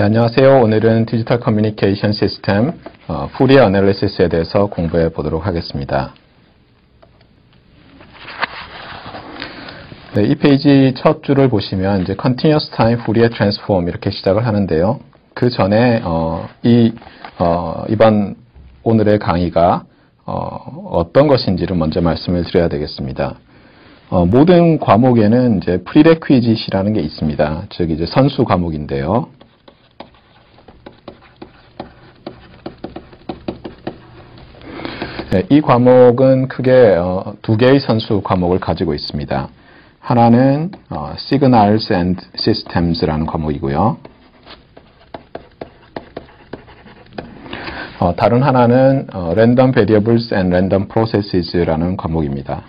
네, 안녕하세요. 오늘은 디지털 커뮤니케이션 시스템 푸리어 애널리시스에 대해서 공부해 보도록 하겠습니다. 네, 이 페이지 첫 줄을 보시면 이제 Continuous Time Fourier Transform 이렇게 시작을 하는데요. 그 전에 이번 오늘의 강의가 어떤 것인지를 먼저 말씀을 드려야 되겠습니다. 모든 과목에는 이제 prerequisite이라는 게 있습니다. 즉 이제 선수 과목인데요. 네, 이 과목은 크게 두 개의 선수 과목을 가지고 있습니다. 하나는 Signals and Systems라는 과목이고요. 다른 하나는 Random Variables and Random Processes라는 과목입니다.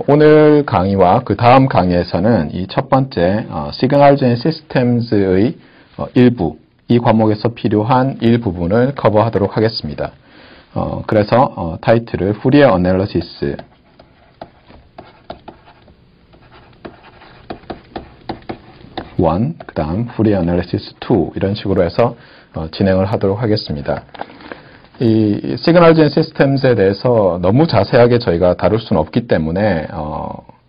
오늘 강의와 그 다음 강의에서는 이 첫 번째 Signals and Systems의 일부, 이 과목에서 필요한 일부분을 커버하도록 하겠습니다. 그래서 타이틀을 Fourier Analysis 1, 그 다음 Fourier Analysis 2 이런 식으로 해서 진행을 하도록 하겠습니다. 이 Signals and Systems에 대해서 너무 자세하게 저희가 다룰 수는 없기 때문에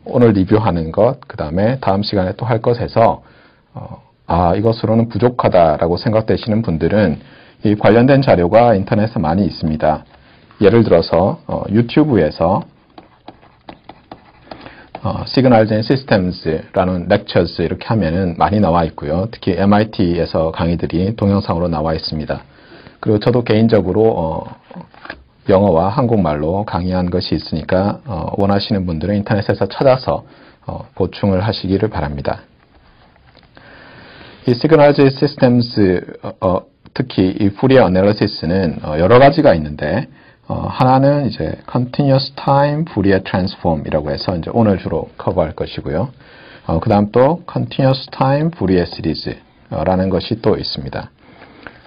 오늘 리뷰하는 것, 그 다음에 다음 시간에 또 할 것에서 이것으로는 부족하다라고 생각되시는 분들은 이 관련된 자료가 인터넷에 많이 있습니다. 예를 들어서 유튜브에서 Signals and Systems라는 lectures 이렇게 하면은 많이 나와 있고요. 특히 MIT에서 강의들이 동영상으로 나와 있습니다. 그리고 저도 개인적으로 영어와 한국말로 강의한 것이 있으니까 원하시는 분들은 인터넷에서 찾아서 보충을 하시기를 바랍니다. 이 Signals and Systems, 특히 이 Fourier Analysis는 여러 가지가 있는데 하나는 이제 Continuous Time Fourier Transform이라고 해서 이제 오늘 주로 커버할 것이고요. 그 다음 또 Continuous Time Fourier Series라는 것이 또 있습니다.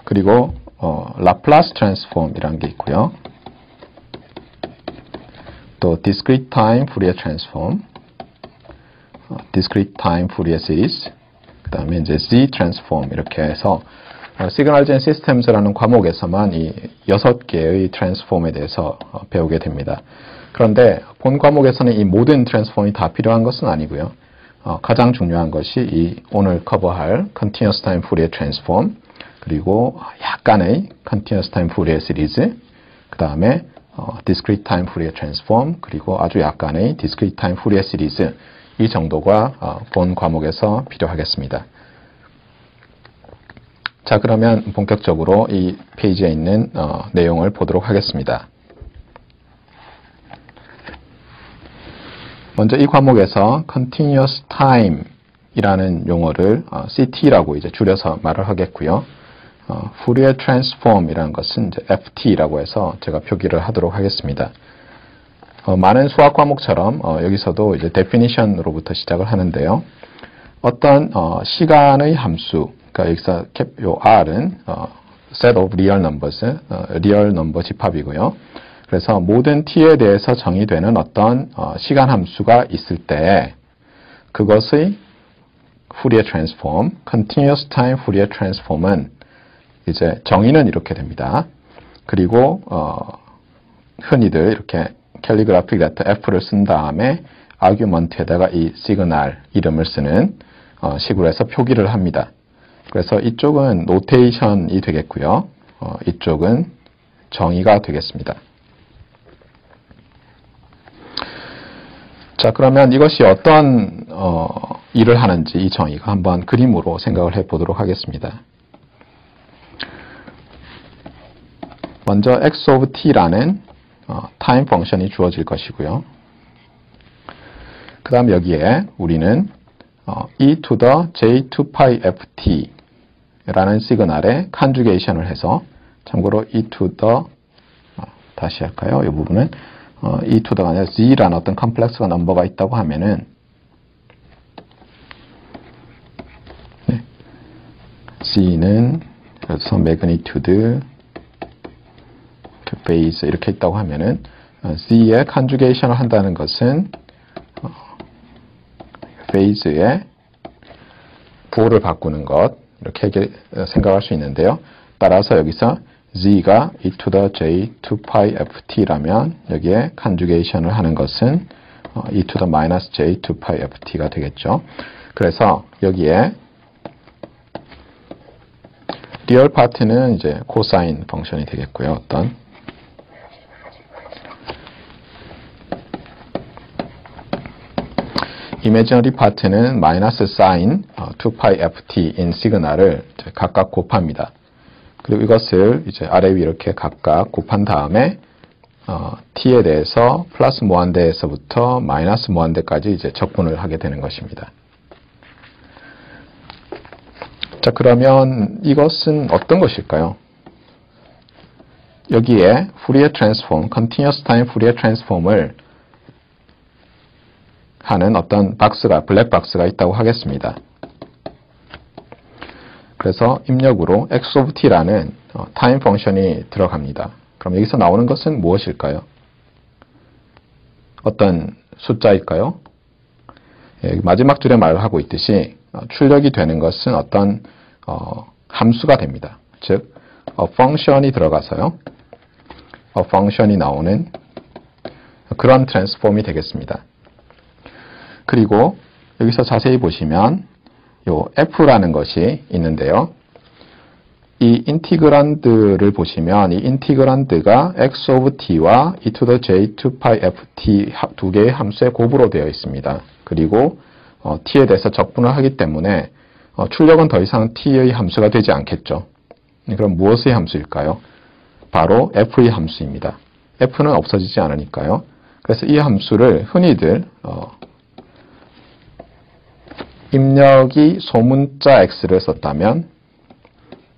그리고 Laplace Transform이라는 게 있고요. 또 Discrete Time Fourier Transform, Discrete Time Fourier Series, 그 다음에 이제 Z Transform 이렇게 해서 Signals and Systems라는 과목에서만 이 6개의 트랜스폼에 대해서 배우게 됩니다. 그런데 본 과목에서는 이 모든 트랜스폼이 다 필요한 것은 아니고요. 가장 중요한 것이 이 오늘 커버할 Continuous Time Fourier Transform, 그리고 약간의 Continuous Time Fourier Series, 그 다음에 Discrete Time Fourier Transform, 그리고 아주 약간의 Discrete Time Fourier Series, 이 정도가 본 과목에서 필요하겠습니다. 자, 그러면 본격적으로 이 페이지에 있는 내용을 보도록 하겠습니다. 먼저 이 과목에서 Continuous Time 이라는 용어를 CT라고 이제 줄여서 말을 하겠고요. Fourier Transform 이라는 것은 이제 FT라고 해서 제가 표기를 하도록 하겠습니다. 많은 수학 과목처럼 여기서도 이제 definition으로부터 시작을 하는데요. 어떤 시간의 함수, 그러니까 여기서 요 R은 set of real numbers, 리얼 넘버 집합이고요. 그래서 모든 t에 대해서 정의되는 어떤 시간 함수가 있을 때 그것의 Fourier Transform, Continuous Time Fourier Transform은 이제 정의는 이렇게 됩니다. 그리고 흔히들 이렇게 캘리그라픽 레터 F를 쓴 다음에 아규먼트에다가 이 시그널 이름을 쓰는 식으로 해서 표기를 합니다. 그래서 이쪽은 노테이션이 되겠고요. 이쪽은 정의가 되겠습니다. 자, 그러면 이것이 어떤 일을 하는지 이 정의가 한번 그림으로 생각을 해 보도록 하겠습니다. 먼저 x of t라는 타임 펑션이 주어질 것이고요. 그 다음 여기에 우리는 e to the j2pi ft 라는 시그널에 컨주게이션을 해서, 참고로 e to the, 다시 할까요? 이 부분은 e to the가 아니라 z라는 어떤 컴플렉스가 넘버가 있다고 하면은 z는 그래서 매그니튜드 phase 이렇게 있다고 하면은 Z의 conjugation을 한다는 것은 phase의 부호를 바꾸는 것 이렇게 생각할 수 있는데요. 따라서 여기서 Z가 e to the j 2pi ft라면 여기에 conjugation을 하는 것은 e to the minus j 2pi ft가 되겠죠. 그래서 여기에 리얼 파트는 이제 코사인 펑션이 되겠고요. 어떤 이미지너리 파트는 마이너스 사인 2pi ft인 시그널을 각각 곱합니다. 그리고 이것을 이제 아래 위 이렇게 각각 곱한 다음에 t에 대해서 플러스 무한대에서부터 마이너스 무한대까지 이제 적분을 하게 되는 것입니다. 자, 그러면 이것은 어떤 것일까요? 여기에 Fourier 트랜스폼, Continuous Time Fourier 트랜스폼을 하는 어떤 박스가, 블랙 박스가 있다고 하겠습니다. 그래서 입력으로 x of t라는 타임 펑션이 들어갑니다. 그럼 여기서 나오는 것은 무엇일까요? 어떤 숫자일까요? 예, 마지막 줄에 말을 하고 있듯이 출력이 되는 것은 어떤 함수가 됩니다. 즉, function이 들어가서요. function이 나오는 그런 트랜스폼이 되겠습니다. 그리고 여기서 자세히 보시면 요 f라는 것이 있는데요. 이 인티그란드를 보시면 이 인티그란드가 x of t와 e to the j 2pi ft 두 개의 함수의 곱으로 되어 있습니다. 그리고 t에 대해서 적분을 하기 때문에 출력은 더 이상 t의 함수가 되지 않겠죠. 그럼 무엇의 함수일까요? 바로 f의 함수입니다. f는 없어지지 않으니까요. 그래서 이 함수를 흔히들 입력이 소문자 x를 썼다면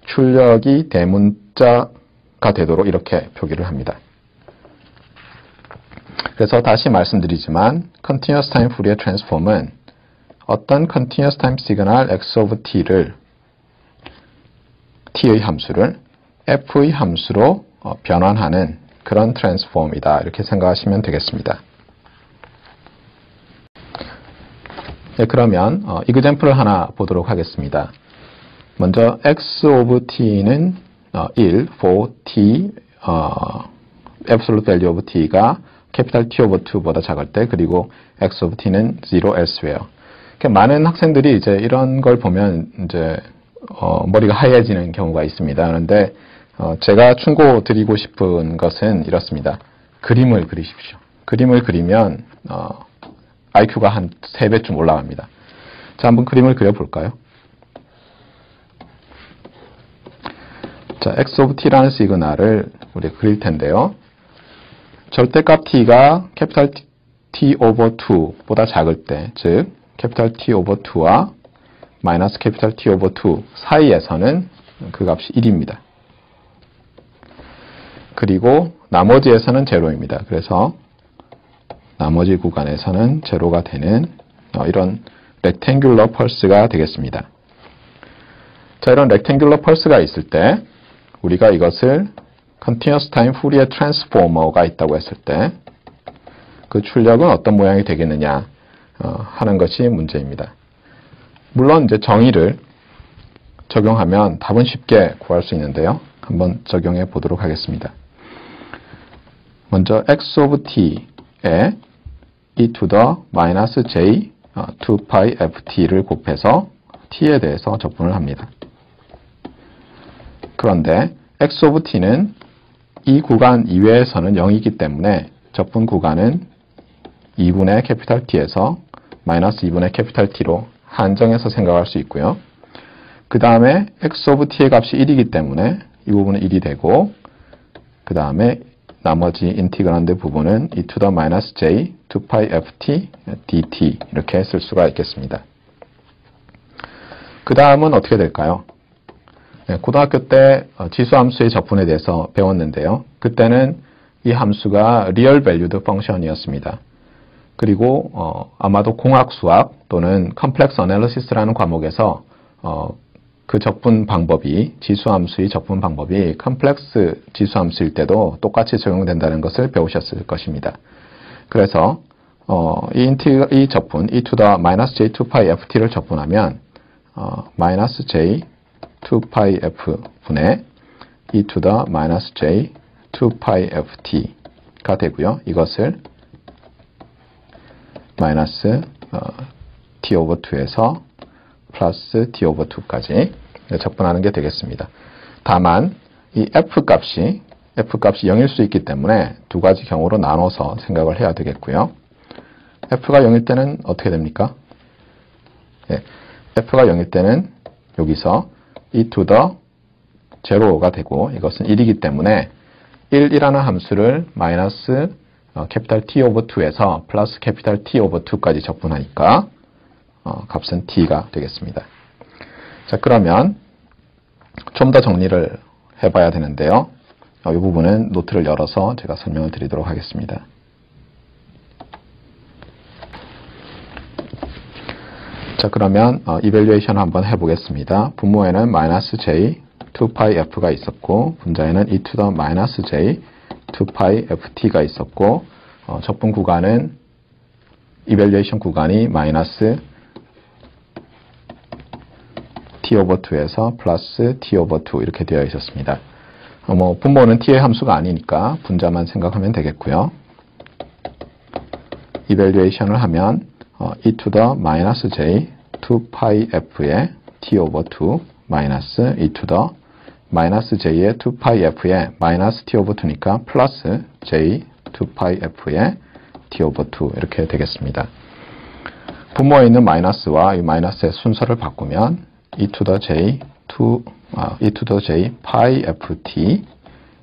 출력이 대문자가 되도록 이렇게 표기를 합니다. 그래서 다시 말씀드리지만 Continuous Time Fourier Transform은 어떤 Continuous Time 시그널 x of t를 t의 함수를 f의 함수로 변환하는 그런 트랜스폼이다. 이렇게 생각하시면 되겠습니다. 네, 그러면 이그젬플을 하나 보도록 하겠습니다. 먼저 x of t는 1 for t absolute value of t가 capital T over 2보다 작을 때 그리고 x of t는 0 elsewhere. 많은 학생들이 이제 이런 걸 보면 이제 머리가 하얘지는 경우가 있습니다. 그런데 제가 충고드리고 싶은 것은 이렇습니다. 그림을 그리십시오. 그림을 그리면 IQ가 한 3배쯤 올라갑니다. 자, 한번 그림을 그려볼까요? 자, x of t라는 시그널을 우리가 그릴 텐데요. 절대값 t가 캐피탈 T over 2보다 작을 때, 즉 캐피탈 T over 2와 마이너스 캐피탈 T over 2 사이에서는 그 값이 1입니다. 그리고 나머지에서는 제로입니다. 그래서 나머지 구간에서는 제로가 되는 이런 렉탱귤러 펄스가 되겠습니다. 자, 이런 렉탱귤러 펄스가 있을 때 우리가 이것을 Continuous Time Fourier Transformer가 있다고 했을 때 그 출력은 어떤 모양이 되겠느냐 하는 것이 문제입니다. 물론 이제 정의를 적용하면 답은 쉽게 구할 수 있는데요. 한번 적용해 보도록 하겠습니다. 먼저 x of t에 e to the minus j 2pi ft를 곱해서 t에 대해서 적분을 합니다. 그런데 x of t는 이 구간 이외에서는 0이기 때문에 적분 구간은 2분의 캐피탈 T에서 마이너스 2분의 캐피탈 T로 한정해서 생각할 수 있고요. 그 다음에 x of t의 값이 1이기 때문에 이 부분은 1이 되고 그 다음에 나머지 인티그란드 부분은 e to the minus j 2pi ft dt 이렇게 쓸 수가 있겠습니다. 그 다음은 어떻게 될까요? 네, 고등학교 때 지수함수의 적분에 대해서 배웠는데요. 그때는 이 함수가 리얼 밸류드 펑션이었습니다. 그리고 아마도 공학수학 또는 컴플렉스 어널리시스라는 과목에서 그 적분 방법이, 지수함수의 적분 방법이 컴플렉스 지수함수일 때도 똑같이 적용된다는 것을 배우셨을 것입니다. 그래서 이 적분, e to the minus j 2pi ft를 적분하면 minus j 2pi f 분의 e to the minus j 2pi ft가 되고요. 이것을 마이너스 t over 2에서 플러스 t over 2까지 적분하는 게 되겠습니다. 다만 이 f 값이 0일 수 있기 때문에 두 가지 경우로 나눠서 생각을 해야 되겠고요. f가 0일 때는 어떻게 됩니까? 예, f가 0일 때는 여기서 e to the 0가 되고 이것은 1이기 때문에 1이라는 함수를 마이너스 캐피탈 T 오버 2에서 플러스 캐피탈 T 오버 2까지 적분하니까 값은 T가 되겠습니다. 자, 그러면 좀 더 정리를 해봐야 되는데요. 이 부분은 노트를 열어서 제가 설명을 드리도록 하겠습니다. 자, 그러면 이밸류에이션 한번 해보겠습니다. 분모에는 마이너스 j 2pi f가 있었고 분자에는 e to the minus j 2pi ft가 있었고 적분 구간은 이밸류에이션 구간이 마이너스 t over 2에서 플러스 t over 2 이렇게 되어 있었습니다. 분모는 t의 함수가 아니니까 분자만 생각하면 되겠고요. 이밸류에이션을 하면 e to the minus j 2pi f의 t over 2 마이너스 e to the 마이너스 j의 2pi f의 마이너스 t over 2니까 플러스 j 2pi f의 t over 2 이렇게 되겠습니다. 분모에 있는 마이너스와 이 마이너스의 순서를 바꾸면 e to the j pi ft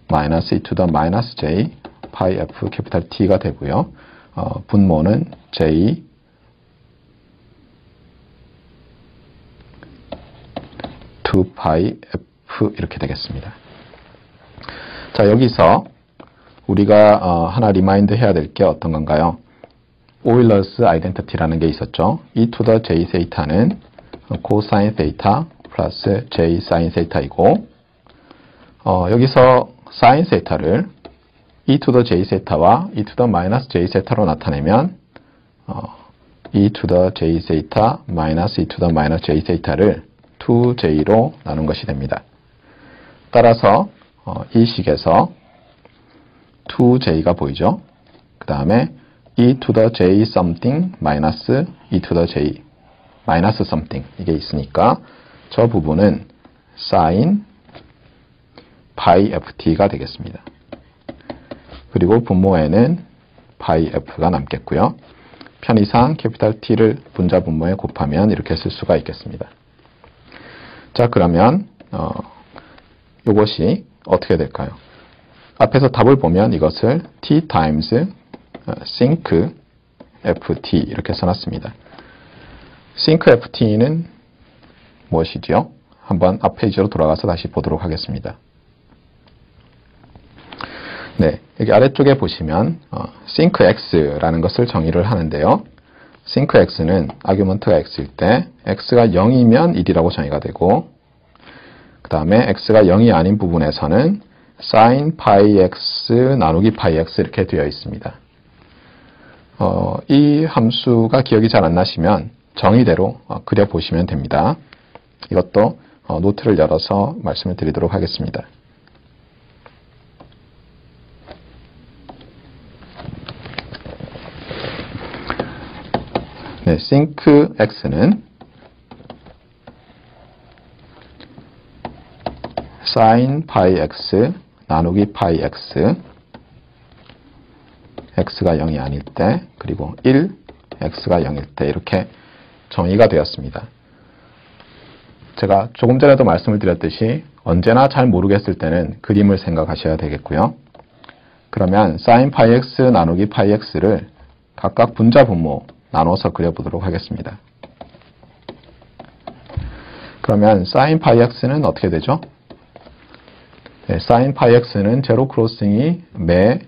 마이너스 e to the minus j pi f 캐피탈 T가 되고요. 분모는 j 2pi f 이렇게 되겠습니다. 자, 여기서 우리가 하나 리마인드 해야 될 게 어떤 건가요? 오일러스 아이덴티티라는 게 있었죠. e to the j 세이타는 코사인 세이타 플러스 j 사인 세이타이고 여기서 사인 세이타를 e to the j 세타와 e to the minus j 세타로 나타내면 e to the j 세이타 마이너스 e to the minus j 세이타를 2j로 나눈 것이 됩니다. 따라서 이 식에서 2j가 보이죠. 그 다음에 e to the j something 마이너스 e to the j 마이너스 something 이게 있으니까 저 부분은 sin pi ft가 되겠습니다. 그리고 분모에는 pi f가 남겠고요. 편의상 캐피탈 T를 분자 분모에 곱하면 이렇게 쓸 수가 있겠습니다. 자, 그러면 이것이 어떻게 될까요? 앞에서 답을 보면 이것을 T times sinc ft 이렇게 써놨습니다. sinc ft는 무엇이지요? 한번 앞 페이지로 돌아가서 다시 보도록 하겠습니다. 네, 여기 아래쪽에 보시면 sinc x라는 것을 정의를 하는데요. sinc x는 아규먼트가 x일 때 x가 0이면 1이라고 정의가 되고 그 다음에 x가 0이 아닌 부분에서는 sin pi x 나누기 pi x 이렇게 되어 있습니다. 이 함수가 기억이 잘 안 나시면 정의대로 그려보시면 됩니다. 이것도 노트를 열어서 말씀을 드리도록 하겠습니다. 네, sinc x는 sin pi x 나누기 pi x x가 0이 아닐 때 그리고 1 x가 0일 때 이렇게 정의가 되었습니다. 제가 조금 전에도 말씀을 드렸듯이 언제나 잘 모르겠을 때는 그림을 생각하셔야 되겠고요. 그러면 sin pi x 나누기 pi x를 각각 분자 분모 나눠서 그려보도록 하겠습니다. 그러면 sin pi x는 어떻게 되죠? 네, sin pi x는 제로 크로싱이 매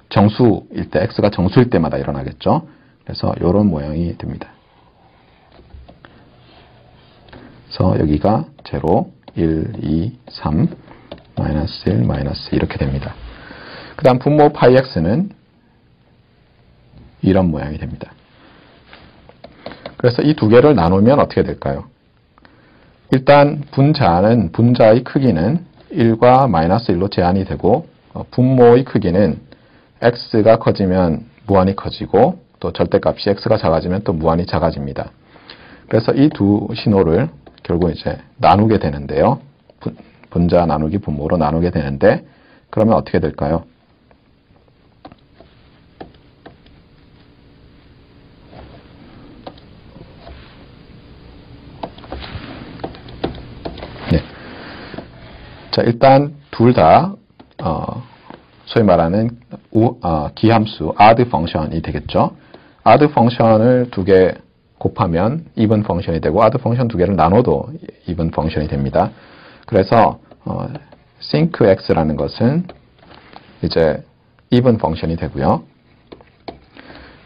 정수일 때, x가 정수일 때마다 일어나겠죠. 그래서 이런 모양이 됩니다. 그래서 여기가 0, 1, 2, 3, 마이너스 1, 마이너스 이렇게 됩니다. 그 다음 분모 파이 x는 이런 모양이 됩니다. 그래서 이 두 개를 나누면 어떻게 될까요? 일단 분자의 크기는 1과 마이너스 1로 제한이 되고 분모의 크기는 x가 커지면 무한히 커지고 또 절대값이 x가 작아지면 또 무한히 작아집니다. 그래서 이 두 신호를 결국 이제 나누게 되는데요. 분자 나누기 분모로 나누게 되는데 그러면 어떻게 될까요? 네. 자, 일단 둘 다 소위 말하는 기함수 odd 펑션이 되겠죠. odd 펑션을 두 개 곱하면 even 펑션이 되고 odd 펑션 두 개를 나눠도 even 펑션이 됩니다. 그래서 sinc x라는 것은 이제 even 펑션이 되고요.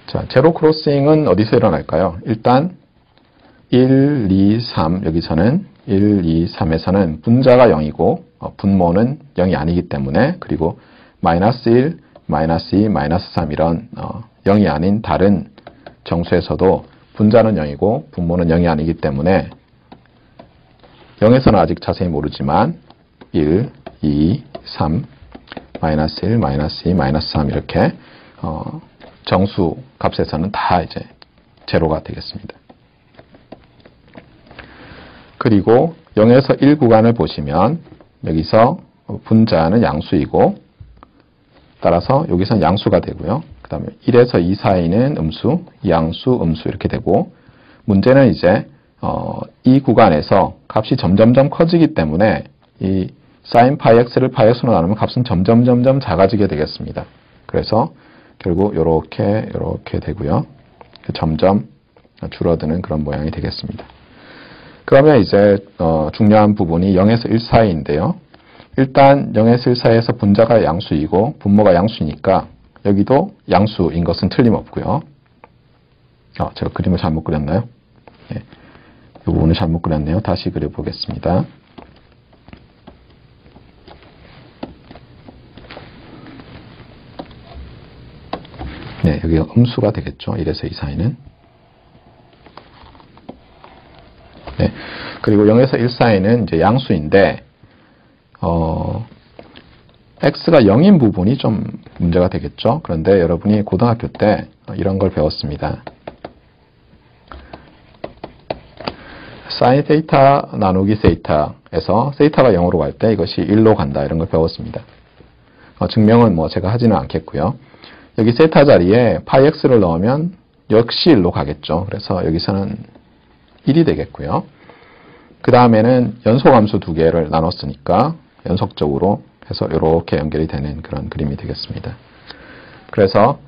자, 제로 크로싱은 어디서 일어날까요? 일단 1, 2, 3 여기서는 1, 2, 3에서는 분자가 0이고 분모는 0이 아니기 때문에 그리고 마이너스 1, 마이너스 2, 마이너스 3 이런 0이 아닌 다른 정수에서도 분자는 0이고 분모는 0이 아니기 때문에 0에서는 아직 자세히 모르지만 1, 2, 3, 마이너스 1, 마이너스 2, 마이너스 3 이렇게 정수 값에서는 다 이제 제로가 되겠습니다. 그리고 0에서 1 구간을 보시면 여기서 분자는 양수이고 따라서 여기서는 양수가 되고요. 그 다음에 1에서 2 사이는 음수, 양수, 음수 이렇게 되고 문제는 이제 이 구간에서 값이 점점점 커지기 때문에 이 sin 파이 x를 파이 x로 나누면 값은 점점 작아지게 되겠습니다. 그래서 결국 이렇게 되고요. 점점 줄어드는 그런 모양이 되겠습니다. 그러면 이제 중요한 부분이 0에서 1 사이인데요. 일단 0에서 1 사이에서 분자가 양수이고 분모가 양수니까 여기도 양수인 것은 틀림없고요. 제가 그림을 잘못 그렸나요? 예, 이 부분을 잘못 그렸네요. 다시 그려보겠습니다. 네, 여기가 음수가 되겠죠. 1에서 2 사이는. 네, 그리고 0에서 1 사이는 이제 양수인데 x가 0인 부분이 좀 문제가 되겠죠. 그런데 여러분이 고등학교 때 이런 걸 배웠습니다. sin 세이타 나누기 세이타에서 세이타가 0으로 갈 때 이것이 1로 간다 이런 걸 배웠습니다. 증명은 뭐 제가 하지는 않겠고요. 여기 세타 자리에 파이 x를 넣으면 역시 1로 가겠죠. 그래서 여기서는 1이 되겠고요. 그 다음에는 연속함수 두 개를 나눴으니까 연속적으로 해서 이렇게 연결이 되는 그런 그림이 되겠습니다. 그래서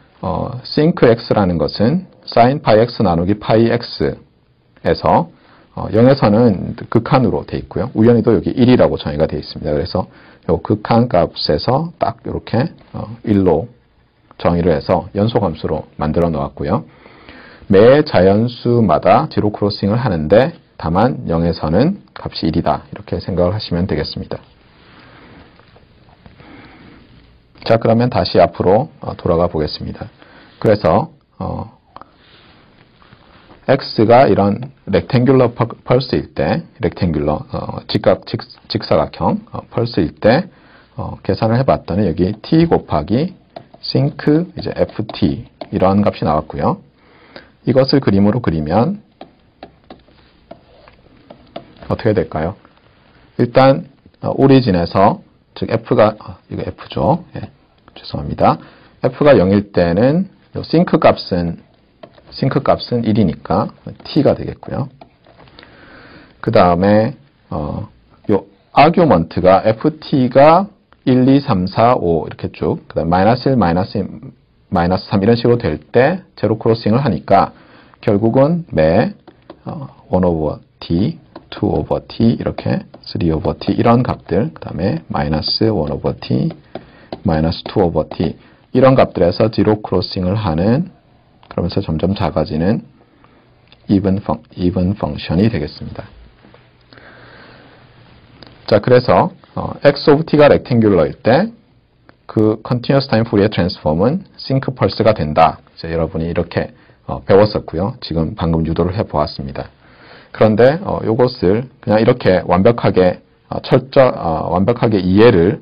sinc x라는 것은 sin 파이 x 나누기 파이 x에서 0에서는 극한으로 되어 있고요. 우연히도 여기 1이라고 정의가 되어 있습니다. 그래서 이 극한 값에서 딱 이렇게 1로 정의를 해서 연속함수로 만들어 놓았고요. 매 자연수마다 제로 크로싱을 하는데 다만 0에서는 값이 1이다. 이렇게 생각을 하시면 되겠습니다. 자, 그러면 다시 앞으로 돌아가 보겠습니다. 그래서 x가 이런 렉탱귤러 펄스일 때, 직사각형 펄스일 때 계산을 해봤더니 여기 t 곱하기 sinc 이제 ft 이런 값이 나왔고요. 이것을 그림으로 그리면 어떻게 될까요? 일단 오리진에서 즉 f가 이거 f죠. 예, 죄송합니다. f가 0일 때는 요 sinc 값은 1이니까 t가 되겠고요. 그 다음에 요 아규먼트가 ft가 1, 2, 3, 4, 5 이렇게 쭉 그 다음에 마이너스 1, 마이너스 2, 마이너스 3 이런 식으로 될 때 제로 크로싱을 하니까 결국은 매 1 over t, 2 over t 이렇게 3 over t 이런 값들 그 다음에 마이너스 1 over t, 마이너스 2 over t 이런 값들에서 제로 크로싱을 하는 그러면서 점점 작아지는 even 펑션이 되겠습니다. 자, 그래서 x of t가 rectangular일 때 그 continuous time Fourier transform은 sync pulse가 된다. 이제 여러분이 이렇게 배웠었고요. 지금 방금 유도를 해보았습니다. 그런데 이것을 그냥 이렇게 완벽하게 완벽하게 이해를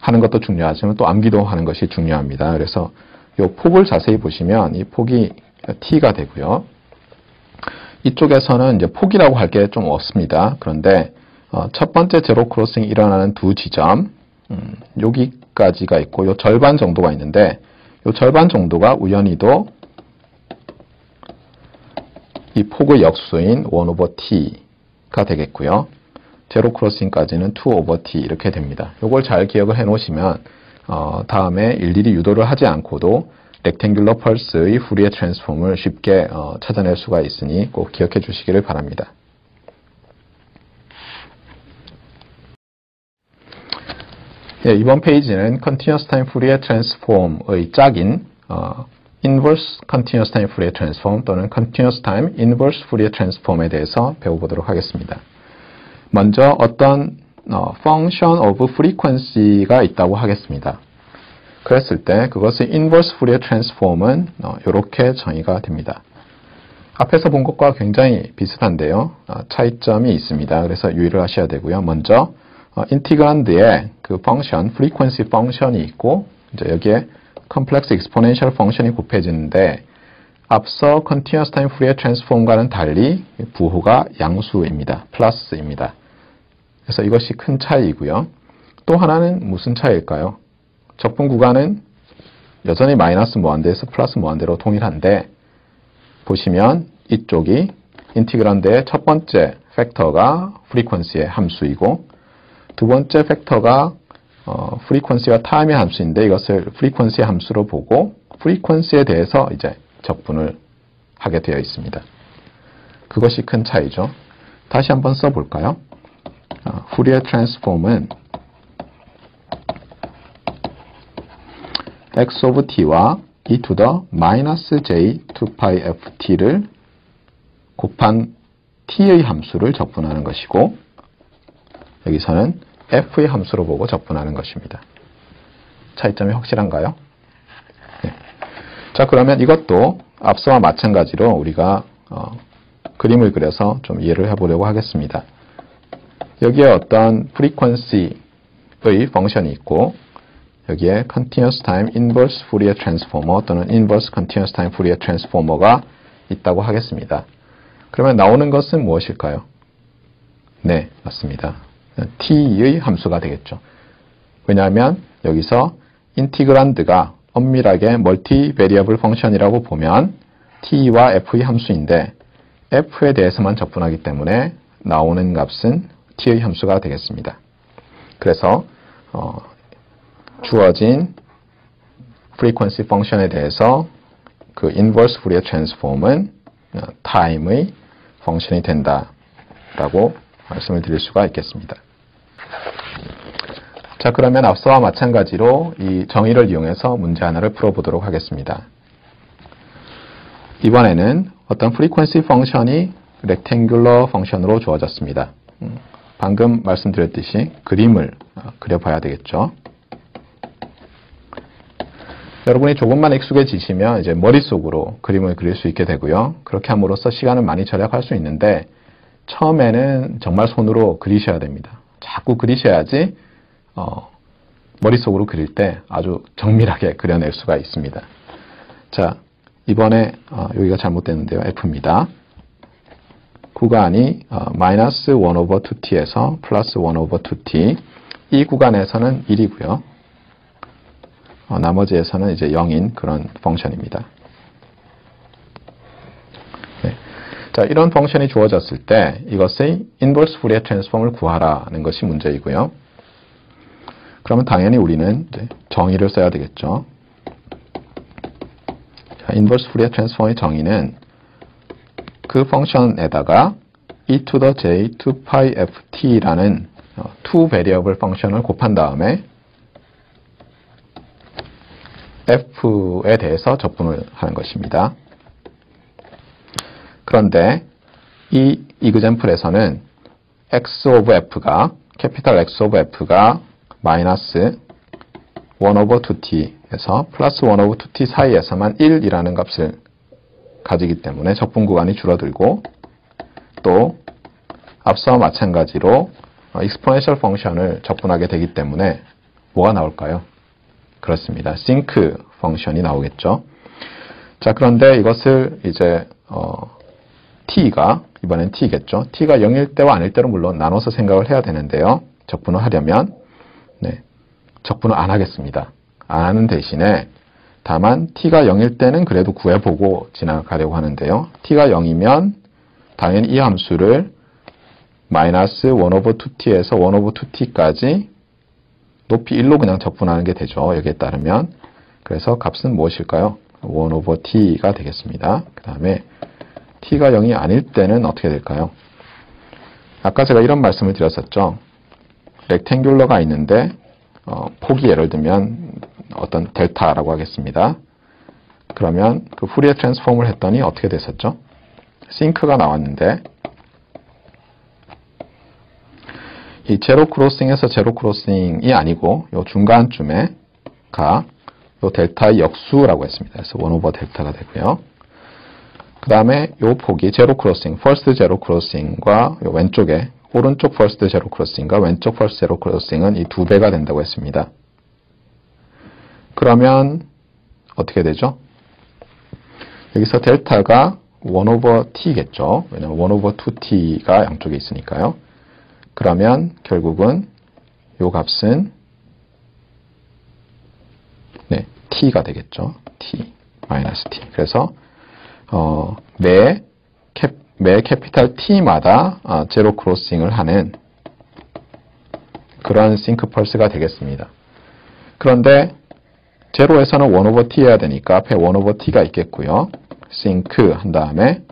하는 것도 중요하지만 또 암기도 하는 것이 중요합니다. 그래서 이 폭을 자세히 보시면 이 폭이 t가 되고요. 이쪽에서는 이제 폭이라고 할 게 좀 없습니다. 그런데 첫 번째 제로 크로싱이 일어나는 두 지점 여기까지가 있고 요 절반 정도가 있는데 요 절반 정도가 우연히도 이 폭의 역수인 1 over t가 되겠고요. 제로 크로싱까지는 2 over t 이렇게 됩니다. 요걸 잘 기억을 해 놓으시면 다음에 일일이 유도를 하지 않고도 렉탱귤러 펄스의 후리에 트랜스폼을 쉽게 찾아낼 수가 있으니 꼭 기억해 주시기를 바랍니다. 예, 이번 페이지는 Continuous Time Fourier Transform의 짝인 Inverse Continuous Time Fourier Transform 또는 Continuous Time Inverse Fourier Transform에 대해서 배워보도록 하겠습니다. 먼저 어떤 Function of Frequency가 있다고 하겠습니다. 그랬을 때 그것의 Inverse Fourier Transform은 이렇게 정의가 됩니다. 앞에서 본 것과 굉장히 비슷한데요. 차이점이 있습니다. 그래서 유의를 하셔야 되고요. 먼저 인티그란드에 그 펑션, 프리퀀시 펑션이 있고 이제 여기에 컴플렉스 익스포넨셜 펑션이 곱해지는데 앞서 컨티뉴어스 타임 푸리에 트랜스폼과는 달리 부호가 양수입니다. 플러스입니다. 그래서 이것이 큰 차이이고요. 또 하나는 무슨 차이일까요? 적분 구간은 여전히 마이너스 무한대에서 플러스 무한대로 동일한데 보시면 이쪽이 인티그란드의 첫 번째 팩터가 프리퀀시의 함수이고 두 번째 팩터가 프리퀀시와 타임의 함수인데 이것을 프리퀀시의 함수로 보고 프리퀀시에 대해서 이제 적분을 하게 되어 있습니다. 그것이 큰 차이죠. 다시 한번 써볼까요? 후리에 트랜스폼은 x of t와 e to the minus j 2pi ft를 곱한 t의 함수를 적분하는 것이고 여기서는 f의 함수로 보고 적분하는 것입니다. 차이점이 확실한가요? 네. 자, 그러면 이것도 앞서와 마찬가지로 우리가 그림을 그려서 좀 이해를 해보려고 하겠습니다. 여기에 어떤 프리퀀시의 펑션이 있고 여기에 Continuous Time Inverse Fourier Transformer 또는 Inverse Continuous Time Fourier Transformer가 있다고 하겠습니다. 그러면 나오는 것은 무엇일까요? 네, 맞습니다. t의 함수가 되겠죠. 왜냐하면 여기서 인티그란드가 엄밀하게 멀티 베리어블 펑션이라고 보면 t와 f의 함수인데 f에 대해서만 적분하기 때문에 나오는 값은 t의 함수가 되겠습니다. 그래서 주어진 프리퀀시 펑션에 대해서 그 inverse Fourier transform은 time의 펑션이 된다라고 말씀을 드릴 수가 있겠습니다. 자, 그러면 앞서와 마찬가지로 이 정의를 이용해서 문제 하나를 풀어보도록 하겠습니다. 이번에는 어떤 프리퀀시 펑션이 렉탱귤러 펑션으로 주어졌습니다. 방금 말씀드렸듯이 그림을 그려봐야 되겠죠. 여러분이 조금만 익숙해지시면 이제 머릿속으로 그림을 그릴 수 있게 되고요. 그렇게 함으로써 시간을 많이 절약할 수 있는데 처음에는 정말 손으로 그리셔야 됩니다. 자꾸 그리셔야지 머릿속으로 그릴 때 아주 정밀하게 그려낼 수가 있습니다. 자, 이번에 여기가 잘못됐는데요. F입니다. 구간이 마이너스 1 over 2t에서 플러스 1 over 2t 이 구간에서는 1이고요. 나머지에서는 이제 0인 그런 펑션입니다. 네. 자, 이런 펑션이 주어졌을 때 이것의 인버스 후리에 트랜스폼을 구하라는 것이 문제이고요. 그러면 당연히 우리는 이제 정의를 써야 되겠죠. 자, 인버스 후리에 트랜스폼의 정의는 그 펑션에다가 e to the j 2pi ft라는 two variable 펑션을 곱한 다음에 f에 대해서 적분을 하는 것입니다. 그런데 이 example에서는 x of f가 캐피탈 x of f가 마이너스 1 over 2t에서 플러스 1 over 2t 사이에서만 1이라는 값을 가지기 때문에 적분 구간이 줄어들고, 또 앞서와 마찬가지로 exponential 펑션을 적분하게 되기 때문에 뭐가 나올까요? 그렇습니다. sync 펑션이 나오겠죠. 자, 그런데 이것을 이제 t가 이번엔 t겠죠. t가 0일 때와 아닐 때로 물론 나눠서 생각을 해야 되는데요. 적분을 하려면 적분을 안 하겠습니다. 안 하는 대신에 다만 t가 0일 때는 그래도 구해보고 지나가려고 하는데요. t가 0이면 당연히 이 함수를 마이너스 1 over 2t에서 1 over 2t까지 높이 1로 그냥 적분하는 게 되죠. 여기에 따르면. 그래서 값은 무엇일까요? 1 over t가 되겠습니다. 그 다음에 t가 0이 아닐 때는 어떻게 될까요? 아까 제가 이런 말씀을 드렸었죠. 렉탱귤러가 있는데 폭이 예를 들면 어떤 델타라고 하겠습니다. 그러면 그 푸리에 트랜스폼을 했더니 어떻게 됐었죠? 싱크가 나왔는데 이 제로 크로싱에서 제로 크로싱이 아니고 요 중간쯤에가 요 델타의 역수라고 했습니다. 그래서 1 over 델타가 되고요. 그 다음에 요 폭이 제로 크로싱, 퍼스트 제로 크로싱과 요 왼쪽에 오른쪽 퍼스트 제로 크로싱과 왼쪽 퍼스트 제로 크로싱은 이 2배가 된다고 했습니다. 그러면 어떻게 되죠? 여기서 델타가 1 over t겠죠. 왜냐하면 1 over 2t가 양쪽에 있으니까요. 그러면 결국은 요 값은 t가 되겠죠. t, 마이너스 t. 그래서 매 캐피탈 t마다 제로 크로싱을 하는 그런 싱크 펄스가 되겠습니다. 그런데 제로에서는 1 over t 해야 되니까 앞에 1 over t가 있겠고요. 싱크 한 다음에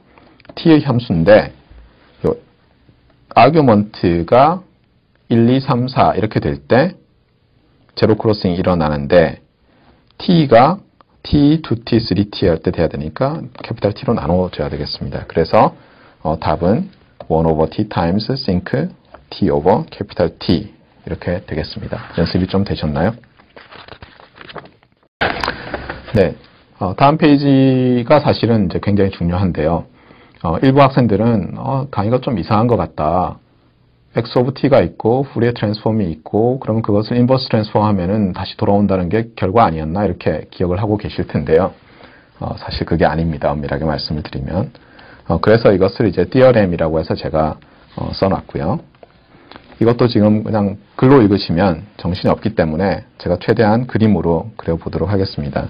t의 함수인데 요 아규먼트가 1, 2, 3, 4 이렇게 될 때 제로 크로싱이 일어나는데 t가 t, 2t, 3t 할 때 돼야 되니까 캐피탈 t로 나눠줘야 되겠습니다. 그래서 답은 1 over t times sync t over 캐피탈 T 이렇게 되겠습니다. 연습이 좀 되셨나요? 네, 다음 페이지가 사실은 이제 굉장히 중요한데요. 일부 학생들은 강의가 좀 이상한 것 같다. x of t가 있고 푸리에 트랜스폼이 있고 그러면 그것을 인버스 트랜스폼 하면은 다시 돌아온다는 게 결과 아니었나 이렇게 기억을 하고 계실 텐데요. 사실 그게 아닙니다. 엄밀하게 말씀을 드리면. 그래서 이것을 이제 디어렘이라고 해서 제가 써놨고요. 이것도 지금 그냥 글로 읽으시면 정신이 없기 때문에 제가 최대한 그림으로 그려보도록 하겠습니다.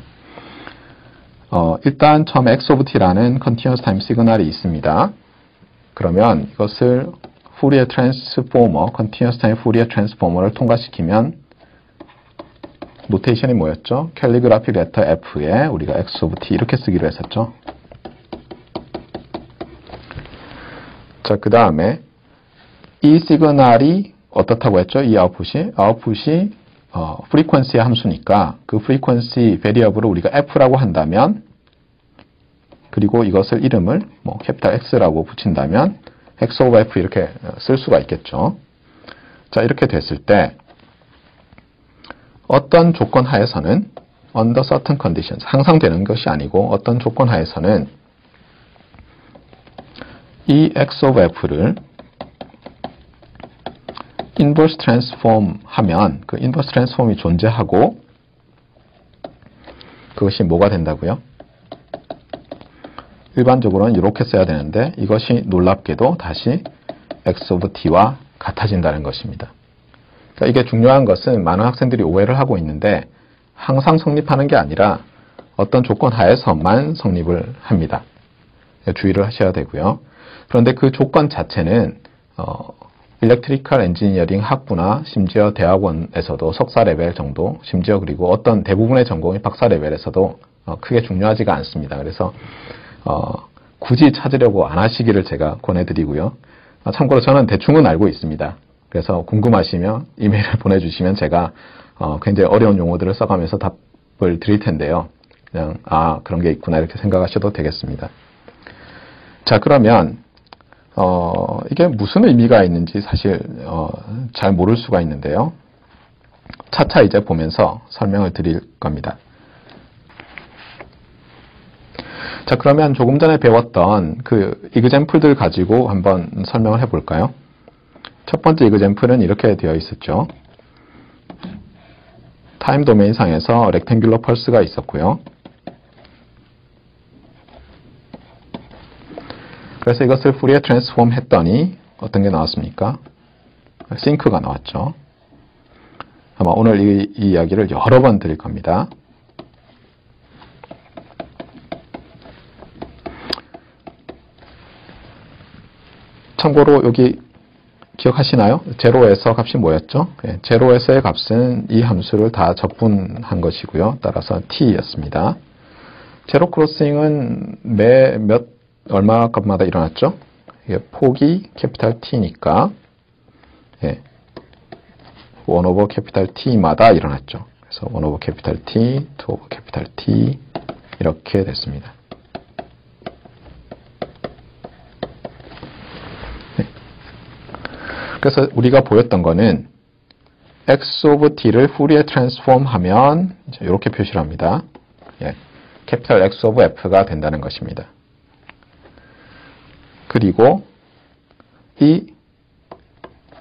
일단 처음에 x of t라는 continuous time 시그널이 있습니다. 그러면 이것을 푸리에 트랜스포머, continuous time 푸리에 트랜스포머를 통과시키면 노테이션이 뭐였죠? 캘리그라피 레터 F에 우리가 x of t 이렇게 쓰기로 했었죠. 자, 그 다음에 이 시그널이 어떻다고 했죠? 이 아웃풋이 프리퀀시의 함수니까 그 프리퀀시 베리어블을 우리가 F라고 한다면 그리고 이것을 이름을 캐피탈 X라고 붙인다면 X of F 이렇게 쓸 수가 있겠죠. 자, 이렇게 됐을 때 어떤 조건 하에서는 under certain conditions 항상 되는 것이 아니고 어떤 조건 하에서는 이 X of F를 인버스 트랜스폼 하면 그 인버스 트랜스폼이 존재하고 그것이 뭐가 된다고요? 일반적으로는 이렇게 써야 되는데 이것이 놀랍게도 다시 x of t와 같아진다는 것입니다. 그러니까 이게 중요한 것은 많은 학생들이 오해를 하고 있는데 항상 성립하는 게 아니라 어떤 조건 하에서만 성립을 합니다. 주의를 하셔야 되고요. 그런데 그 조건 자체는 일렉트리컬 엔지니어링 학부나 심지어 대학원에서도 석사 레벨 정도, 심지어 그리고 어떤 대부분의 전공이 박사 레벨에서도 크게 중요하지가 않습니다. 그래서 굳이 찾으려고 안 하시기를 제가 권해드리고요. 참고로 저는 대충은 알고 있습니다. 그래서 궁금하시면 이메일을 보내주시면 제가 굉장히 어려운 용어들을 써가면서 답을 드릴 텐데요. 그냥 그런 게 있구나 이렇게 생각하셔도 되겠습니다. 자, 그러면 이게 무슨 의미가 있는지 사실 잘 모를 수가 있는데요. 차차 이제 보면서 설명을 드릴 겁니다. 자, 그러면 조금 전에 배웠던 그 example들 가지고 한번 설명을 해볼까요? 첫 번째 example는 이렇게 되어 있었죠. 타임 도메인 상에서 rectangular pulse가 있었고요. 그래서 이것을 Fourier transform 했더니 어떤 게 나왔습니까? 싱크가 나왔죠. 아마 오늘 이 이야기를 여러 번 드릴 겁니다. 참고로 여기 기억하시나요? 제로에서 값이 뭐였죠? 제로에서의 값은 이 함수를 다 적분한 것이고요. 따라서 t였습니다. 제로 크로싱은 매 얼마 값마다 일어났죠? 폭이 캐피탈 T니까 1 over 캐피탈 T마다 일어났죠. 그래서 1 over 캐피탈 T, 2 over 캐피탈 T 이렇게 됐습니다. 그래서 우리가 보였던 거는 x of t를 Fourier transform 하면 이렇게 표시를 합니다. 캐피탈 X of f가 된다는 것입니다. 그리고 이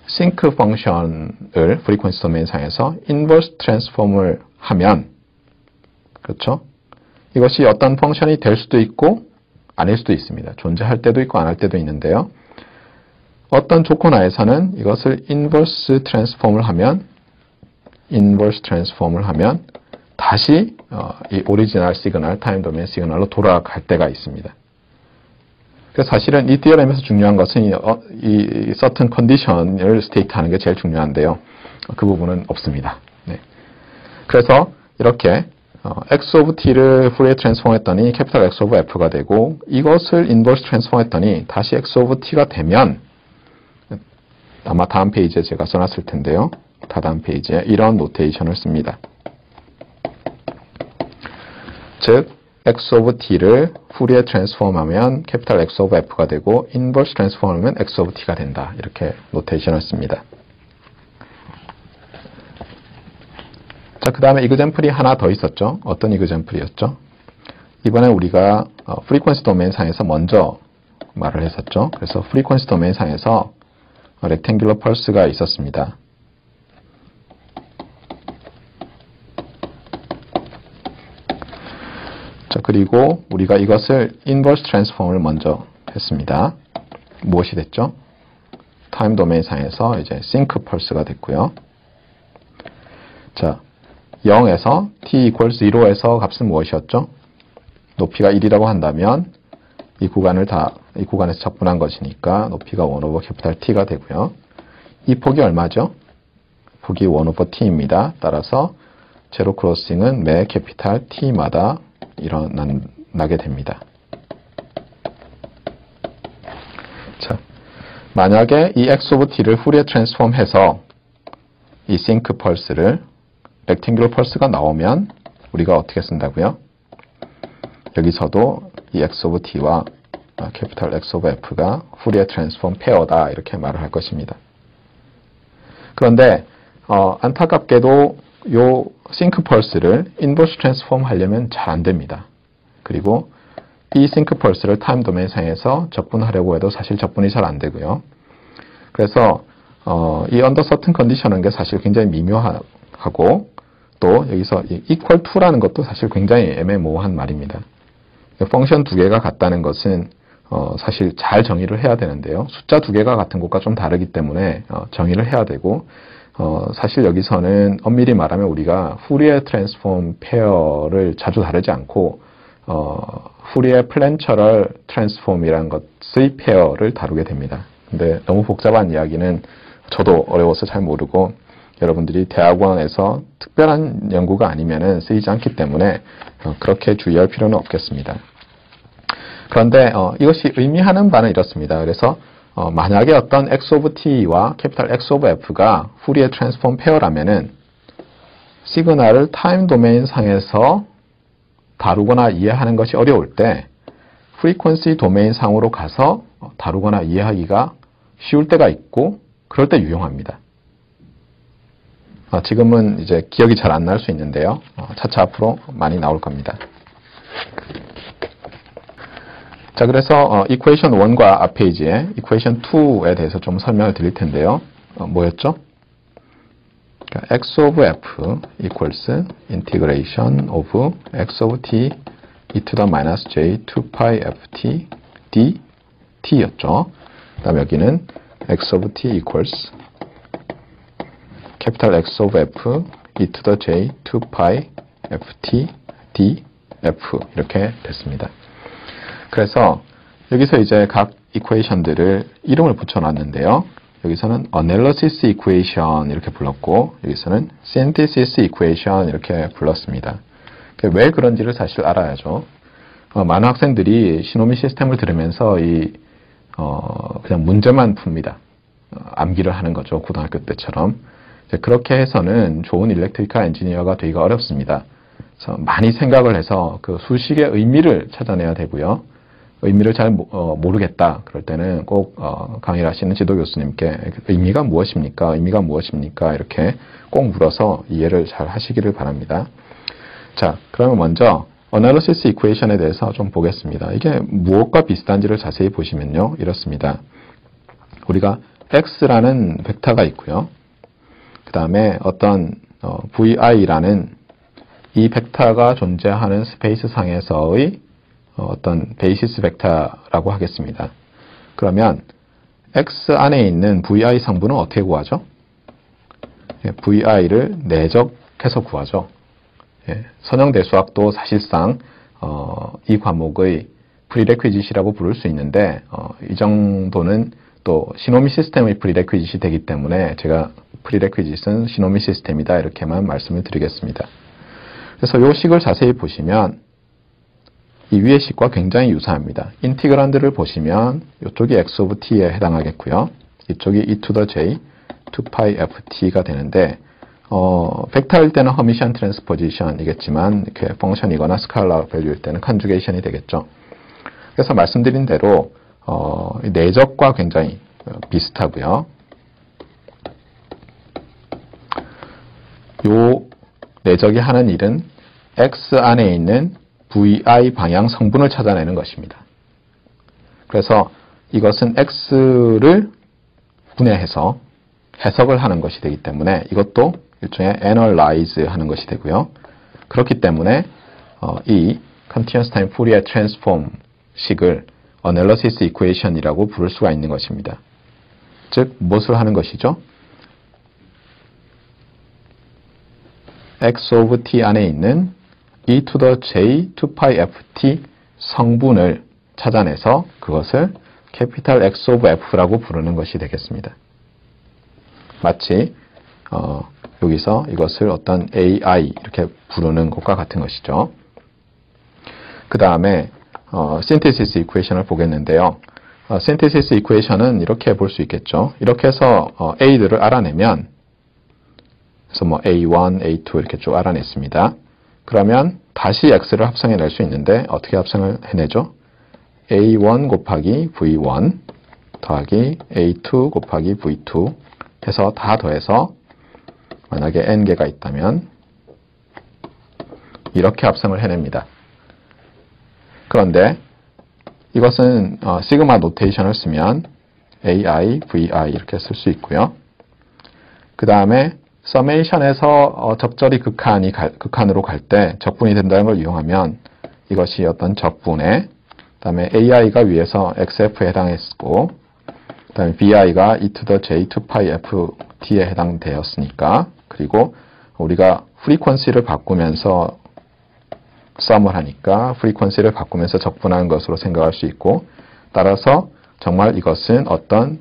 싱크 펑션을 프리퀀시 도메인 상에서 인버스 트랜스폼을 하면, 그렇죠? 이것이 어떤 펑션이 될 수도 있고 아닐 수도 있습니다. 존재할 때도 있고 안 할 때도 있는데요. 어떤 조건 하에서는 이것을 인버스 트랜스폼을 하면 다시 이 오리지널 시그널, 타임 도메인 시그널로 돌아갈 때가 있습니다. 그래서 사실은 이 디어렘에서 중요한 것은 이 certain condition을 state하는 게 제일 중요한데요. 그 부분은 없습니다. 네. 그래서 이렇게 x of t를 Fourier transform 했더니 캐피탈 X of f가 되고 이것을 inverse transform 했더니 다시 x of t가 되면 아마 다음 페이지에 제가 써놨을 텐데요. 다음 페이지에 이런 노테이션을 씁니다. 즉 x of t를 Fourier transform 하면 캐피탈 X of f가 되고 inverse transform 하면 x of t가 된다. 이렇게 노테이션을 씁니다. 자, 그 다음에 example이 하나 더 있었죠. 어떤 example이었죠? 이번에 우리가 프리퀀시 도메인 상에서 먼저 말을 했었죠. 그래서 프리퀀시 도메인 상에서 rectangular pulse가 있었습니다. 자, 그리고 우리가 이것을 inverse transform을 먼저 했습니다. 무엇이 됐죠? 타임 도메인 상에서 이제 sync pulse가 됐고요. 자, 0에서 t equals 0에서 값은 무엇이었죠? 높이가 1이라고 한다면 이 구간에서 적분한 것이니까 높이가 1 over 캐피탈 T가 되고요. 이 폭이 얼마죠? 폭이 1 over T입니다. 따라서 제로 크로싱은 매 캐피탈 T마다 일어나게 됩니다. 자, 만약에 이 x of t를 Fourier transform 해서 이 sync pulse를 rectangular pulse가 나오면 우리가 어떻게 쓴다고요? 여기서도 이 x of t와 캐피탈 X of f가 Fourier transform 페어다 이렇게 말을 할 것입니다. 그런데 안타깝게도 요 sync pulse를 inverse transform 하려면 잘 안 됩니다. 그리고 이 sync pulse를 타임 도메인 상에서 적분하려고 해도 사실 적분이 잘 안 되고요. 그래서 이 under certain condition은 게 사실 굉장히 미묘하고 또 여기서 equal to라는 것도 사실 굉장히 애매모호한 말입니다. 펑션 두 개가 같다는 것은 사실 잘 정의를 해야 되는데요. 숫자 두 개가 같은 것과 좀 다르기 때문에 정의를 해야 되고 사실 여기서는 엄밀히 말하면 우리가 Fourier transform 페어를 자주 다루지 않고 Fourier planchoral transform이라는 것의 페어를 다루게 됩니다. 근데 너무 복잡한 이야기는 저도 어려워서 잘 모르고 여러분들이 대학원에서 특별한 연구가 아니면은 쓰이지 않기 때문에 그렇게 주의할 필요는 없겠습니다. 그런데 이것이 의미하는 바는 이렇습니다. 그래서 만약에 어떤 x of t와 캐피탈 X of f가 Fourier transform 페어라면은 시그널을 타임 도메인 상에서 다루거나 이해하는 것이 어려울 때 프리퀀시 도메인 상으로 가서 다루거나 이해하기가 쉬울 때가 있고 그럴 때 유용합니다. 지금은 이제 기억이 잘 안 날 수 있는데요. 차차 앞으로 많이 나올 겁니다. 자, 그래서 equation 1과 앞 페이지에 equation 2에 대해서 좀 설명을 드릴 텐데요. 뭐였죠? 그러니까 x of f equals integration of x of t e to the minus j 2 pi ft dt였죠. 그 다음에 여기는 x of t equals capital X of f e to the j 2 pi ft df 이렇게 됐습니다. 그래서 여기서 이제 각 이퀘이션들을 이름을 붙여놨는데요. 여기서는 analysis equation 이렇게 불렀고 여기서는 synthesis equation 이렇게 불렀습니다. 왜 그런지를 사실 알아야죠. 많은 학생들이 시노미 시스템을 들으면서 그냥 문제만 풉니다. 암기를 하는 거죠. 고등학교 때처럼. 그렇게 해서는 좋은 일렉트리컬 엔지니어가 되기가 어렵습니다. 그래서 많이 생각을 해서 그 수식의 의미를 찾아내야 되고요. 의미를 잘 모르겠다. 그럴 때는 꼭 강의를 하시는 지도 교수님께 의미가 무엇입니까? 의미가 무엇입니까? 이렇게 꼭 물어서 이해를 잘 하시기를 바랍니다. 자, 그러면 먼저 Analysis Equation에 대해서 좀 보겠습니다. 이게 무엇과 비슷한지를 자세히 보시면요. 이렇습니다. 우리가 X라는 벡터가 있고요. 그 다음에 어떤 VI라는 이 벡터가 존재하는 스페이스 상에서의 어떤 베이시스 벡터라고 하겠습니다. 그러면 X 안에 있는 VI 성분은 어떻게 구하죠? VI를 내적해서 구하죠. 선형대수학도 사실상 이 과목의 프리레퀴짓이라고 부를 수 있는데 이 정도는 또 시노미 시스템의 프리레퀴짓이 되기 때문에 제가 프리레퀴짓은 시노미 시스템이다 이렇게만 말씀을 드리겠습니다. 그래서 이 식을 자세히 보시면 이 위의 식과 굉장히 유사합니다. 인티그란드를 보시면 이쪽이 x of t에 해당하겠고요. 이쪽이 e to the j 2 pi ft가 되는데 벡터일 때는 허미션 트랜스포지션이겠지만 이렇게 펑션이거나 스칼라 밸류일 때는 컨주게이션이 되겠죠. 그래서 말씀드린 대로 내적과 굉장히 비슷하고요. 요 내적이 하는 일은 X 안에 있는 VI 방향 성분을 찾아내는 것입니다. 그래서 이것은 X를 분해해서 해석을 하는 것이 되기 때문에 이것도 일종의 analyze 하는 것이 되고요. 그렇기 때문에 이 continuous time Fourier transform 식을 analysis equation이라고 부를 수가 있는 것입니다. 즉 무엇을 하는 것이죠? x of t 안에 있는 e to the j 2 pi ft 성분을 찾아내서 그것을 capital X of f라고 부르는 것이 되겠습니다. 마치 여기서 이것을 어떤 AI 이렇게 부르는 것과 같은 것이죠. 그 다음에 synthesis equation을 보겠는데요. synthesis equation은 이렇게 볼 수 있겠죠. 이렇게 해서 A들을 알아내면 그래서 뭐 A1, A2 이렇게 쭉 알아냈습니다. 그러면 다시 X를 합성해낼 수 있는데 어떻게 합성을 해내죠? A1 곱하기 V1 더하기 A2 곱하기 V2 해서 다 더해서 만약에 n개가 있다면 이렇게 합성을 해냅니다. 그런데 이것은 시그마 노테이션을 쓰면 AI, VI 이렇게 쓸 수 있고요. 그 다음에 서메이션에서 적절히 극한으로 갈 때 적분이 된다는 걸 이용하면 이것이 어떤 적분에 그 다음에 AI가 위에서 XF에 해당했고 그 다음에 BI가 e to the j 2 pi ft에 해당되었으니까 그리고 우리가 프리퀀시를 바꾸면서 썸을 하니까 프리퀀시를 바꾸면서 적분하는 것으로 생각할 수 있고 따라서 정말 이것은 어떤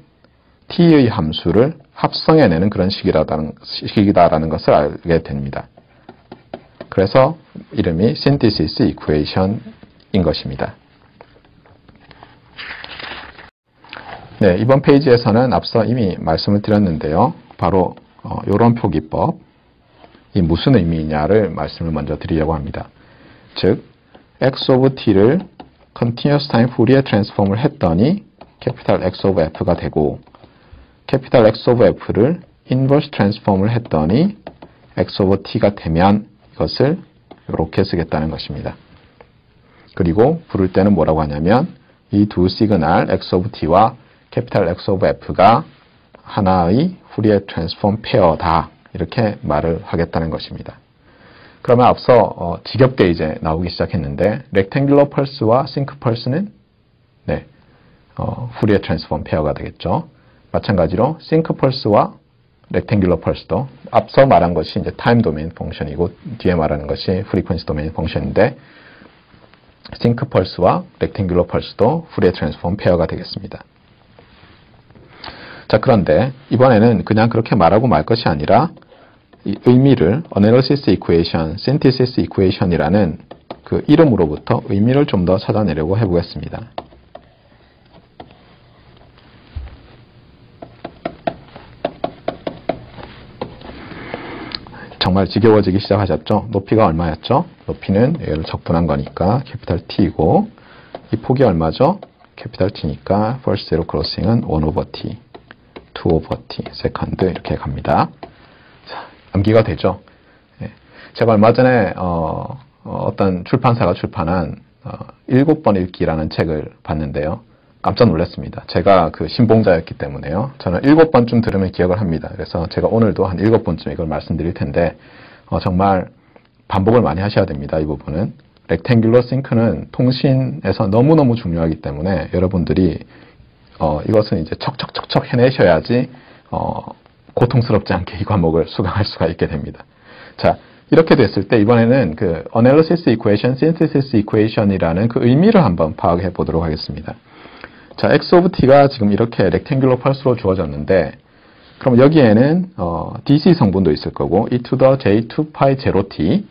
t의 함수를 합성해내는 그런 식이다라는 것을 알게 됩니다. 그래서 이름이 synthesis equation인 것입니다. 네, 이번 페이지에서는 앞서 이미 말씀을 드렸는데요. 바로 이런 표기법, 이 무슨 의미냐를 말씀을 먼저 드리려고 합니다. 즉, x of t를 continuous time Fourier transform을 했더니 capital X of F가 되고 capital X of F를 inverse transform을 했더니 X of T가 되면 이것을 이렇게 쓰겠다는 것입니다. 그리고 부를 때는 뭐라고 하냐면 이 두 시그널 X of T와 capital X of F가 하나의 Fourier transform 페어다. 이렇게 말을 하겠다는 것입니다. 그러면 앞서 직역대 이제 나오기 시작했는데 rectangular pulse와 sync pulse는 Fourier transform 페어가 되겠죠. 마찬가지로 sync pulse와 rectangular pulse도 앞서 말한 것이 이제 time domain 펑션이고 뒤에 말하는 것이 frequency domain 펑션인데 sync pulse와 rectangular pulse도 Fourier transform 페어가 되겠습니다. 자, 그런데 이번에는 그냥 그렇게 말하고 말 것이 아니라 이 의미를 analysis equation, synthesis equation이라는 그 이름으로부터 의미를 좀 더 찾아내려고 해보겠습니다. 정말 지겨워지기 시작하셨죠? 높이가 얼마였죠? 높이는 얘를 적분한 거니까 캐피탈 T이고 이 폭이 얼마죠? 캐피탈 T니까 first zero crossing은 1 over T, 2 over T, second 이렇게 갑니다. 자, 암기가 되죠? 예. 제가 얼마 전에 어떤 출판사가 출판한 7번 읽기라는 책을 봤는데요. 깜짝 놀랐습니다. 제가 그 신봉자였기 때문에요. 저는 7번쯤 들으면 기억을 합니다. 그래서 제가 오늘도 한 7번쯤 이걸 말씀드릴 텐데 정말 반복을 많이 하셔야 됩니다. 이 부분은. 렉탱귤러 싱크는 통신에서 너무너무 중요하기 때문에 여러분들이 이것은 이제 척척척척 해내셔야지 고통스럽지 않게 이 과목을 수강할 수가 있게 됩니다. 자, 이렇게 됐을 때 이번에는 그 analysis equation, synthesis equation이라는 그 의미를 한번 파악해 보도록 하겠습니다. 자, x of t가 지금 이렇게 rectangular pulse로 주어졌는데 그럼 여기에는 dc 성분도 있을 거고 e to the j2 pi 0t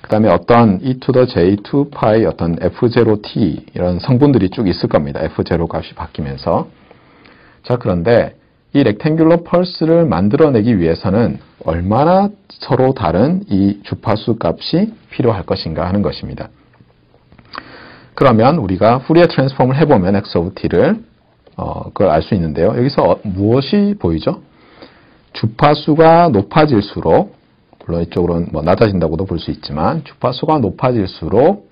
그 다음에 어떤 e to the j2 pi 어떤 f0t 이런 성분들이 쭉 있을 겁니다. f0 값이 바뀌면서 자, 그런데 이 rectangular pulse를 만들어내기 위해서는 얼마나 서로 다른 이 주파수 값이 필요할 것인가 하는 것입니다. 그러면 우리가 Fourier transform을 해보면 x of t를 그걸 알 수 있는데요. 여기서 무엇이 보이죠? 주파수가 높아질수록 물론 이쪽으로는 뭐 낮아진다고도 볼 수 있지만 주파수가 높아질수록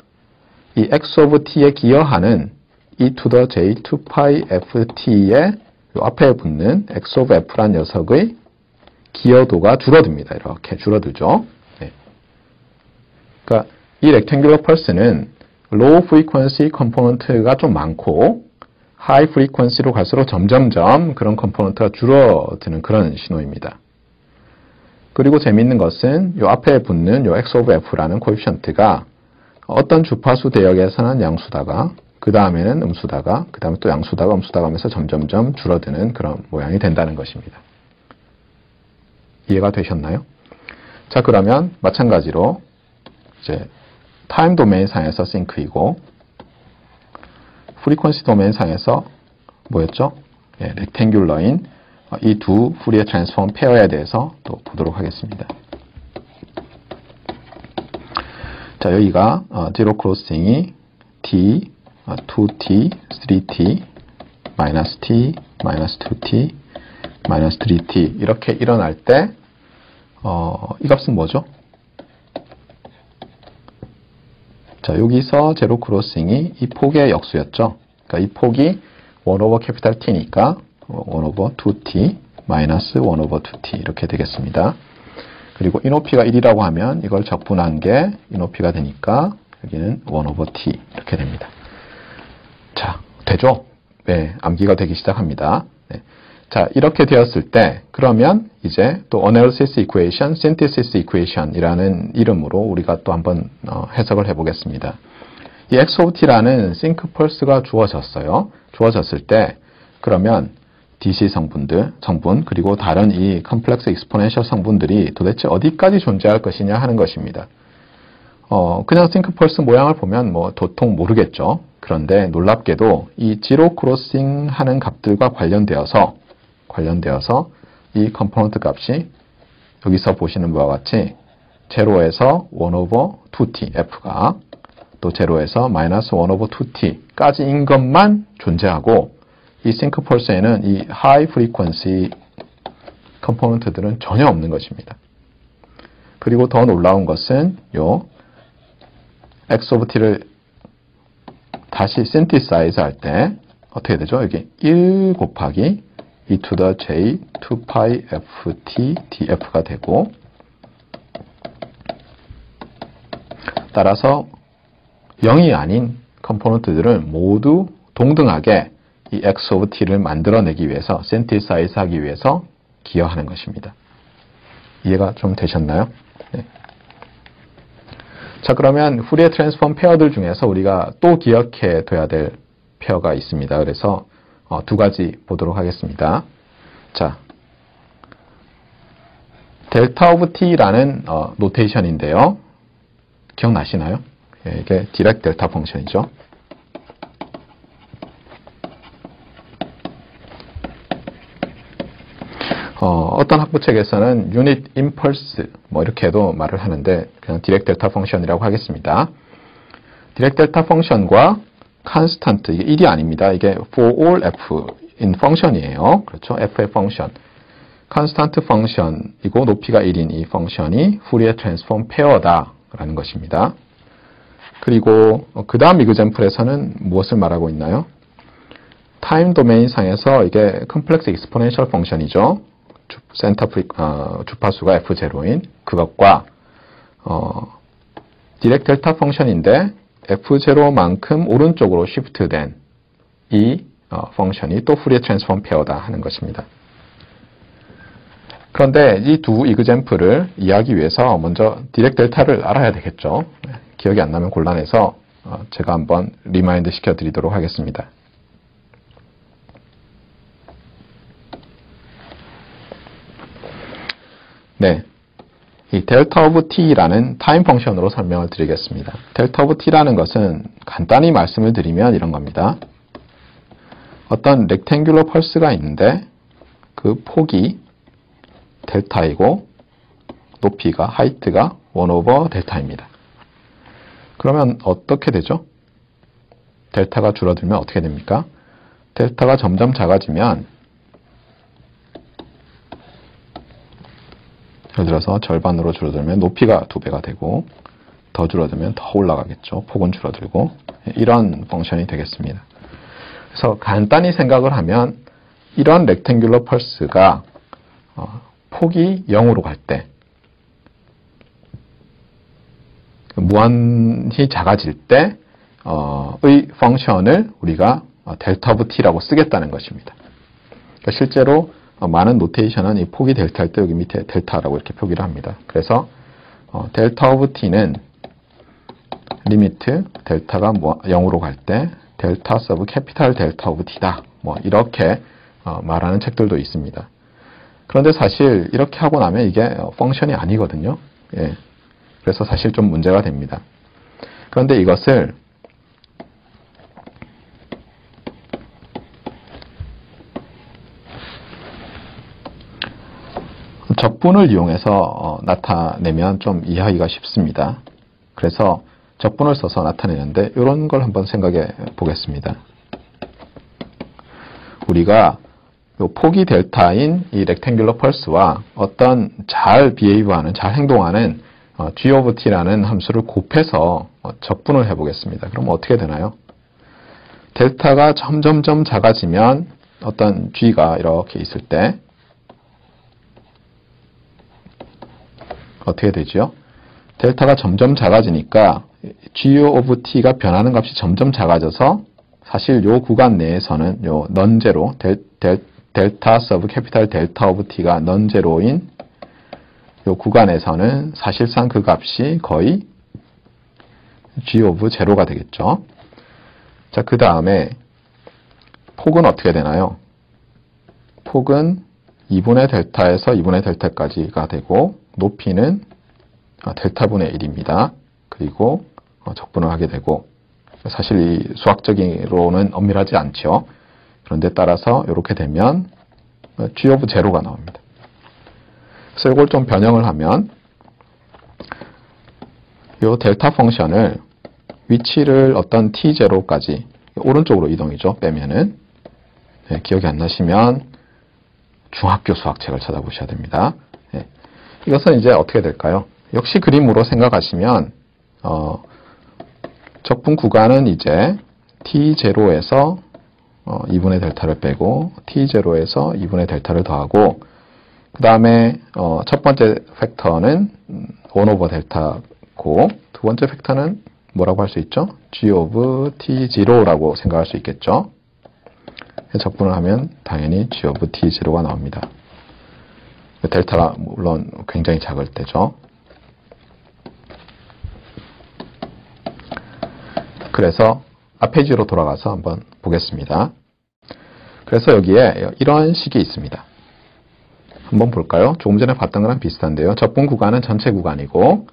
이 x of t에 기여하는 e to the j2 pi ft의 앞에 붙는 x of f란 녀석의 기여도가 줄어듭니다. 이렇게 줄어들죠. 네. 그러니까 이 rectangular pulse는 low frequency 컴포넌트가 좀 많고 high frequency로 갈수록 점점점 그런 컴포넌트가 줄어드는 그런 신호입니다. 그리고 재미있는 것은 이 앞에 붙는 이 x of f라는 코에피션트가 어떤 주파수 대역에서는 양수다가 그 다음에는 음수다가 그 다음에 또 양수다가 음수다가 하면서 점점점 줄어드는 그런 모양이 된다는 것입니다. 이해가 되셨나요? 자, 그러면 마찬가지로 이제 타임 도메인 상에서 싱크이고 프리퀀시 도메인 상에서 뭐였죠? 예, 렉탱귤러인 이 두 Fourier transform 페어에 대해서 또 보도록 하겠습니다. 자, 여기가 제로 크로싱이 t, 2t, 3t, 마이너스 t, 마이너스 2t, 마이너스 3t 이렇게 일어날 때 이 값은 뭐죠? 자, 여기서 제로 크로싱이 이 폭의 역수였죠. 그러니까 이 폭이 1 over capital T니까 1 over 2T 마이너스 1 over 2T 이렇게 되겠습니다. 그리고 이 높이가 1이라고 하면 이걸 적분한 게 이 높이가 되니까 여기는 1 over T 이렇게 됩니다. 자, 되죠? 네, 암기가 되기 시작합니다. 네. 자, 이렇게 되었을 때 그러면 이제 또 analysis equation, synthesis equation 이라는 이름으로 우리가 또 한번 해석을 해보겠습니다. 이 x of t라는 sync pulse가 주어졌어요. 주어졌을 때 그러면 DC 성분 그리고 다른 이 complex exponential 성분들이 도대체 어디까지 존재할 것이냐 하는 것입니다. 그냥 sync pulse 모양을 보면 뭐 도통 모르겠죠. 그런데 놀랍게도 이 zero crossing 하는 값들과 관련되어서 이 컴포넌트 값이 여기서 보시는 바와 같이 0에서 1 over 2t f가 또 제로에서 마이너스 1 over 2t까지인 것만 존재하고 이 sync pulse에는 이 high frequency 컴포넌트들은 전혀 없는 것입니다. 그리고 더 놀라운 것은 요 x of t를 다시 synthesize 할 때 어떻게 되죠? 여기 1 곱하기 e to the j 2pi ft df가 되고 따라서 0이 아닌 컴포넌트들은 모두 동등하게 이 x of t를 만들어내기 위해서 synthesize 하기 위해서 기여하는 것입니다. 이해가 좀 되셨나요? 네. 자, 그러면 후리에 트랜스폼 페어들 중에서 우리가 또 기억해 둬야 될 페어가 있습니다. 그래서 두 가지 보도록 하겠습니다. 자, 델타 오브 t라는 노테이션인데요. 기억나시나요? 예, 이게 디렉트 델타 펑션이죠. 어떤 학부책에서는 유닛 임펄스 뭐 이렇게도 말을 하는데 그냥 디렉트 델타 펑션이라고 하겠습니다. 디렉트 델타 펑션과 컨스턴트 이게 1이 아닙니다. 이게 for all f in 펑션이에요. 그렇죠? f의 펑션. 컨스턴트 펑션이고 높이가 1인 이 펑션이 후리에 트랜스폼 페어다라는 것입니다. 그리고 그 다음 이그젬플에서는 무엇을 말하고 있나요? 타임 도메인 상에서 이게 컴플렉스 익스포넨셜 펑션이죠. 주파수가 f0인 그것과 디렉트 델타 펑션인데 f0만큼 오른쪽으로 시프트된 이 펑션이 또 후리에 트랜스폼 페어다 하는 것입니다. 그런데 이 두 이그젬플을 이해하기 위해서 먼저 디렉트 델타를 알아야 되겠죠. 기억이 안 나면 곤란해서 제가 한번 리마인드 시켜드리도록 하겠습니다. 네, 이 델타 오브 t라는 타임 펑션으로 설명을 드리겠습니다. 델타 오브 t라는 것은 간단히 말씀을 드리면 이런 겁니다. 어떤 렉탱귤러 펄스가 있는데 그 폭이 델타이고 높이가 하이트가 1 over 델타입니다. 그러면 어떻게 되죠? 델타가 줄어들면 어떻게 됩니까? 델타가 점점 작아지면 예를 들어서 절반으로 줄어들면 높이가 2배가 되고 더 줄어들면 더 올라가겠죠. 폭은 줄어들고 이런 펑션이 되겠습니다. 그래서 간단히 생각을 하면 이런 렉탱귤러 펄스가 폭이 0으로 갈 때 무한히 작아질 때의 펑션을 우리가 델타 오브 t라고 쓰겠다는 것입니다. 그러니까 실제로 많은 노테이션은 이 폭이 델타일 때 여기 밑에 델타라고 이렇게 표기를 합니다. 그래서 델타 오브 t는 리미트 델타가 0으로 갈 때 델타 서브 캐피탈 델타 오브 t다. 뭐 이렇게 말하는 책들도 있습니다. 그런데 사실 이렇게 하고 나면 이게 펑션이 아니거든요. 예. 그래서 사실 좀 문제가 됩니다. 그런데 이것을 적분을 이용해서 나타내면 좀 이해하기가 쉽습니다. 그래서 적분을 써서 나타내는데 이런 걸 한번 생각해 보겠습니다. 우리가 폭이 델타인 이 렉탱귤러 펄스와 어떤 잘 비헤이브하는, 잘 행동하는 g of t라는 함수를 곱해서 적분을 해보겠습니다. 그럼 어떻게 되나요? 델타가 점점점 작아지면 어떤 g가 이렇게 있을 때 어떻게 되죠? 델타가 점점 작아지니까 g of t가 변하는 값이 점점 작아져서 사실 요 구간 내에서는 요 넌제로 델타 서브 캐피탈 델타 오브 t가 넌제로인 요 구간에서는 사실상 그 값이 거의 g of 제로가 되겠죠. 자, 그 다음에 폭은 어떻게 되나요? 폭은 2분의 델타에서 2분의 델타까지가 되고 높이는 델타분의 1입니다. 그리고 적분을 하게 되고 사실 이 수학적으로는 엄밀하지 않죠. 그런데 따라서 이렇게 되면 g of 제로가 나옵니다. 그래서 이걸 좀 변형을 하면 이 델타 펑션을 위치를 어떤 t0까지 오른쪽으로 이동이죠. 빼면은 네, 기억이 안 나시면 중학교 수학책을 찾아보셔야 됩니다. 네. 이것은 이제 어떻게 될까요? 역시 그림으로 생각하시면 적분 구간은 이제 t0에서 2분의 델타를 빼고 t0에서 2분의 델타를 더하고 그 다음에 첫 번째 팩터는 1 오버 델타고 두 번째 팩터는 뭐라고 할 수 있죠? g of t0라고 생각할 수 있겠죠? 적분을 하면 당연히 g of t0가 나옵니다. 델타가 물론 굉장히 작을 때죠. 그래서 앞페이지로 돌아가서 한번 보겠습니다. 그래서 여기에 이런 식이 있습니다. 한번 볼까요? 조금 전에 봤던 거랑 비슷한데요. 적분 구간은 전체 구간이고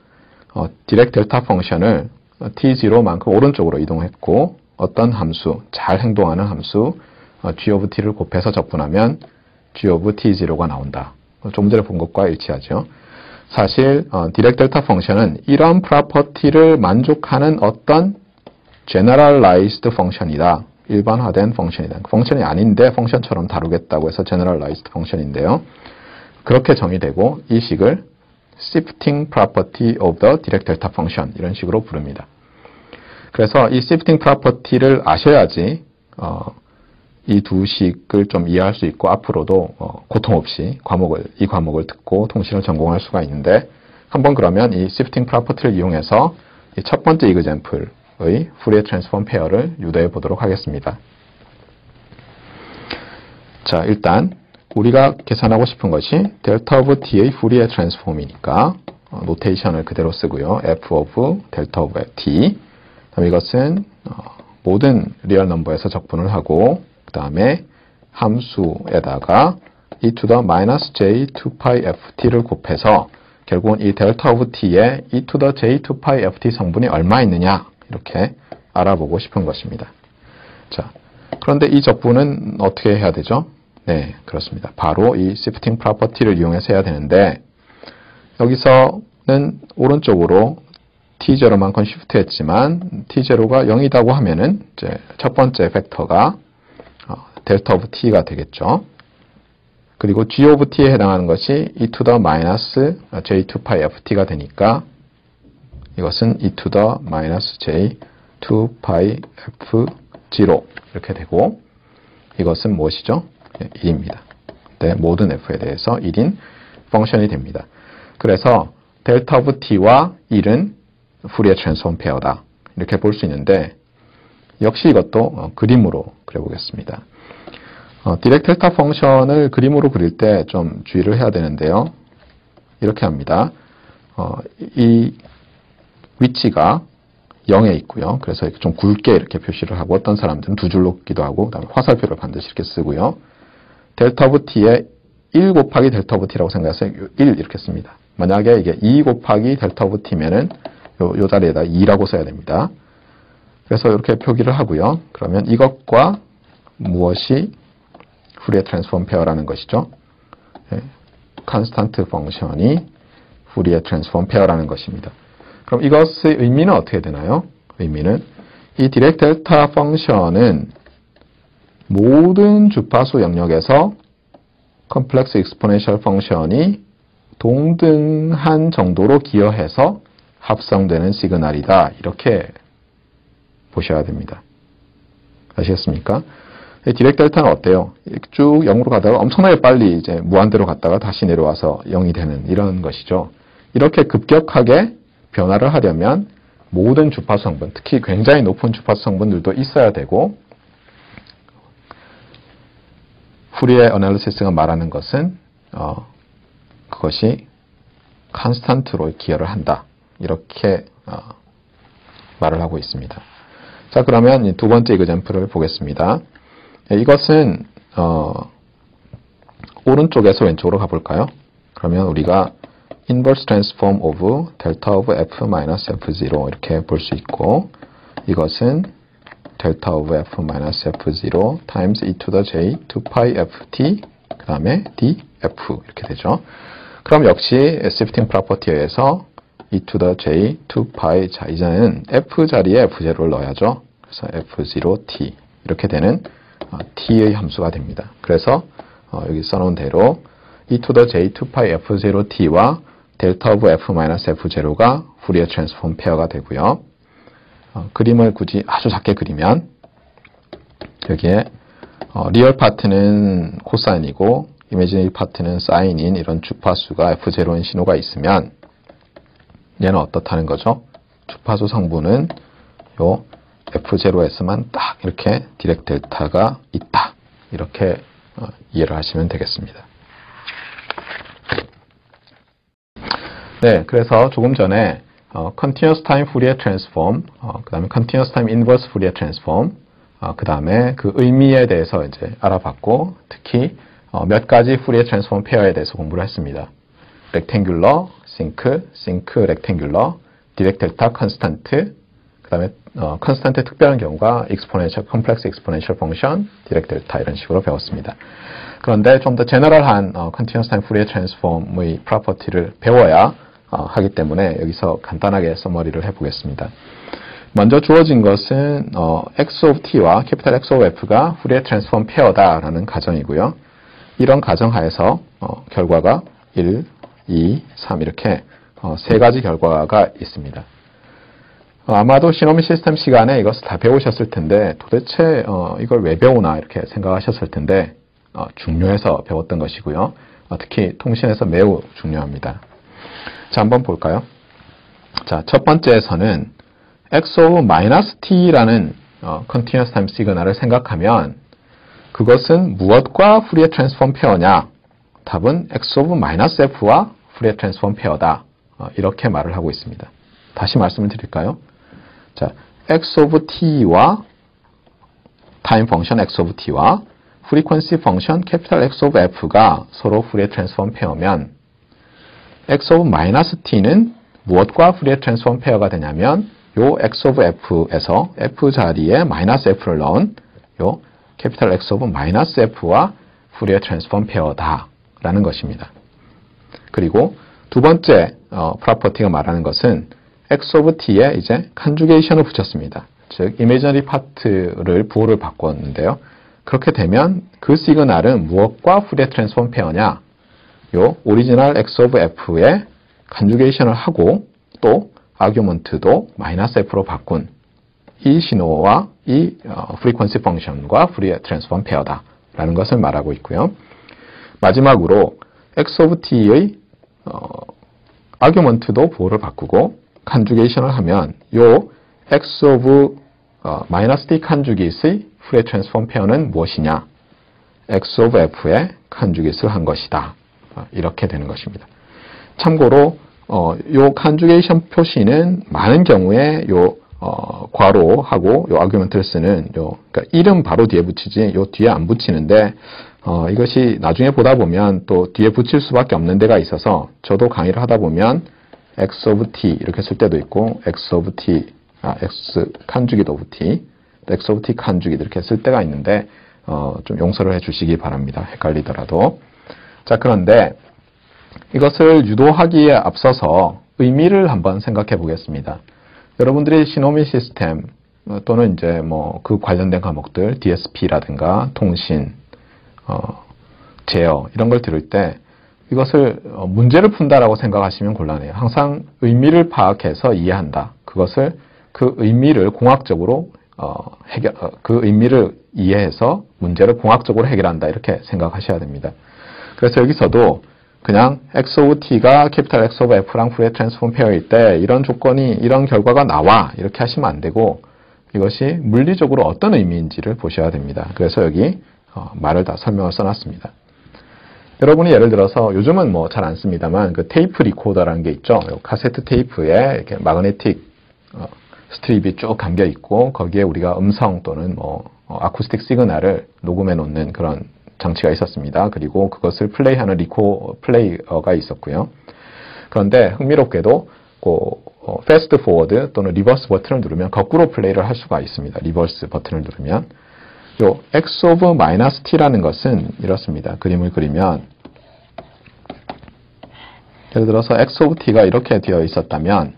디렉트 델타 펑션을 t0만큼 오른쪽으로 이동했고 어떤 함수, 잘 행동하는 함수 g of t를 곱해서 적분하면 g of t0가 나온다. 조금 전에 본 것과 일치하죠. 사실 디렉트 델타 펑션은 이런 프로퍼티를 만족하는 어떤 generalized 펑션이다. 일반화된 펑션이다. 펑션이 아닌데 펑션처럼 다루겠다고 해서 generalized 펑션인데요. 그렇게 정의되고 이 식을 shifting property of the direct delta function 이런 식으로 부릅니다. 그래서 이 shifting property를 아셔야지 이 두 식을 좀 이해할 수 있고 앞으로도 고통 없이 이 과목을 듣고 통신을 전공할 수가 있는데 한번 그러면 이 shifting property를 이용해서 이 첫 번째 example의 Fourier transform 페어를 유도해 보도록 하겠습니다. 자, 일단 우리가 계산하고 싶은 것이 델타 오브 t의 Fourier transform이니까 노테이션을 그대로 쓰고요. f of 델타 오브 t. 그다음에 이것은 모든 리얼 넘버에서 적분을 하고 그 다음에 함수에다가 e to the minus j 2pi ft를 곱해서 결국은 이 델타 오브 t에 e to the j 2pi ft 성분이 얼마 있느냐 이렇게 알아보고 싶은 것입니다. 자, 그런데 이 적분은 어떻게 해야 되죠? 네, 그렇습니다. 바로 이 shifting property를 이용해서 해야 되는데 여기서는 오른쪽으로 t0만큼 shift했지만 t0가 0이라고 하면은 이제 첫 번째 팩터가 델타 오브 t가 되겠죠. 그리고 g 오브 t에 해당하는 것이 e to the minus j2pi ft가 되니까 이것은 e to the minus j2pi f0 이렇게 되고 이것은 무엇이죠? 1입니다. 네, 모든 f에 대해서 1인 펑션이 됩니다. 그래서 델타 오브 t와 1은 Fourier transform 페어다. 이렇게 볼 수 있는데 역시 이것도 그림으로 그려보겠습니다. 디렉트 델타 펑션을 그림으로 그릴 때 좀 주의를 해야 되는데요. 이렇게 합니다. 이 위치가 0에 있고요. 그래서 좀 굵게 이렇게 표시를 하고 어떤 사람들은 두 줄로 긋기도 하고 그다음에 화살표를 반드시 이렇게 쓰고요. 델타 오브 t에 1 곱하기 델타 오브 t라고 생각해서 1 이렇게 씁니다. 만약에 이게 2 곱하기 델타 오브 t면은 요 자리에다 2라고 써야 됩니다. 그래서 이렇게 표기를 하고요. 그러면 이것과 무엇이 Fourier transform 페어라는 것이죠. 네, 컨스탄트 펑션이 Fourier transform 페어라는 것입니다. 그럼 이것의 의미는 어떻게 되나요? 의미는 이 디렉트 델타 펑션은 모든 주파수 영역에서 컴플렉스 익스포넨셜 펑션이 동등한 정도로 기여해서 합성되는 시그널이다. 이렇게 보셔야 됩니다. 아시겠습니까? 디렉트 델타는 어때요? 쭉 0으로 가다가 엄청나게 빨리 이제 무한대로 갔다가 다시 내려와서 0이 되는 이런 것이죠. 이렇게 급격하게 변화를 하려면 모든 주파수 성분, 특히 굉장히 높은 주파수 성분들도 있어야 되고 Fourier Analysis가 말하는 것은 그것이 컨스탄트로 기여를 한다. 이렇게 말을 하고 있습니다. 자, 그러면 두 번째 example를 보겠습니다. 이것은 오른쪽에서 왼쪽으로 가볼까요? 그러면 우리가 inverse transform of delta of f-f0 이렇게 볼 수 있고 이것은 delta of f-f0 times e to the j 2pi ft 그 다음에 df 이렇게 되죠. 그럼 역시 shifting property에 의해서 e to the j 2파이. 자, 이제는 f 자리에 f0를 넣어야죠. 그래서 f0t 이렇게 되는 t의 함수가 됩니다. 그래서 여기 써놓은 대로 e to the j 2파이 f0t와 델타 오브 f-f0가 후리에 트랜스폼 페어가 되고요. 그림을 굳이 아주 작게 그리면 여기에 리얼 파트는 코사인이고 이미지너리 파트는 사인인 이런 주파수가 f0인 신호가 있으면 얘는 어떻다는 거죠? 주파수 성분은 요 f0에서만 딱 이렇게 디렉 델타가 있다. 이렇게 이해를 하시면 되겠습니다. 네, 그래서 조금 전에 Continuous Time Fourier Transform, 그 다음에 Continuous Time Inverse Fourier Transform, 그 다음에 그 의미에 대해서 이제 알아봤고, 특히 몇 가지 Fourier Transform 페어에 대해서 공부를 했습니다. Rectangular, Sync, Rectangular, Direct Delta, Constant, 그 다음에 Constant의 특별한 경우가 Exponential, Complex Exponential Function, Direct Delta 이런 식으로 배웠습니다. 그런데 좀 더 제너럴한 Continuous Time Fourier Transform의 프로퍼티를 배워야 하기 때문에 여기서 간단하게 서머리를 해보겠습니다. 먼저 주어진 것은 x of t와 캐피탈 X of f가 Fourier Transform 페어다라는 가정이고요. 이런 가정하에서 결과가 1, 2, 3 이렇게 세 가지 결과가 있습니다. 아마도 시노미 시스템 시간에 이것을 다 배우셨을 텐데 도대체 이걸 왜 배우나 이렇게 생각하셨을 텐데 중요해서 배웠던 것이고요. 특히 통신에서 매우 중요합니다. 자, 한번 볼까요? 자, 첫 번째에서는 x of -t라는 continuous time 시그널을 생각하면 그것은 무엇과 Fourier transform 페어냐? 답은 x of -f와 Fourier transform 페어다. 이렇게 말을 하고 있습니다. 다시 말씀을 드릴까요? 자, x of t와 time function x of t와 frequency function capital X of f가 서로 Fourier transform 페어면 x of -t는 무엇과 Fourier transform 페어가 되냐면 요 x of f에서 f 자리에 -f를 넣은 요 capital X of -f와 Fourier transform 페어다라는 것입니다. 그리고 두 번째 프로퍼티가 말하는 것은 x of t에 이제 컨주게이션을 붙였습니다. 즉 imaginary part를 부호를 바꿨는데요. 그렇게 되면 그 시그널은 무엇과 Fourier transform 페어냐? 요 오리지널 x of f에 컨주게이션을 하고 또 아규먼트도 -f로 바꾼 이 신호와 이 frequency function과 Fourier transform 페어다라는 것을 말하고 있고요. 마지막으로 x of t의 아규먼트도 부호를 바꾸고 컨주게이션을 하면 요 x of -t 컨주게이트의 Fourier transform 페어는 무엇이냐? x of f에 컨주게이트를 한 것이다. 이렇게 되는 것입니다. 참고로 요 컨주게이션 표시는 많은 경우에 요 괄호하고 요 아규먼트를 쓰는 그러니까 이름 바로 뒤에 붙이지 요 뒤에 안 붙이는데 이것이 나중에 보다 보면 또 뒤에 붙일 수밖에 없는 데가 있어서 저도 강의를 하다 보면 x of t 이렇게 쓸 때도 있고 x of t, x 컨주게이트 of t, x of t 컨주게이트 이렇게 쓸 때가 있는데 좀 용서를 해주시기 바랍니다. 헷갈리더라도. 자, 그런데 이것을 유도하기에 앞서서 의미를 한번 생각해 보겠습니다. 여러분들이 시노미 시스템 또는 이제 뭐 그 관련된 과목들 DSP라든가 통신, 제어 이런 걸 들을 때 이것을 문제를 푼다라고 생각하시면 곤란해요. 항상 의미를 파악해서 이해한다. 그것을 그 의미를 공학적으로 그 의미를 이해해서 문제를 공학적으로 해결한다. 이렇게 생각하셔야 됩니다. 그래서 여기서도 그냥 x of t가 캐피탈 X of f랑 Fourier transform 페어일 때 이런 조건이 이런 결과가 나와 이렇게 하시면 안 되고 이것이 물리적으로 어떤 의미인지를 보셔야 됩니다. 그래서 여기 말을 다 설명을 써놨습니다. 여러분이 예를 들어서 요즘은 뭐 잘 안 씁니다만 그 테이프 리코더라는 게 있죠. 카세트 테이프에 이렇게 마그네틱 스트립이 쭉 감겨 있고 거기에 우리가 음성 또는 뭐 아쿠스틱 시그널을 녹음해 놓는 그런 장치가 있었습니다. 그리고 그것을 플레이하는 플레이어가 있었고요. 그런데 흥미롭게도 패스트 포워드 또는 리버스 버튼을 누르면 거꾸로 플레이를 할 수가 있습니다. 리버스 버튼을 누르면 요 x of -t라는 것은 이렇습니다. 그림을 그리면 예를 들어서 x of t가 이렇게 되어 있었다면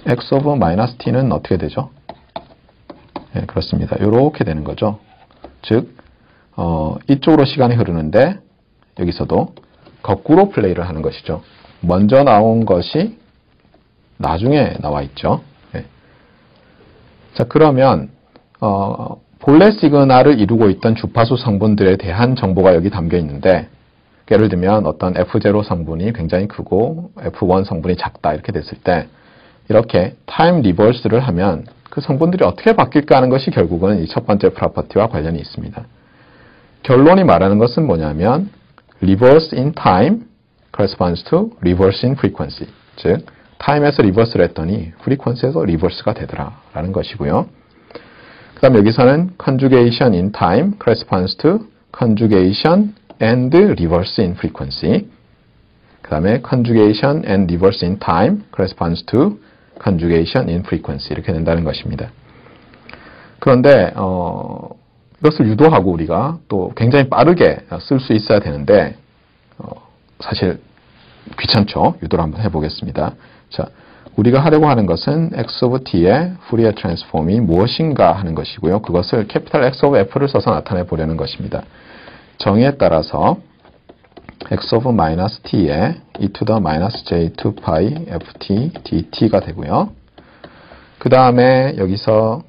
x of minus t는 어떻게 되죠? 네, 그렇습니다. 이렇게 되는 거죠. 즉 이쪽으로 시간이 흐르는데 여기서도 거꾸로 플레이를 하는 것이죠. 먼저 나온 것이 나중에 나와 있죠. 네. 자, 그러면 본래 시그널을 이루고 있던 주파수 성분들에 대한 정보가 여기 담겨 있는데, 예를 들면 어떤 F0 성분이 굉장히 크고 F1 성분이 작다 이렇게 됐을 때 이렇게 타임 리버스를 하면 그 성분들이 어떻게 바뀔까 하는 것이 결국은 이 첫 번째 프로퍼티와 관련이 있습니다. 결론이 말하는 것은 뭐냐면 reverse in time corresponds to reverse in frequency. 즉 타임에서 리버스를 했더니 프리퀀시에서 리버스가 되더라 라는 것이고요. 그 다음 여기서는 conjugation in time corresponds to conjugation and reverse in frequency. 그 다음에 conjugation and reverse in time corresponds to conjugation in frequency. 이렇게 된다는 것입니다. 그런데 이것을 유도하고 우리가 또 굉장히 빠르게 쓸 수 있어야 되는데 사실 귀찮죠. 유도를 한번 해보겠습니다. 자, 우리가 하려고 하는 것은 x of t의 푸리에 트랜스폼이 무엇인가 하는 것이고요. 그것을 캐피탈 X of f를 써서 나타내 보려는 것입니다. 정의에 따라서 x of minus t의 e to the minus j 2 pi ft dt가 되고요. 그 다음에 여기서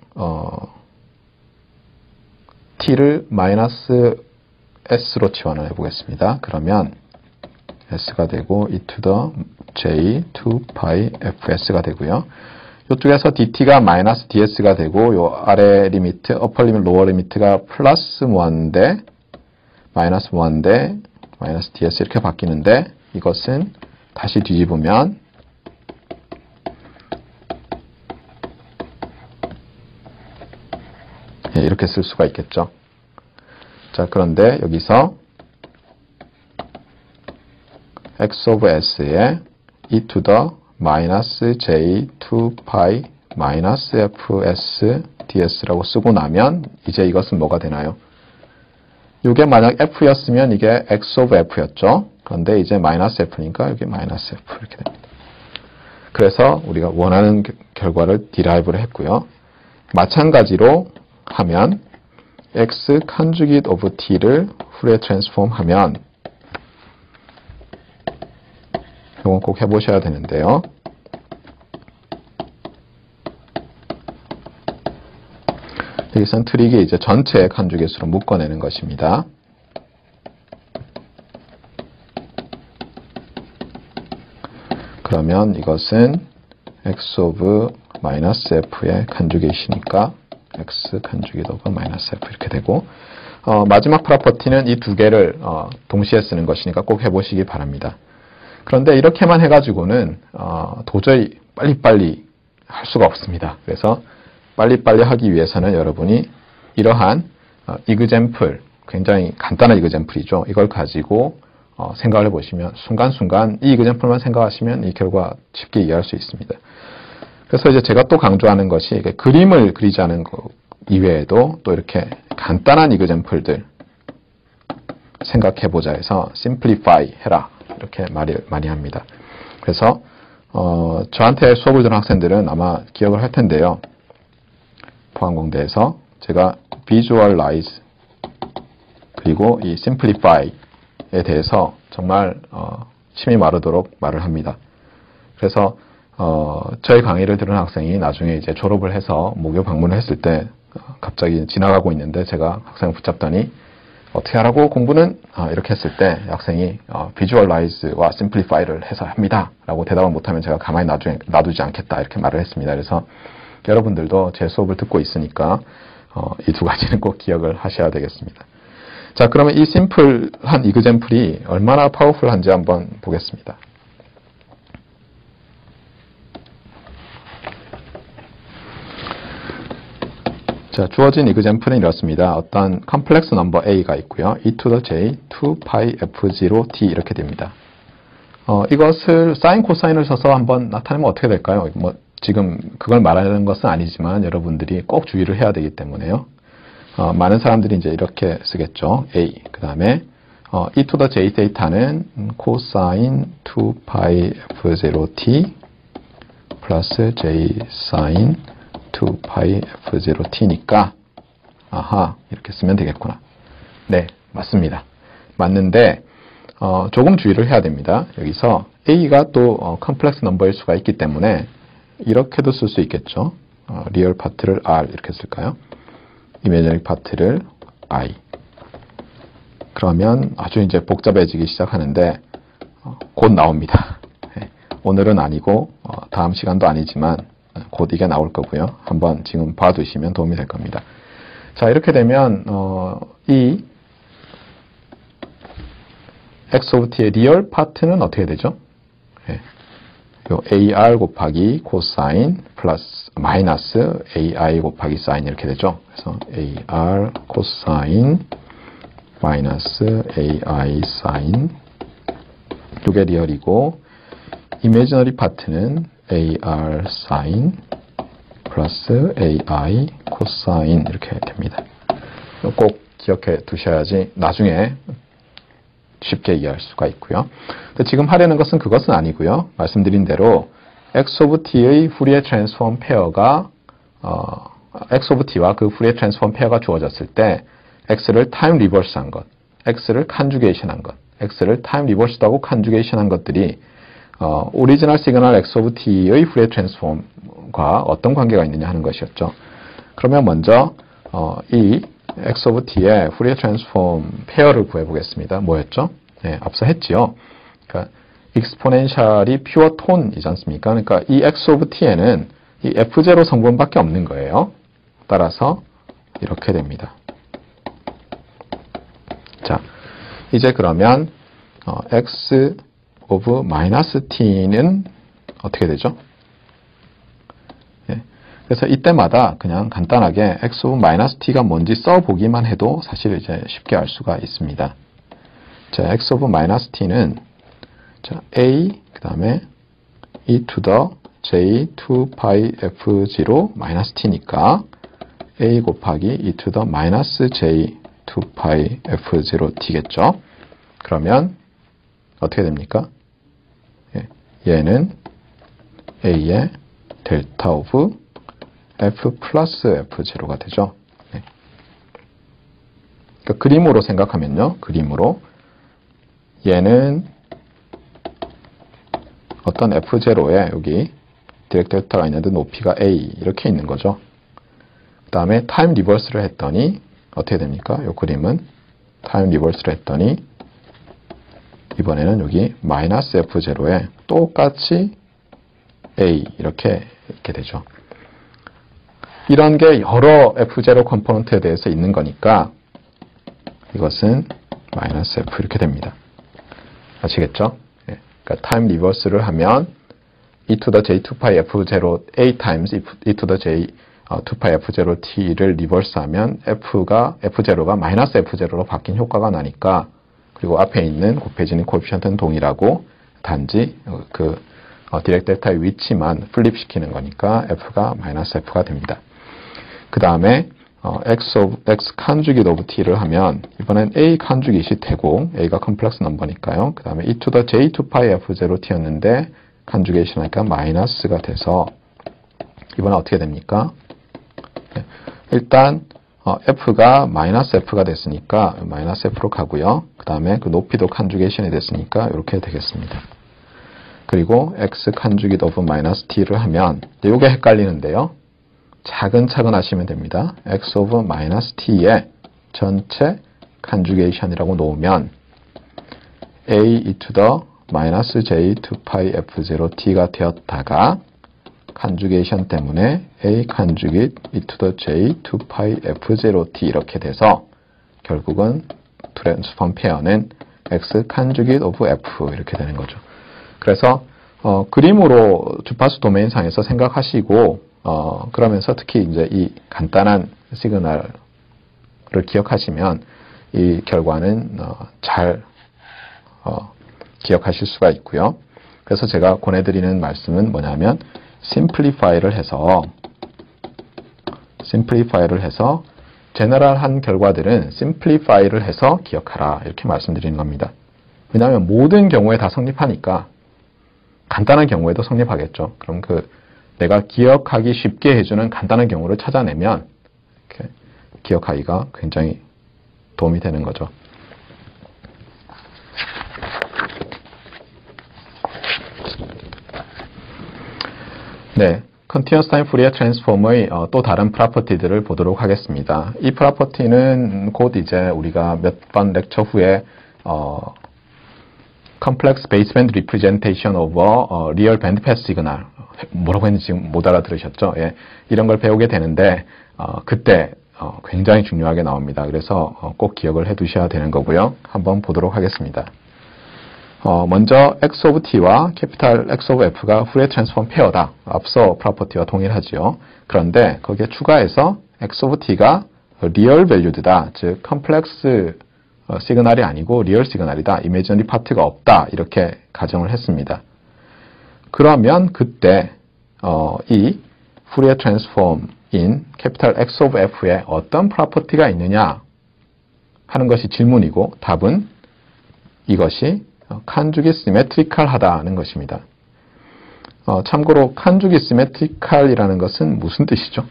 t를 마이너스 s로 치환을 해보겠습니다. 그러면 s가 되고 e to the j 2 pi fs가 되고요. 이쪽에서 dt가 마이너스 ds가 되고 요 아래 리미트, 어퍼 리미트, 로어 리미트가 플러스 1대 마이너스 1대 마이너스 ds 이렇게 바뀌는데 이것은 다시 뒤집으면 이렇게 쓸 수가 있겠죠. 자, 그런데 여기서 x of s에 e to the minus j 2 pi minus fs ds라고 쓰고 나면 이제 이것은 뭐가 되나요? 이게 만약 f였으면 이게 x of f였죠. 그런데 이제 마이너스 f니까 여기 마이너스 f 이렇게 됩니다. 그래서 우리가 원하는 결과를 디라이브를 했고요. 마찬가지로 하면 x conjugate of t를 푸리에 트랜스폼 하면 이건 꼭 해보셔야 되는데요. 여기선 트릭이 이제 전체 컨주게이트로 묶어내는 것입니다. 그러면 이것은 x of 마이너스 f의 컨주게이트니까 x conjugate of 마이너스 f 이렇게 되고 마지막 프로퍼티는 이 두 개를 동시에 쓰는 것이니까 꼭 해보시기 바랍니다. 그런데 이렇게만 해가지고는 도저히 빨리빨리 할 수가 없습니다. 그래서 빨리빨리 하기 위해서는 여러분이 이러한 이그젬플, 굉장히 간단한 이그젬플이죠. 이걸 가지고 생각을 해보시면 순간순간 이 이그젬플만 생각하시면 이 결과 쉽게 이해할 수 있습니다. 그래서 이제 제가 또 강조하는 것이 그림을 그리지 않은 것 이외에도 또 이렇게 간단한 이그젬플들 생각해보자 해서 simplify 해라 이렇게 말을 많이 합니다. 그래서 저한테 수업을 듣는 학생들은 아마 기억을 할 텐데요. 포항공대에서 제가 visualize 그리고 이 simplify에 대해서 정말 침이 마르도록 말을 합니다. 그래서 저희 강의를 들은 학생이 나중에 이제 졸업을 해서 모교 방문을 했을 때 갑자기 지나가고 있는데 제가 학생을 붙잡더니 어떻게 하라고 공부는 이렇게 했을 때 학생이 visualize와 simplify를 해서 합니다 라고 대답을 못하면 제가 가만히 놔두지 않겠다 이렇게 말을 했습니다. 그래서 여러분들도 제 수업을 듣고 있으니까 이 두 가지는 꼭 기억을 하셔야 되겠습니다. 자, 그러면 이 심플한 이그젬플이 얼마나 파워풀한지 한번 보겠습니다. 자, 주어진 이그젬플은 이렇습니다. 어떤 컴플렉스 넘버 A가 있고요. e to the j 2 pi f0 t 이렇게 됩니다. 이것을 사인 코사인을 써서 한번 나타내면 어떻게 될까요? 뭐 지금 그걸 말하는 것은 아니지만 여러분들이 꼭 주의를 해야 되기 때문에요. 많은 사람들이 이제 이렇게 쓰겠죠. A 그 다음에 e to the j 세타는 코사인 2파이 f0t 플러스 j 사인 2파이 f0t니까 아하 이렇게 쓰면 되겠구나. 네, 맞습니다. 맞는데 조금 주의를 해야 됩니다. 여기서 a가 또 컴플렉스 넘버일 수가 있기 때문에 이렇게도 쓸 수 있겠죠. 리얼 파트를 r 이렇게 쓸까요? 이미지너리 파트를 i. 그러면 아주 이제 복잡해지기 시작하는데 곧 나옵니다. 오늘은 아니고 다음 시간도 아니지만 곧 이게 나올 거고요. 한번 지금 봐두시면 도움이 될 겁니다. 자, 이렇게 되면 이 x of t의 리얼 파트는 어떻게 되죠? 요 AR 곱하기 코사인 플러스 마이너스 AI 곱하기 사인 이렇게 되죠. 그래서 AR 코사인 마이너스 AI 사인 이게 리얼이고 이미지너리 파트는 AR 사인 플러스 AI 코사인 이렇게 됩니다. 꼭 기억해 두셔야지 나중에 쉽게 이해할 수가 있고요. 근데 지금 하려는 것은 그것은 아니고요. 말씀드린 대로 x of t의 푸리에 트랜스폼 페어가 x of t와 그 푸리에 트랜스폼 페어가 주어졌을 때 x를 타임 리버스한 것, x를 컨주게이션한 것, x를 타임 리버스하고 컨주게이션한 것들이 오리지널 시그널 x of t의 푸리에 트랜스폼과 어떤 관계가 있느냐 하는 것이었죠. 그러면 먼저 이 x of t의 푸리에 트랜스폼 페어를 구해보겠습니다. 뭐였죠? 네, 앞서 했지요. 그러니까 익스포넨셜이 퓨어 톤이지 않습니까? 그러니까 이 x of t에는 이 f0 성분밖에 없는 거예요. 따라서 이렇게 됩니다. 자, 이제 그러면 x of 마이너스 t는 어떻게 되죠? 그래서 이때마다 그냥 간단하게 x of 마이너스 t가 뭔지 써보기만 해도 사실 이제 쉽게 알 수가 있습니다. 자, x of 마이너스 t는 자, a 그 다음에 e to the j 2pi f0 마이너스 t니까 a 곱하기 e to the 마이너스 j 2pi f0t겠죠. 그러면 어떻게 됩니까? 얘는 a의 델타 오브 f 플러스 f0가 되죠. 네. 그러니까 그림으로 생각하면요. 그림으로 얘는 어떤 f0에 여기 디렉트 델타가 있는데 높이가 a 이렇게 있는 거죠. 그 다음에 타임 리버스를 했더니 어떻게 됩니까? 이 그림은 타임 리버스를 했더니 이번에는 여기 마이너스 f0에 똑같이 a 이렇게 되죠. 이런 게 여러 f0 컴포넌트에 대해서 있는 거니까 이것은 마이너스 f 이렇게 됩니다. 아시겠죠? 예, 그러니까 타임 리버스를 하면 e to the j 2pi f0 a times e to the j 2pi f0t를 리버스하면 f0가 마이너스 f0로 바뀐 효과가 나니까 그리고 앞에 있는 곱해지는 코에피션트는 동일하고 단지 그 디렉트 델타의 위치만 플립시키는 거니까 f가 마이너스 f가 됩니다. 그 다음에 x 컨주깃 오브 t를 하면 이번엔 a 컨주깃이 되고 a가 컴플렉스 넘버니까요. 그 다음에 e to the j 2pi f0t였는데 컨주게이션 하니까 마이너스가 돼서 이번엔 어떻게 됩니까? 네. 일단 f가 마이너스 f가 됐으니까 마이너스 f로 가고요. 그 다음에 그 높이도 컨주게이션이 됐으니까 이렇게 되겠습니다. 그리고 x 컨주깃 오브 마이너스 t를 하면 이게 헷갈리는데요. 차근차근 하시면 됩니다. x 오브 마이너스 t에 전체 컨주게이션이라고 놓으면 a e to the 마이너스 j 2pi f0t가 되었다가 컨주게이션 때문에 a 컨주깃 e to the j 2pi f0t 이렇게 돼서 결국은 트랜스폼 페어는 x 컨주깃 오브 f 이렇게 되는 거죠. 그래서 그림으로 주파수 도메인 상에서 생각하시고 그러면서 특히 이제 이 간단한 시그널을 기억하시면 이 결과는 잘 기억하실 수가 있고요. 그래서 제가 권해드리는 말씀은 제너럴한 결과들은 simplify를 해서 기억하라 이렇게 말씀드리는 겁니다. 왜냐하면 모든 경우에 다 성립하니까 간단한 경우에도 성립하겠죠. 그럼 내가 기억하기 쉽게 해주는 간단한 경우를 찾아내면 이렇게 기억하기가 굉장히 도움이 되는 거죠. 네, Continuous Time Fourier Transform의 또 다른 프로퍼티들을 보도록 하겠습니다. 이 프로퍼티는 곧 이제 우리가 몇 번 렉처 후에 Complex Baseband Representation of a Real Bandpass Signal 뭐라고 했는지 지금 못 알아들으셨죠? 예, 이런 걸 배우게 되는데 그때 굉장히 중요하게 나옵니다. 그래서 꼭 기억을 해 두셔야 되는 거고요. 한번 보도록 하겠습니다. 먼저 x of t와 캐피탈 X of f가 Fourier 트랜스폼 페어다. 앞서 프로퍼티와 동일하지요. 그런데 거기에 추가해서 x of t가 리얼 밸류드다. 즉 컴플렉스 시그널이 아니고 리얼 시그널이다. 이미지너리 파트가 없다. 이렇게 가정을 했습니다. 그러면 그때 이 Fourier 트랜스폼인 캐피탈 X of f에 어떤 프로퍼티가 있느냐 하는 것이 질문이고 답은 이것이 칸죽이 시메트리컬하다는 것입니다. 참고로 칸죽이 시메트리컬이라는 것은 무슨 뜻이죠?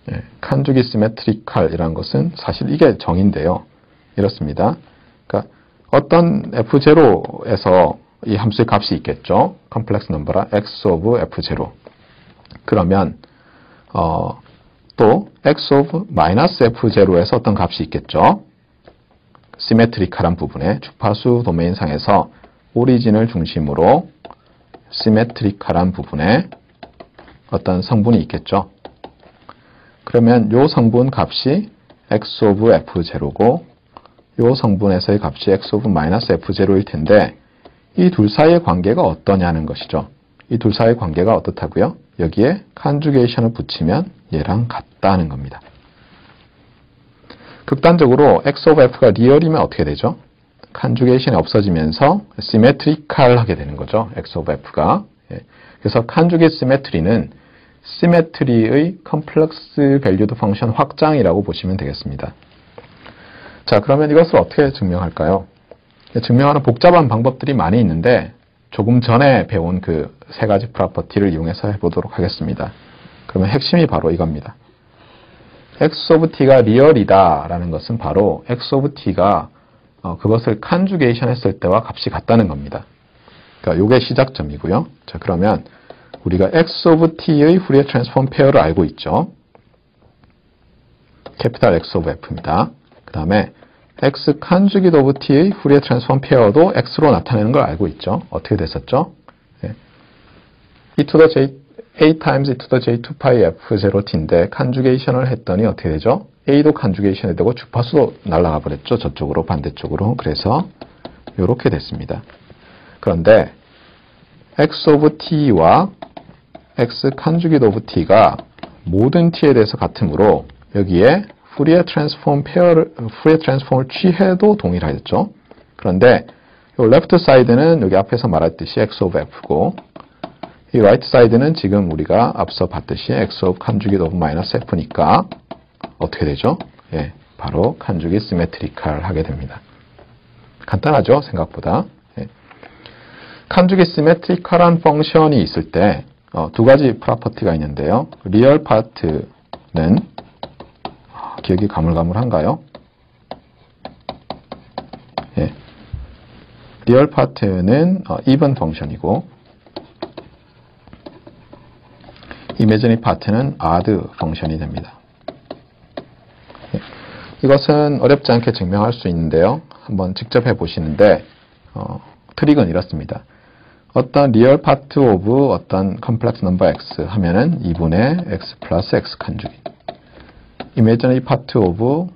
예, 칸죽이 시메트리컬이라는 것은 사실 이게 정의인데요. 이렇습니다. 그러니까 어떤 f0에서 이 함수의 값이 있겠죠. 컴플렉스 넘버라 x of f0. 그러면 또 x of -f0에서 어떤 값이 있겠죠. 시메트리컬한 부분에 주파수 도메인상에서 오리진을 중심으로 시메트리컬한 부분에 어떤 성분이 있겠죠. 그러면 이 성분 값이 x of f0고 이 성분에서의 값이 x of -f0일 텐데 이 둘 사이의 관계가 어떠냐는 것이죠. 이 둘 사이의 관계가 어떻다고요? 여기에 컨주게이션을 붙이면 얘랑 같다는 겁니다. 극단적으로 x of f가 리얼이면 어떻게 되죠? 컨주게이션이 없어지면서 시메트리컬하게 되는 거죠. x of f가. 그래서 컨주게이트 시메트리는 시메트리의 컴플렉스 밸류드 펑션 확장이라고 보시면 되겠습니다. 자, 그러면 이것을 어떻게 증명할까요? 증명하는 복잡한 방법들이 많이 있는데 조금 전에 배운 그 세 가지 프로퍼티를 이용해서 해보도록 하겠습니다. 그러면 핵심이 바로 이겁니다. x of t가 리얼이다 라는 것은 바로 x of t가 그것을 컨주게이션 했을 때와 값이 같다는 겁니다. 그러니까 이게 시작점이고요. 자, 그러면 우리가 x of t의 Fourier 트랜스폼 페어를 알고 있죠. 캐피탈 X of f입니다. 그 다음에 x conjugate of t의 Fourier 트랜스폼 페어도 x로 나타내는 걸 알고 있죠. 어떻게 됐었죠? e to the j a times e to the j 2pi f0t인데 컨주게이션을 했더니 어떻게 되죠? a도 컨주게이션이 되고 주파수도 날아가 버렸죠. 저쪽으로 반대쪽으로. 그래서 이렇게 됐습니다. 그런데 x of t와 x conjugate of t가 모든 t에 대해서 같으므로 여기에 Fourier 트랜스폼을 취해도 동일하겠죠. 그런데 이 left side는 여기 앞에서 말했듯이 x of f고 이 right side는 지금 우리가 앞서 봤듯이 x of conjugate of -f니까 어떻게 되죠? 예, 바로 conjugate symmetrical 하게 됩니다. 간단하죠? 생각보다. 예. conjugate symmetrical한 펑션이 있을 때 두 가지 프로퍼티가 있는데요. 리얼 파트는 기억이 가물가물한가요? 예. 리얼 파트는 even 펑션이고 이미지너리 파트는 odd 펑션이 됩니다. 예. 이것은 어렵지 않게 증명할 수 있는데요. 한번 직접 해보시는데 트릭은 이렇습니다. 어떤 리얼 파트 오브 어떤 컴플렉스 넘버 x 하면은 2분의 x 플러스 x 컨주게이트. 이미지너리 파트 오브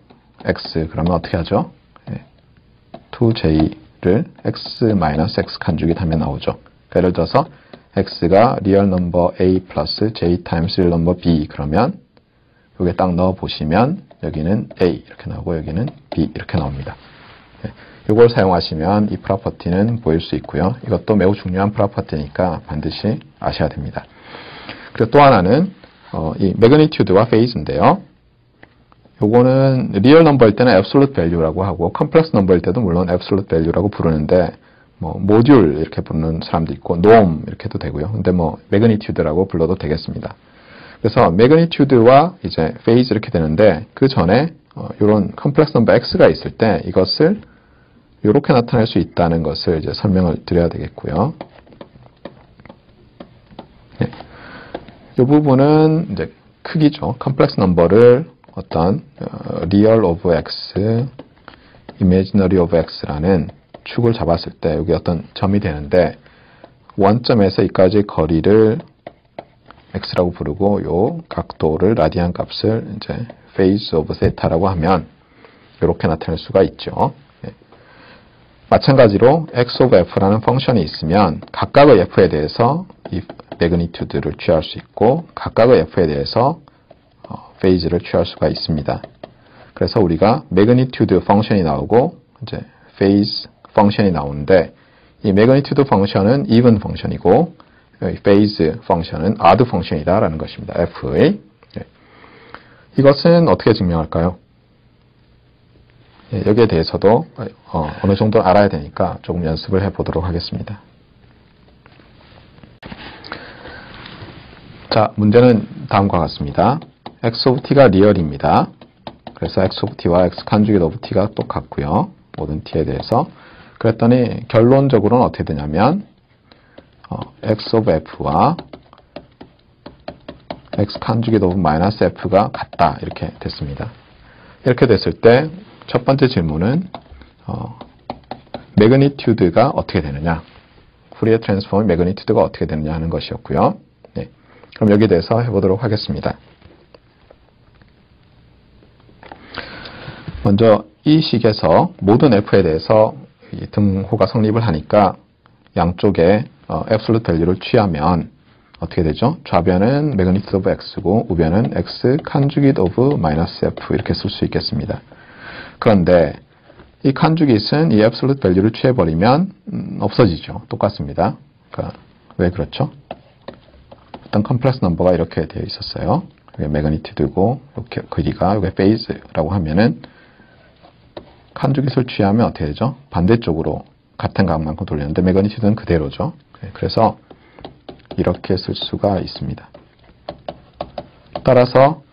x 그러면 어떻게 하죠? 2j를 x 마이너스 x 컨주게이트 하면 나오죠. 그러니까 예를 들어서 x가 리얼 넘버 a 플러스 j 타임스 리얼 넘버 b 그러면 여기에 딱 넣어 보시면 여기는 a 이렇게 나오고 여기는 b 이렇게 나옵니다. 이걸 사용하시면 이 프로퍼티는 보일 수 있고요. 이것도 매우 중요한 프로퍼티니까 반드시 아셔야 됩니다. 그리고 또 하나는 이 매그니튜드와 페이즈인데요. 요거는 리얼 넘버일 때는 absolute value라고 하고 컴플렉스 넘버일 때도 물론 absolute value라고 부르는데 뭐 모듈 이렇게 부르는 사람도 있고 norm 이렇게 해도 되고요. 근데 뭐 magnitude라고 불러도 되겠습니다. 그래서 magnitude와 이제 phase 이렇게 되는데 그 전에 이런 컴플렉스 넘버 x가 있을 때 이것을 이렇게 나타낼 수 있다는 것을 이제 설명을 드려야 되겠고요. 네. 이 부분은 이제 크기죠. 컴플렉스 넘버를 어떤 real of x, imaginary of x라는 축을 잡았을 때 여기 어떤 점이 되는데 원점에서 이까지 거리를 x라고 부르고 요 각도를 라디안 값을 이제 phase of theta라고 하면 이렇게 나타낼 수가 있죠. 예. 마찬가지로 x of f라는 펑션이 있으면 각각의 f에 대해서 이 magnitude를 취할 수 있고 각각의 f에 대해서 phase를 취할 수가 있습니다. 그래서 우리가 magnitude 펑션이 나오고 이제 phase 펑션이 나오는데 이 magnitude 펑션은 even 펑션이고 phase 펑션은 odd 펑션이다라는 것입니다. f의. 이것은 어떻게 증명할까요? 여기에 대해서도 어느 정도 알아야 되니까 조금 연습을 해보도록 하겠습니다. 자, 문제는 다음과 같습니다. x of t가 리얼입니다. 그래서 x of t와 x conjugate of t가 똑같고요. 모든 t에 대해서. 그랬더니 결론적으로는 어떻게 되냐면 x of f와 x conjugate of minus f가 같다 이렇게 됐습니다. 이렇게 됐을 때 첫 번째 질문은 magnitude가 어떻게 되느냐, 푸리에 트랜스폼의 magnitude가 어떻게 되느냐 하는 것이었고요. 네. 그럼 여기에 대해서 해보도록 하겠습니다. 먼저 이 식에서 모든 f에 대해서 이 등호가 성립을 하니까 양쪽에 absolute value를 취하면 어떻게 되죠? 좌변은 magnitude of x고 우변은 x conjugate of minus f 이렇게 쓸 수 있겠습니다. 그런데 이 conjugate은 이 absolute value를 취해버리면 없어지죠. 똑같습니다. 그러니까 왜 그렇죠? 어떤 컴플렉스 넘버가 이렇게 되어 있었어요. 이게 magnitude고 이렇게 길이가 이게 phase라고 하면은 conjugate를 취하면 어떻게 되죠? 반대쪽으로 같은 각만큼 돌리는데 magnitude는 그대로죠. 그래서 이렇게 쓸 수가 있습니다. 따라서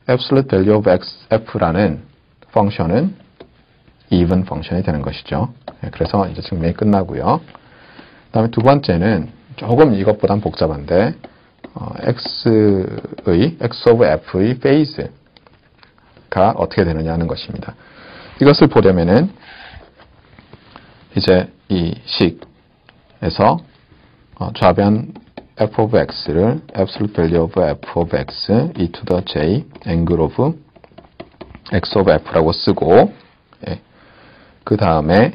absolute value of f라는 펑션은 even 펑션이 되는 것이죠. 그래서 이제 증명이 끝나고요. 그 다음에 두 번째는 조금 이것보단 복잡한데 x of f의 phase가 어떻게 되느냐 하는 것입니다. 이것을 보려면은 이제 이 식에서 좌변 f of x를 absolute value of f of x e to the j angle of x of f라고 쓰고 그 다음에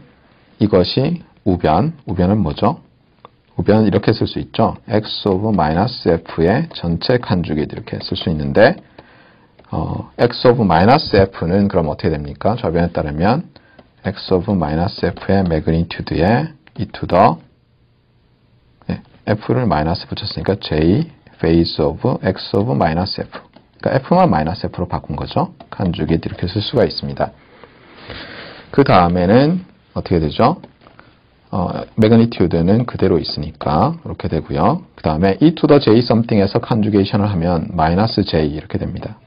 이것이 우변은 뭐죠? 우변은 이렇게 쓸 수 있죠. x of minus f의 전체 conjugate 이렇게 쓸 수 있는데 x of minus f는 그럼 어떻게 됩니까? 좌변에 따르면 x of minus f의 magnitude에 e to the f를 마이너스 붙였으니까 j phase of x of minus f. 그러니까 f만 마이너스 f로 바꾼 거죠. conjugate 이렇게 쓸 수가 있습니다. 그 다음에는 어떻게 되죠? magnitude는 그대로 있으니까 이렇게 되고요. 그 다음에 e to the j something에서 conjugation을 하면 마이너스 j 이렇게 됩니다.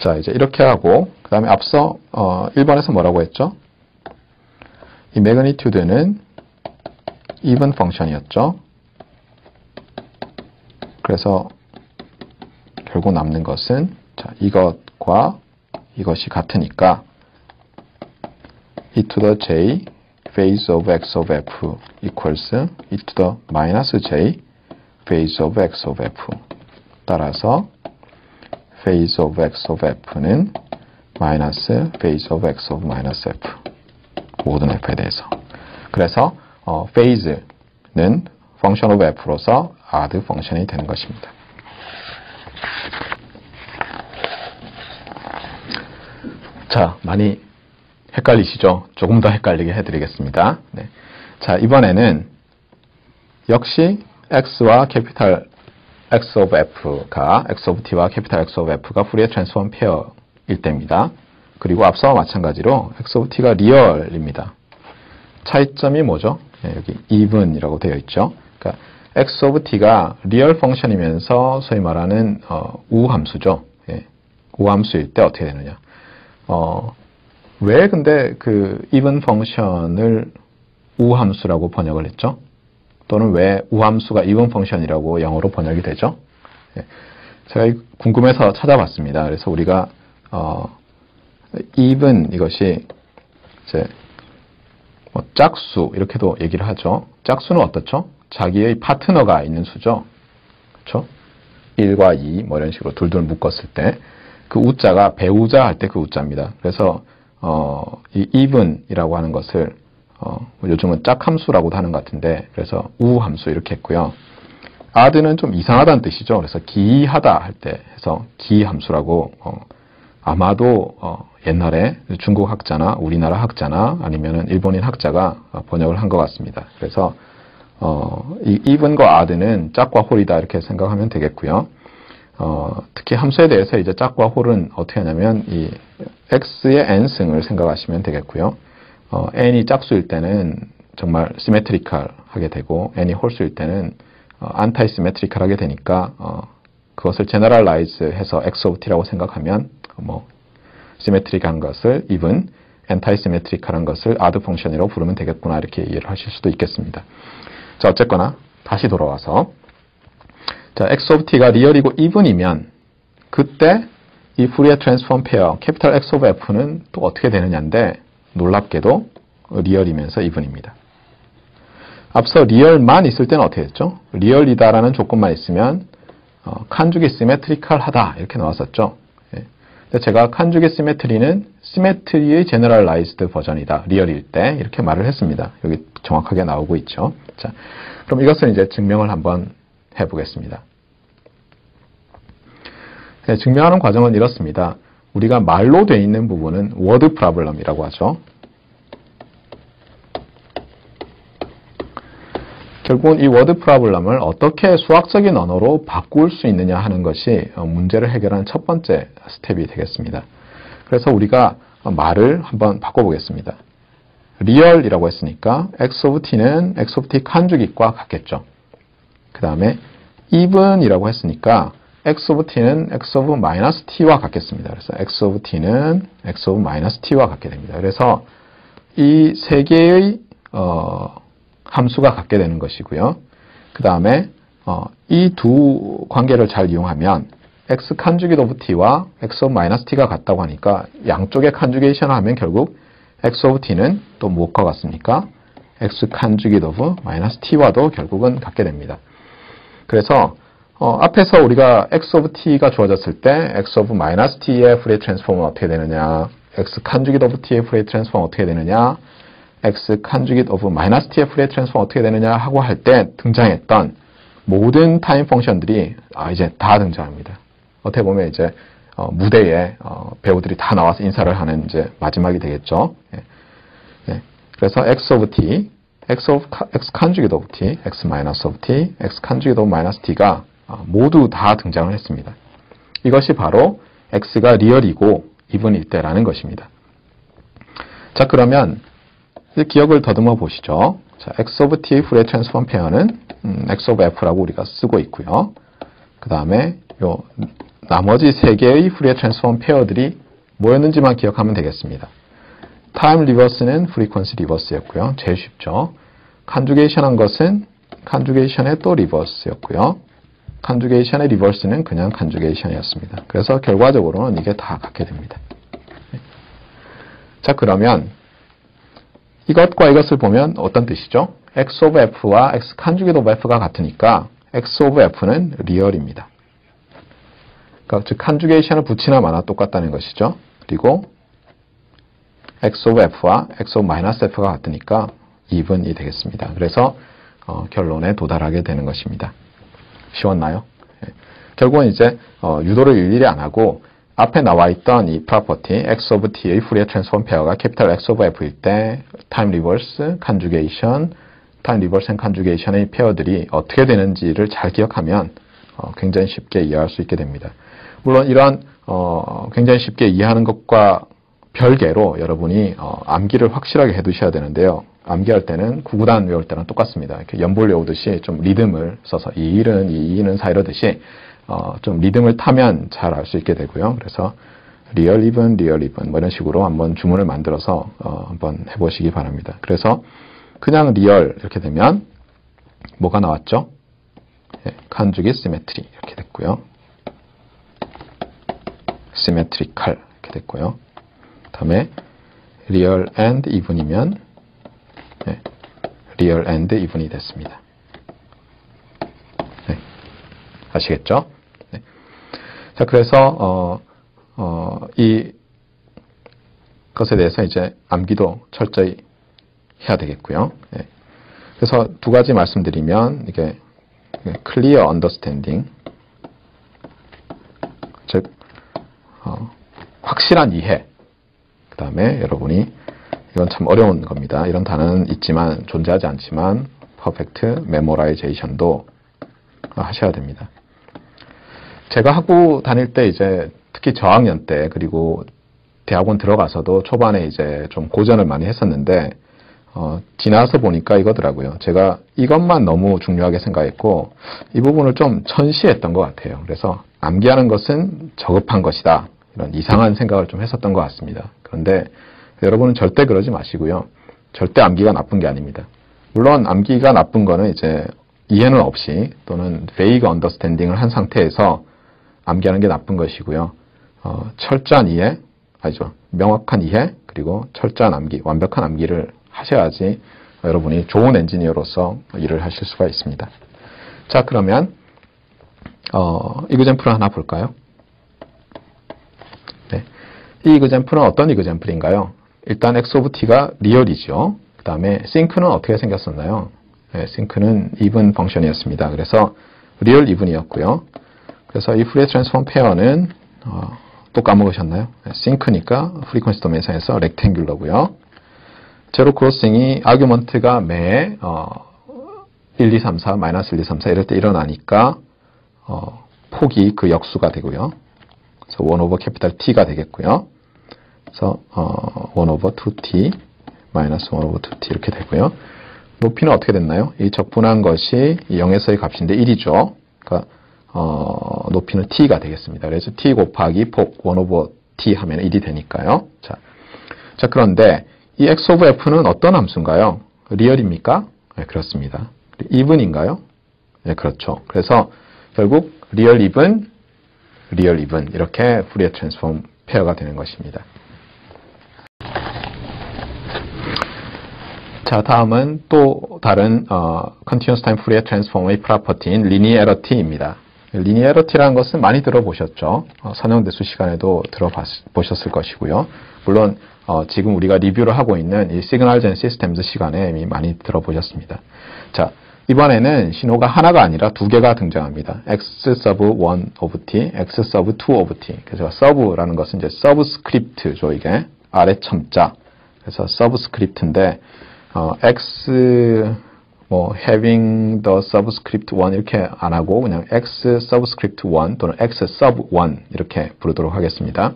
자, 이제 이렇게 하고 그 다음에 앞서 1번에서 뭐라고 했죠? 이 magnitude는 even 펑션이었죠. 그래서 결국 남는 것은 자, 이것과 이것이 같으니까 e to the j phase of x of f equals e to the minus j phase of x of f. 따라서 phase of x of f는 마이너스 phase of x of minus f. 모든 f에 대해서. 그래서 phase는 function of f로서 odd 펑션이 되는 것입니다. 자, 많이 헷갈리시죠? 조금 더 헷갈리게 해드리겠습니다. 네. 자, 이번에는 역시 x와 캐피탈 x of f가 x of t와 캐피탈 x of f가 푸리에 트랜스폼 페어일 때입니다. 그리고 앞서와 마찬가지로 x of t가 리얼입니다. 차이점이 뭐죠? 네, 여기 even이라고 되어 있죠. 그러니까 x of t가 리얼 펑션이면서 소위 말하는 우함수죠. 예, 우함수일 때 어떻게 되느냐? 왜 근데 그 even 펑션을 우함수라고 번역을 했죠? 또는 왜 우함수가 even 펑션이라고 영어로 번역이 되죠? 예, 제가 궁금해서 찾아봤습니다. 그래서 우리가 even 이것이 이제 뭐 짝수 이렇게도 얘기를 하죠. 짝수는 어떻죠? 자기의 파트너가 있는 수죠. 그렇죠? 1과 2 뭐 이런 식으로 둘둘 묶었을 때 그 우자가 배우자 할 때 그 우자입니다. 그래서 이 even이라고 하는 것을 요즘은 짝함수라고도 하는 것 같은데 그래서 우함수 이렇게 했고요. odd는 좀 이상하다는 뜻이죠. 그래서 기이하다 할 때 해서 기이함수라고 아마도 옛날에 중국 학자나 우리나라 학자나 아니면은 일본인 학자가 번역을 한 것 같습니다. 그래서 이 even과 odd는 짝과 홀이다 이렇게 생각하면 되겠고요. 특히 함수에 대해서 이제 짝과 홀은 어떻게 하냐면 이 x의 n승을 생각하시면 되겠고요. n이 짝수일 때는 정말 시메트리컬하게 되고 n이 홀수일 때는 안타이 시메트리컬하게 되니까 그것을 제너럴라이즈 해서 x of t라고 생각하면 뭐 시메트릭한 것을 even, 안타이 시메트리컬한 것을 odd 펑션이라고 부르면 되겠구나 이렇게 이해를 하실 수도 있겠습니다. 자, 어쨌거나 다시 돌아와서 자, x of t가 리얼이고 even이면 그때 이 푸리에 트랜스폼 페어 캐피탈 x of f는 또 어떻게 되느냐인데 놀랍게도 리얼이면서 even입니다. 앞서 리얼만 있을 때는 어떻게 됐죠? 리얼이다라는 조건만 있으면 칸죽이 시메트리컬하다 이렇게 나왔었죠. 예. 근데 제가 칸죽의 시메트리는 시메트리의 제너럴라이즈드 버전이다. 리얼일 때 이렇게 말을 했습니다. 여기 정확하게 나오고 있죠. 자, 그럼 이것을 이제 증명을 한번 해보겠습니다. 네, 증명하는 과정은 이렇습니다. 우리가 말로 되어 있는 부분은 워드 프로블럼이라고 하죠. 결국은 이 워드 프로블럼을 어떻게 수학적인 언어로 바꿀 수 있느냐 하는 것이 문제를 해결하는 첫 번째 스텝이 되겠습니다. 그래서 우리가 말을 한번 바꿔보겠습니다. 리얼이라고 했으니까 x of t는 x of t 칸죽잇과 같겠죠. 그 다음에 even이라고 했으니까 x of t는 x of minus t와 같겠습니다. 그래서 x of t는 x of minus t와 같게 됩니다. 그래서 이 세 개의 함수가 같게 되는 것이고요. 그 다음에 이 두 관계를 잘 이용하면 x conjugate of t와 x of minus t가 같다고 하니까 양쪽에 컨주게이션을 하면 결국 x of t는 또 무엇과 같습니까? x conjugate of minus t와도 결국은 같게 됩니다. 그래서 앞에서 우리가 x of t가 주어졌을 때 x of minus t의 푸리에 트랜스폼은 어떻게 되느냐, x conjugate of t의 푸리에 트랜스폼은 어떻게 되느냐, x conjugate of minus t의 푸리에 트랜스폼 어떻게 되느냐 하고 할 때 등장했던 모든 타임 펑션들이 이제 다 등장합니다. 어떻게 보면 이제 무대에 배우들이 다 나와서 인사를 하는 이제 마지막이 되겠죠. 예. 예. 그래서 x of t, x conjugate of t, x minus of t, x conjugate of minus t가 모두 다 등장을 했습니다. 이것이 바로 x가 리얼이고 even일 때라는 것입니다. 자, 그러면 기억을 더듬어 보시죠. 자, x of t의 푸리에 트랜스폼 페어는 x of f라고 우리가 쓰고 있고요. 그 다음에 요 나머지 세 개의 푸리에 트랜스폼 페어들이 뭐였는지만 기억하면 되겠습니다. 타임 리버스는 프리퀀시 리버스였고요. 제일 쉽죠. 컨주게이션 한 것은 컨주게이션의 또 리버스였고요. 컨주게이션의 리버스는 그냥 컨주게이션이었습니다. 그래서 결과적으로는 이게 다 같게 됩니다. 자, 그러면 이것과 이것을 보면 어떤 뜻이죠? x of f와 x conjugate of f가 같으니까 x of f는 리얼입니다. 그러니까 즉 컨주게이션을 붙이나 마나 똑같다는 것이죠. 그리고 x of f와 x of minus f가 같으니까 even이 되겠습니다. 그래서 결론에 도달하게 되는 것입니다. 쉬웠나요? 예. 결국은 이제 유도를 일일이 안 하고 앞에 나와 있던 이 property x of t의 푸리에 트랜스폼 페어가 캐피탈 x of f일 때 time reverse, conjugation, time reverse and conjugation의 페어들이 어떻게 되는지를 잘 기억하면 굉장히 쉽게 이해할 수 있게 됩니다. 물론 이러한 굉장히 쉽게 이해하는 것과 별개로 여러분이 암기를 확실하게 해두셔야 되는데요. 암기할 때는 구구단 외울 때랑 똑같습니다. 이렇게 연볼 외우듯이 좀 리듬을 써서 이 1은 2, 2는 4 이러듯이 좀 리듬을 타면 잘 알 수 있게 되고요. 그래서 리얼 이븐, 리얼 이븐 뭐 이런 식으로 한번 주문을 만들어서 한번 해보시기 바랍니다. 그래서 그냥 리얼 이렇게 되면 뭐가 나왔죠? 예, 칸주기 시메트리 이렇게 됐고요. 시메트리칼 이렇게 됐고요. 그 다음에 리얼 앤드 이븐이면 네, 리얼 앤드 이븐이 됐습니다. 네, 아시겠죠? 네. 자, 그래서 이 것에 대해서 이제 암기도 철저히 해야 되겠고요. 네. 그래서 두 가지 말씀드리면 이게 clear understanding, 즉 확실한 이해. 그 다음에 여러분이 이건 참 어려운 겁니다. 이런 단어는 있지만 존재하지 않지만 퍼펙트 메모라이제이션도 하셔야 됩니다. 제가 학부 다닐 때 이제 특히 저학년 때 그리고 대학원 들어가서도 초반에 이제 좀 고전을 많이 했었는데 지나서 보니까 이거더라고요. 제가 이것만 너무 중요하게 생각했고 이 부분을 좀 천시했던 것 같아요. 그래서 암기하는 것은 저급한 것이다. 이런 이상한 생각을 좀 했었던 것 같습니다. 그런데 여러분은 절대 그러지 마시고요. 절대 암기가 나쁜 게 아닙니다. 물론 암기가 나쁜 거는 이제 이해는 없이 또는 vague understanding을 한 상태에서 암기하는 게 나쁜 것이고요. 철저한 이해, 아니죠. 명확한 이해, 그리고 철저한 암기, 완벽한 암기를 하셔야지 여러분이 좋은 엔지니어로서 일을 하실 수가 있습니다. 자, 그러면 이그젬플을 하나 볼까요? 네. 이 이그젬플은 어떤 이그젬플인가요? 일단 x of t가 리얼이죠. 그 다음에 sinc는 어떻게 생겼었나요? 네, sinc는 even 펑션이었습니다. 그래서 리얼 even이었고요. 그래서 이 Fourier 트랜스폼 페어는 또 까먹으셨나요? 네, sinc니까 프리퀀시 도메인상에서 렉탱귤러고요. 제로 크로싱이 아규먼트가 매 1, 2, 3, 4, 마이너스 1, 2, 3, 4 이럴 때 일어나니까 폭이 그 역수가 되고요. 그래서 1 over 캐피탈 T가 되겠고요. 그래서 1 over 2T 마이너스 1 over 2T 이렇게 되고요. 높이는 어떻게 됐나요? 이 적분한 것이 0에서의 값인데 1이죠. 그러니까 높이는 T가 되겠습니다. 그래서 T 곱하기 폭 1 over T 하면 1이 되니까요. 자, 그런데 이 x of f는 어떤 함수인가요? 리얼입니까? 네, 그렇습니다. even인가요? 네, 그렇죠. 그래서 결국 리얼 even, 리얼 even 이렇게 Fourier 트랜스폼 페어가 되는 것입니다. 자, 다음은 또 다른 Continuous Time Fourier Transform의 프로퍼티인 Linearity입니다. Linearity라는 것은 많이 들어보셨죠? 선형대수 시간에도 들어보셨을 것이고요. 물론 지금 우리가 리뷰를 하고 있는 이 Signals and Systems 시간에 이미 많이 들어보셨습니다. 자, 이번에는 신호가 하나가 아니라 두 개가 등장합니다. X sub 1 of t, X sub 2 of t. 그래서 sub라는 것은 이제 subscript죠, 이게. 아래 첨자. 그래서 subscript인데, X, having the subscript 1 이렇게 안 하고 그냥 X subscript 1 또는 X sub 1 이렇게 부르도록 하겠습니다.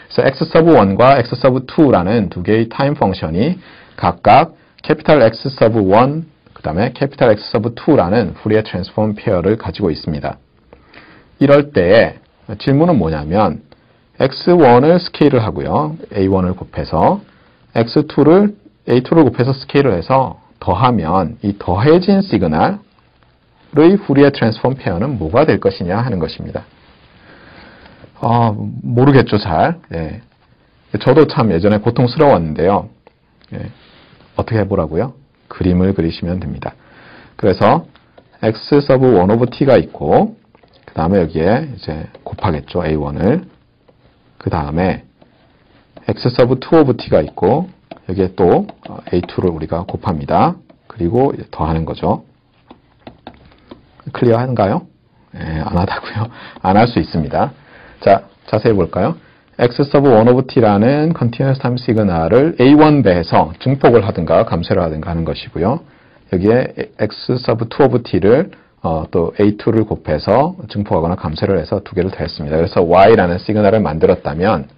그래서 X sub 1과 X sub 2라는 두 개의 타임 펑션이 각각 캐피탈 X sub 1, 그 다음에 캐피탈 X sub 2라는 Fourier 트랜스폼 페어를 가지고 있습니다. 이럴 때에 질문은 뭐냐면 X1을 스케일을 하고요. A1을 곱해서 X2를 A2를 곱해서 스케일을 해서 더하면 이 더해진 시그널의 Fourier 트랜스폼 페어는 뭐가 될 것이냐 하는 것입니다. 모르겠죠, 잘. 예. 저도 참 예전에 고통스러웠는데요. 예. 어떻게 해보라고요? 그림을 그리시면 됩니다. 그래서 X sub 1 over T가 있고, 그 다음에 여기에 이제 곱하겠죠, A1을. 그 다음에 X sub 2 over T가 있고, 여기에 또 A2를 우리가 곱합니다. 그리고 더하는 거죠. 클리어한가요? 예, 안 하다고요. 안 할 수 있습니다. 자, 자세히 볼까요? X sub 1 over T라는 continuous time 시그널을 A1 배해서 증폭을 하든가 감쇄를 하든가 하는 것이고요. 여기에 X sub 2 over T를 또 A2를 곱해서 증폭하거나 감쇄를 해서 두 개를 더했습니다. 그래서 Y라는 시그널을 만들었다면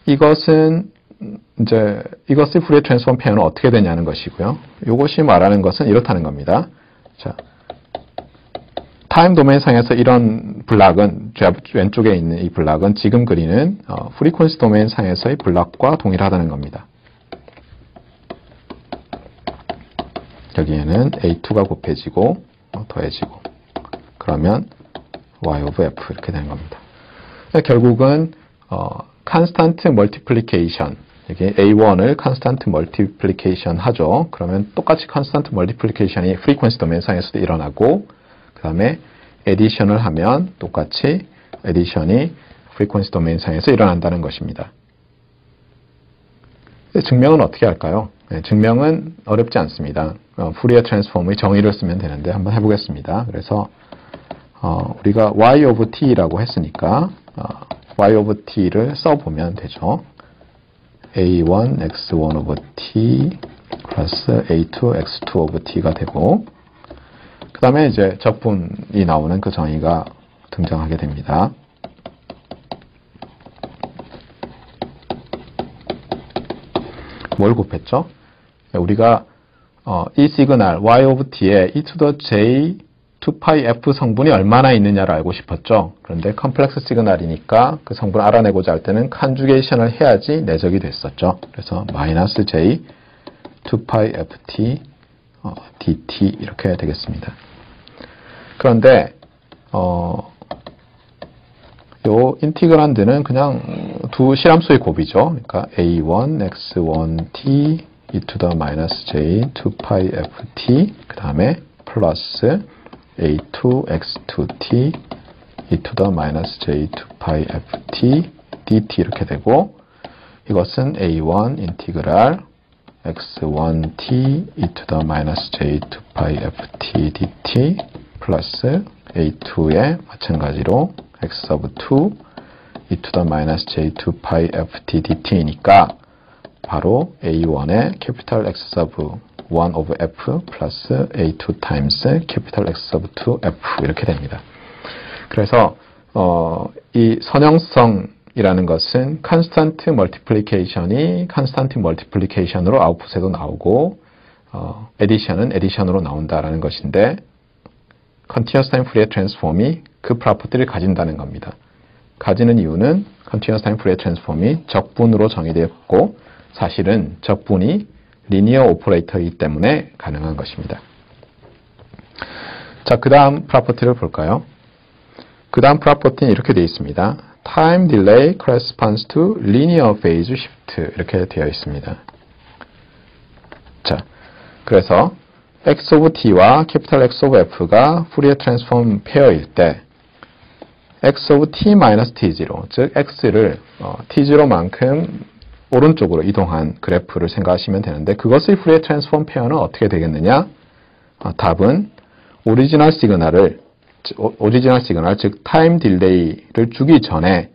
이것은 이것의 푸리에 트랜스폼 페어는 어떻게 되냐는 것이고요. 이것이 말하는 것은 이렇다는 겁니다. 자, 타임 도메인 상에서 이런 블락은 왼쪽에 있는 이 블락은 지금 그리는 프리퀀시 도메인 상에서의 블락과 동일하다는 겁니다. 여기에는 A2가 곱해지고 더해지고 그러면 Y of F 이렇게 되는 겁니다. 결국은 constant multiplication 여기 A1을 constant multiplication 하죠. 그러면 똑같이 constant multiplication이 frequency 도메인 상에서도 일어나고 그 다음에 addition을 하면 똑같이 addition이 frequency 도메인 상에서 일어난다는 것입니다. 증명은 어떻게 할까요? 네, 증명은 어렵지 않습니다. 푸리에 트랜스폼의 정의를 쓰면 되는데 한번 해보겠습니다. 그래서 우리가 y of t라고 했으니까 y of t를 써보면 되죠. a1 x1 of t 플러스 a2 x2 of t가 되고 그 다음에 이제 적분이 나오는 그 정의가 등장하게 됩니다. 뭘 곱했죠? 우리가 이 시그널 y of t에 e to the j 2pi f 성분이 얼마나 있느냐를 알고 싶었죠. 그런데 컴플렉스 시그널이니까 그 성분을 알아내고자 할 때는 컨주게이션을 해야지 내적이 됐었죠. 그래서 마이너스 j 2pi ft dt 이렇게 되겠습니다. 그런데 요 인티그란드는 그냥 두 실함수의 곱이죠. 그러니까 a1 x1 t e to the minus j 2pi ft 그 다음에 플러스 a2 x2 t e to the minus j 2pi ft dt 이렇게 되고 이것은 a1 인티그랄 x1 t e to the minus j 2pi ft dt 플러스 a2에 마찬가지로 x of 2 e to the minus j 2pi ft dt이니까 바로 a1의 capital X of 1 of f 플러스 a2 times capital X of 2f 이렇게 됩니다. 그래서 이 선형성이라는 것은 constant multiplication이 constant multiplication으로 아웃풋에도 나오고 addition은 addition으로 나온다라는 것인데 continuous time Fourier transform이 그 프로퍼티를 가진다는 겁니다. 가지는 이유는 continuous time Fourier transform이 적분으로 정의되었고 사실은 적분이 리니어 오퍼레이터이기 때문에 가능한 것입니다. 자, 그 다음 프로퍼티를 볼까요? 그 다음 프로퍼티는 이렇게 되어 있습니다. Time delay corresponds to linear phase shift 이렇게 되어 있습니다. 자, 그래서 x of t와 capital X of f가 Fourier transform 페어일 때 x of t minus t0, 즉 x를 t0만큼 오른쪽으로 이동한 그래프를 생각하시면 되는데 그것의 Fourier transform 페어는 어떻게 되겠느냐? 답은 오리지널 시그널, 즉 타임 딜레이를 주기 전에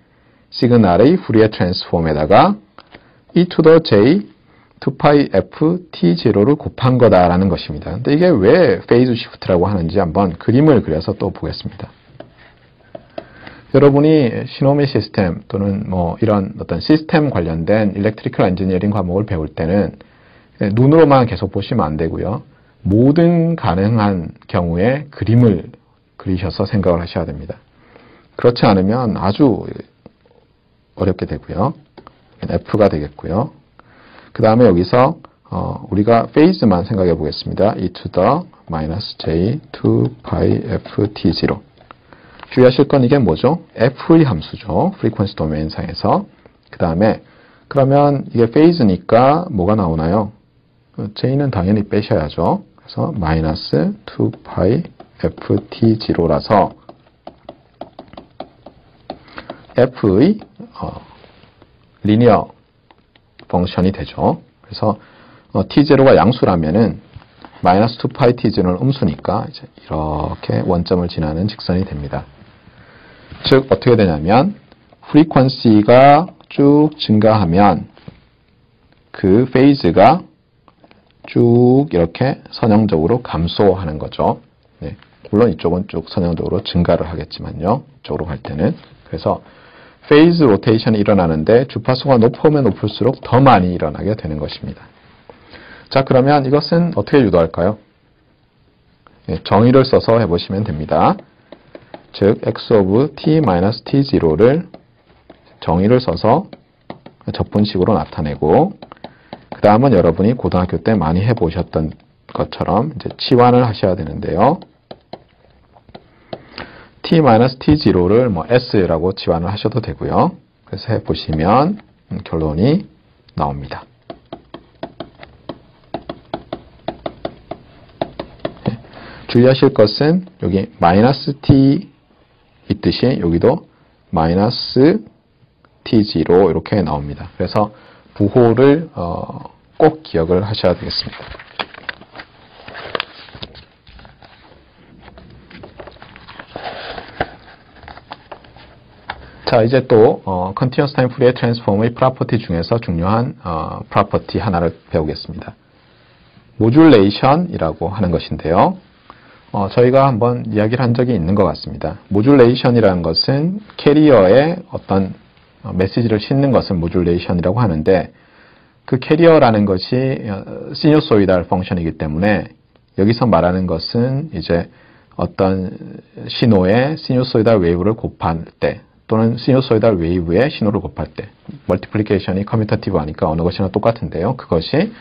시그널의 Fourier transform에다가 e to the j 2pi f t0를 곱한 거다라는 것입니다. 근데 이게 왜 페이즈 시프트라고 하는지 한번 그림을 그려서 또 보겠습니다. 여러분이 시노미 시스템 또는 뭐 이런 어떤 시스템 관련된 일렉트리컬 엔지니어링 과목을 배울 때는 눈으로만 계속 보시면 안 되고요. 모든 가능한 경우에 그림을 그리셔서 생각을 하셔야 됩니다. 그렇지 않으면 아주 어렵게 되고요. F가 되겠고요. 그 다음에 여기서 우리가 페이즈만 생각해 보겠습니다. e to the minus j 2pi f t0 주의하실 건 이게 뭐죠? f의 함수죠. 프리퀀시 도메인 상에서. 그 다음에 그러면 이게 페이즈니까 뭐가 나오나요? j는 당연히 빼셔야죠. 그래서 마이너스 2pi ft0라서 f의 리니어 펑션이 되죠. 그래서 t0가 양수라면은 마이너스 2파이 t0는 음수니까 이제 이렇게 원점을 지나는 직선이 됩니다. 즉 어떻게 되냐면 프리퀀시가 쭉 증가하면 그 페이즈가 쭉 이렇게 선형적으로 감소하는 거죠. 네. 물론 이쪽은 쭉 선형적으로 증가를 하겠지만요. 이쪽으로 갈 때는. 그래서 페이즈 로테이션이 일어나는데 주파수가 높으면 높을수록 더 많이 일어나게 되는 것입니다. 자, 그러면 이것은 어떻게 유도할까요? 정의를 써서 해보시면 됩니다. 즉 x of t-t0를 정의를 써서 적분식으로 나타내고 그 다음은 여러분이 고등학교 때 많이 해보셨던 것처럼 이제 치환을 하셔야 되는데요. t-t0를 뭐 s라고 치환을 하셔도 되고요. 그래서 해보시면 결론이 나옵니다. 주의하실 것은 여기 마이너스 t 있듯이 여기도 마이너스 t0 이렇게 나옵니다. 그래서 부호를 꼭 기억을 하셔야 되겠습니다. 자, 이제 또 Continuous Time Fourier Transform의 프로퍼티 중에서 중요한 프로퍼티 하나를 배우겠습니다. 모듈레이션이라고 하는 것인데요. 저희가 한번 이야기를 한 적이 있는 것 같습니다. 모듈레이션이라는 것은 캐리어에 어떤 메시지를 싣는 것을 모듈레이션이라고 하는데 그 캐리어라는 것이 시뉴소이달 펑션이기 때문에 여기서 말하는 것은 이제 어떤 신호에 시뉴소이달 웨이브를 곱할 때 또는 시뉴소이달 웨이브에 신호를 곱할 때 멀티플리케이션이 커뮤터티브 하니까 어느 것이나 똑같은데요. 그것이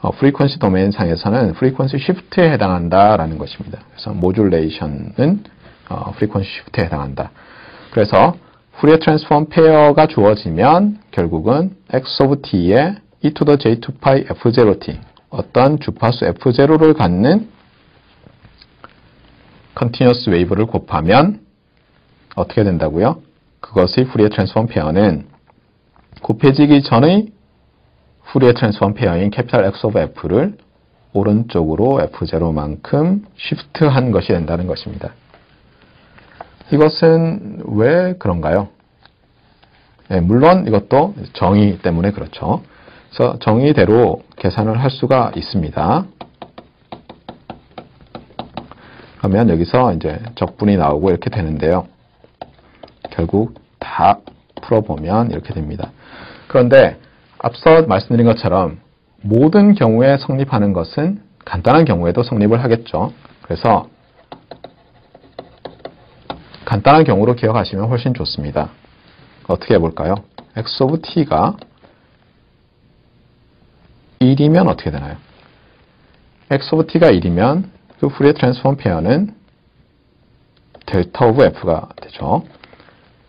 프리퀀시 도메인 상에서는 프리퀀시 시프트에 해당한다라는 것입니다. 그래서 모듈레이션은 프리퀀시 시프트에 해당한다. 그래서 후리어 트랜스폼 페어가 주어지면 결국은 x of t에 e to the j2 pi f0t 어떤 주파수 f0를 갖는 컨티뉴어스 웨이브를 곱하면 어떻게 된다고요? 그것의 후리어 트랜스폼 페어는 곱해지기 전의 후리어 트랜스폼 페어인 캐피탈 X of F를 오른쪽으로 F0만큼 시프트한 것이 된다는 것입니다. 이것은 왜 그런가요? 네, 물론 이것도 정의 때문에 그렇죠. 그래서 정의대로 계산을 할 수가 있습니다. 그러면 여기서 이제 적분이 나오고 이렇게 되는데요. 결국 다 풀어보면 이렇게 됩니다. 그런데 앞서 말씀드린 것처럼 모든 경우에 성립하는 것은 간단한 경우에도 성립을 하겠죠. 그래서 간단한 경우로 기억하시면 훨씬 좋습니다. 어떻게 해볼까요? x of t가 1이면 어떻게 되나요? x of t가 1이면 그 후리어 트랜스폼 페어는 델타 오브 f가 되죠.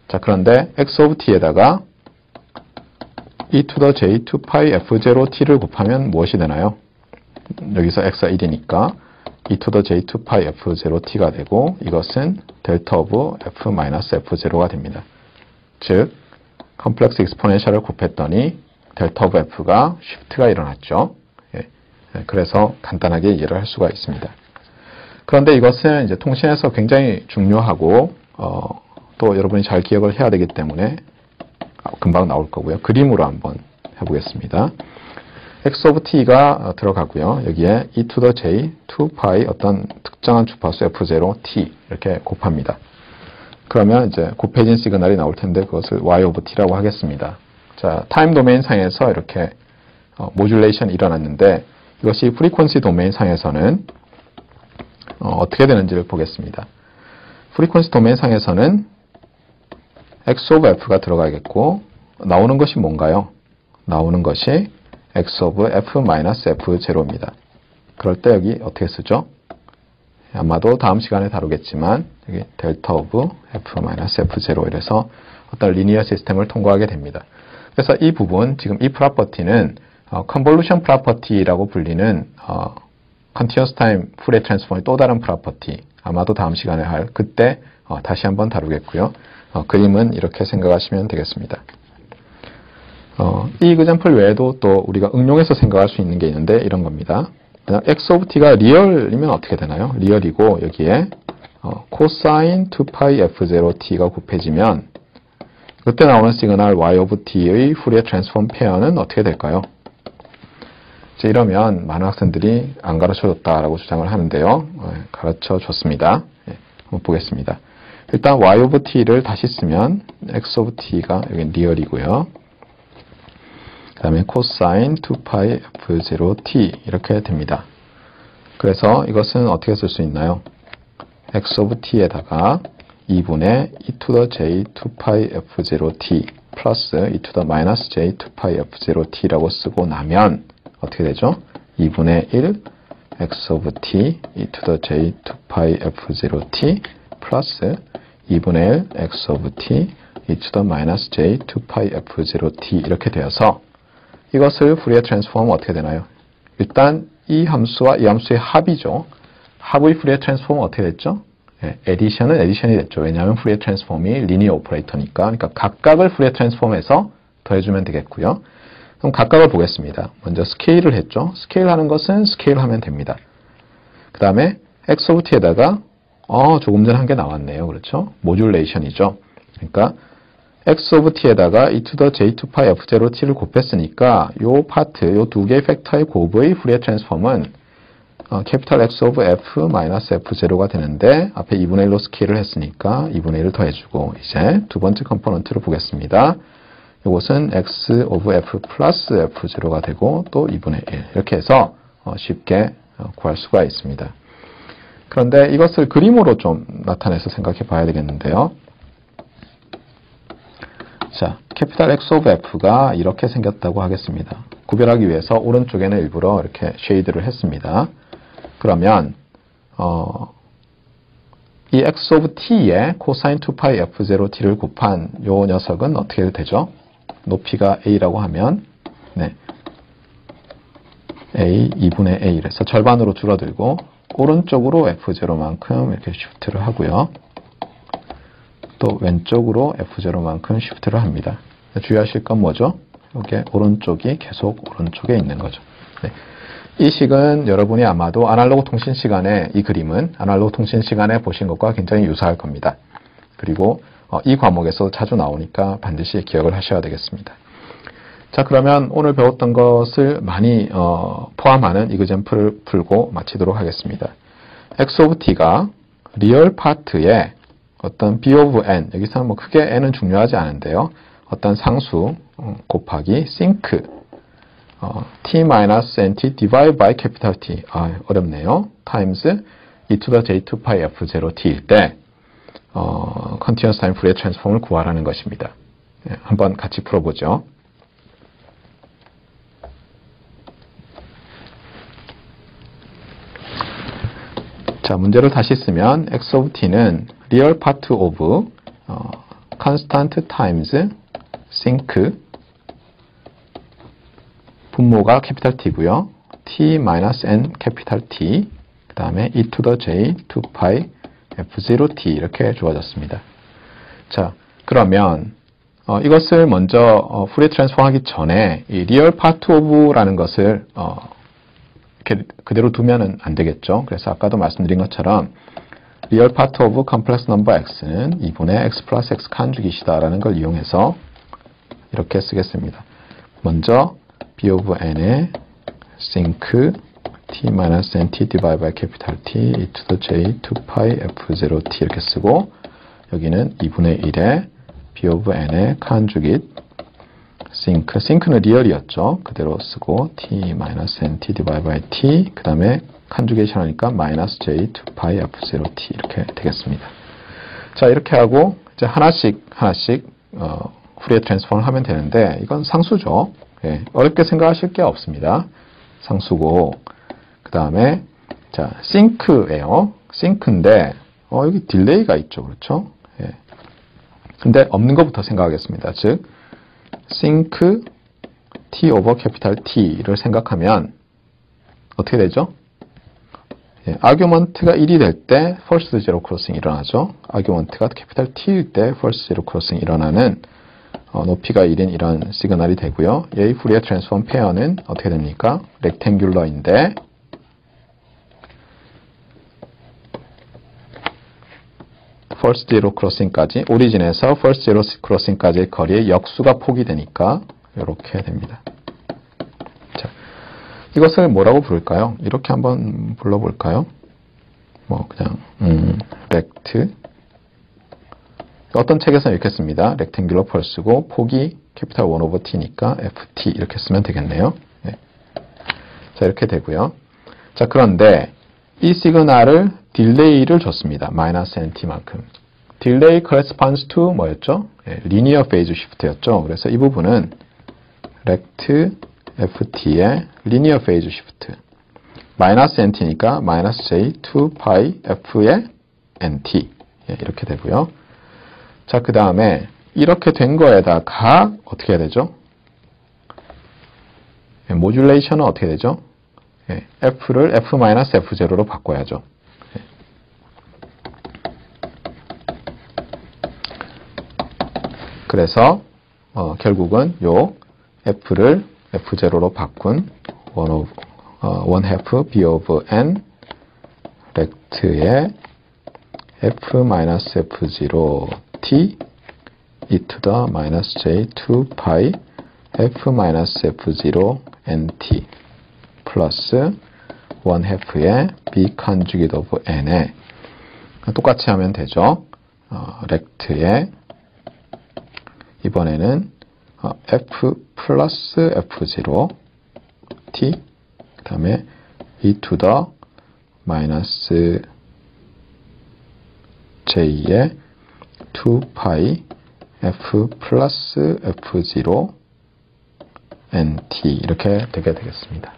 자, 그런데 x of t에다가 e to the j2 pi f0t를 곱하면 무엇이 되나요? 여기서 x가 1이니까 e to the j2 pi f0t가 되고 이것은 델타 오브 f-f0가 됩니다. 즉, 컴플렉스 익스포넨셜을 곱했더니 델타 오브 f가 쉬프트가 일어났죠. 예. 그래서 간단하게 이해를 할 수가 있습니다. 그런데 이것은 이제 통신에서 굉장히 중요하고 또 여러분이 잘 기억을 해야 되기 때문에 금방 나올 거고요. 그림으로 한번 해보겠습니다. x of t가 들어가고요. 여기에 e to the j 2 pi 어떤 특정한 주파수 f0t 이렇게 곱합니다. 그러면 이제 곱해진 시그널이 나올 텐데 그것을 y of t라고 하겠습니다. 자, 타임 도메인 상에서 이렇게 모듈레이션이 일어났는데 이것이 프리퀀시 도메인 상에서는 어떻게 되는지를 보겠습니다. 프리퀀시 도메인 상에서는 x of f가 들어가겠고 나오는 것이 뭔가요? 나오는 것이 x of f-f0입니다. 그럴 때 여기 어떻게 쓰죠? 아마도 다음 시간에 다루겠지만 여기 델타 오브 f-f0 이래서 어떤 리니어 시스템을 통과하게 됩니다. 그래서 이 부분, 지금 이 프로퍼티는 컨볼루션 프로퍼티라고 불리는 컨티뉴어스 타임 후리어 트랜스폼의 또 다른 프로퍼티, 아마도 다음 시간에 할 그때 다시 한번 다루겠고요. 그림은 이렇게 생각하시면 되겠습니다. 이 example 외에도 또 우리가 응용해서 생각할 수 있는 게 있는데 이런 겁니다. x of t가 리얼이면 어떻게 되나요? 리얼이고 여기에 코사인 2파이 f0t가 곱해지면 그때 나오는 시그널 y of t의 후리어 트랜스폼 페어는 어떻게 될까요? 이제 이러면 많은 학생들이 안 가르쳐줬다라고 주장을 하는데요. 가르쳐줬습니다. 한번 보겠습니다. 일단 y of t를 다시 쓰면 x of t가 여기 리얼이고요. 그 다음에 cosine 2pi f0t 이렇게 됩니다. 그래서 이것은 어떻게 쓸 수 있나요? x of t에다가 2분의 e to the j 2pi f0t 플러스 e to the minus j 2pi f0t라고 쓰고 나면 어떻게 되죠? 2분의 1 x of t e to the j 2pi f0t 플러스 2분의 1 x of t e to the minus j 2pi f0t 이렇게 되어서 이것을 푸리에 트랜스폼은 어떻게 되나요? 일단 이 함수와 이 함수의 합이죠. 합의 푸리에 트랜스폼은 어떻게 됐죠? 에디션은 에디션이 됐죠. 왜냐하면 푸리에 트랜스폼이 리니어 오퍼레이터니까. 그러니까 각각을 푸리에 트랜스폼해서 더해주면 되겠고요. 그럼 각각을 보겠습니다. 먼저 스케일을 했죠. 스케일하는 것은 스케일하면 됩니다. 그 다음에 x of t에다가 조금 전에 한 게 나왔네요. 그렇죠? 모듈레이션이죠. 그러니까 x of t에다가 e to the j2pi f0t를 곱했으니까 요 파트, 요 두 개의 팩터의 곱의 푸리에 트랜스폼은 캐피탈 X of F 마이너스 F0가 되는데 앞에 2분의 1로 스케일을 했으니까 2분의 1을 더해주고 이제 두 번째 컴포넌트를 보겠습니다. 이것은 X of F 플러스 F0가 되고 또 2분의 1 이렇게 해서 쉽게 구할 수가 있습니다. 그런데 이것을 그림으로 좀 나타내서 생각해 봐야 되겠는데요. 자, 캐피탈 X of F가 이렇게 생겼다고 하겠습니다. 구별하기 위해서 오른쪽에는 일부러 이렇게 쉐이드를 했습니다. 그러면 이 x of t에 cosine 2pi f0t를 곱한 요 녀석은 어떻게 되죠? 높이가 a라고 하면 a 2분의 a에서 절반으로 줄어들고 오른쪽으로 f0만큼 이렇게 시프트를 하고요. 또 왼쪽으로 f0만큼 시프트를 합니다. 주의하실 건 뭐죠? 이게 오른쪽이 계속 오른쪽에 있는 거죠. 이 식은 여러분이 아마도 아날로그 통신 시간에 이 그림은 아날로그 통신 시간에 보신 것과 굉장히 유사할 겁니다. 그리고 이 과목에서 자주 나오니까 반드시 기억을 하셔야 되겠습니다. 자, 그러면 오늘 배웠던 것을 많이 포함하는 이그젬플을 풀고 마치도록 하겠습니다. x of t가 리얼 파트에 어떤 b of n, 여기서는 뭐 크게 n은 중요하지 않은데요. 어떤 상수 곱하기 sync t-nt divided by capital T 어렵네요. times e to the j2pi f0t일 때 continuous time Fourier transform을 구하라는 것입니다. 한번 같이 풀어보죠. 자, 문제를 다시 쓰면 x of t는 real part of constant times sync 분모가 캐피탈 T고요. t-n 캐피탈 T 그 다음에 e to the j 2pi f0t 이렇게 주어졌습니다. 자, 그러면 이것을 먼저 푸리에 트랜스폼 하기 전에 이 리얼 파트 오브라는 것을 이렇게 그대로 두면은 안 되겠죠. 그래서 아까도 말씀드린 것처럼 리얼 파트 오브 컴플렉스 넘버 x는 2분의 x 플러스 x 칸죽이시다라는 걸 이용해서 이렇게 쓰겠습니다. 먼저 b of n의 sync t-nt divided by capital T e to the j 2pi f0t 이렇게 쓰고 여기는 2분의 1의 b of n의 conjugate sync는 리얼이었죠. 그대로 쓰고 t-nt divided by t 그 다음에 conjugation 하니까 minus j 2pi f0t 이렇게 되겠습니다. 자, 이렇게 하고 이제 하나씩 푸리에 트랜스폼을 하면 되는데 이건 상수죠. 어렵게 생각하실 게 없습니다. 상수고 그 다음에 자, sync예요. sync인데 여기 딜레이가 있죠. 그렇죠? 근데 없는 것부터 생각하겠습니다. 즉 sync t over capital T를 생각하면 어떻게 되죠? argument가 1이 될 때 first zero crossing 일어나죠. argument가 capital T일 때 first zero crossing 일어나는 높이가 1인 이런 시그널이 되고요. 얘의 푸리에 트랜스폼 페어는 어떻게 됩니까? 렉탱귤러인데 first zero crossing까지 오리진에서 first zero crossing까지의 거리의 역수가 포기되니까 이렇게 됩니다. 자, 이것을 뭐라고 부를까요? 이렇게 한번 불러볼까요? 뭐 그냥 rect 어떤 책에서는 이렇게 씁니다. rectangular pulse고 폭이 캐피탈 1 over t니까 ft 이렇게 쓰면 되겠네요. 네. 자 이렇게 되고요. 자 그런데 이 시그널을 딜레이를 줬습니다. -nt만큼. 딜레이 corresponds to 뭐였죠? 네, linear phase shift였죠. 그래서 이 부분은 rect ft의 linear phase shift -nt니까 -j 2pi f의 nt 이렇게 되고요. 자, 그 다음에 이렇게 된 거에다가 어떻게 해야 되죠? 모듈레이션은 어떻게 되죠? f를 f-f0로 바꿔야죠. 그래서 결국은 요 f를 f0로 바꾼 1/2 b of n rect의 f-f0 t e to the j 2pi f-f0 nt 플러스 1/2의 b conjugate of n에 똑같이 하면 되죠. rect의 이번에는 f 플러스 f0 t 그 다음에 e to the j의 2pi f 플러스 f0 nt 이렇게 되게 되겠습니다.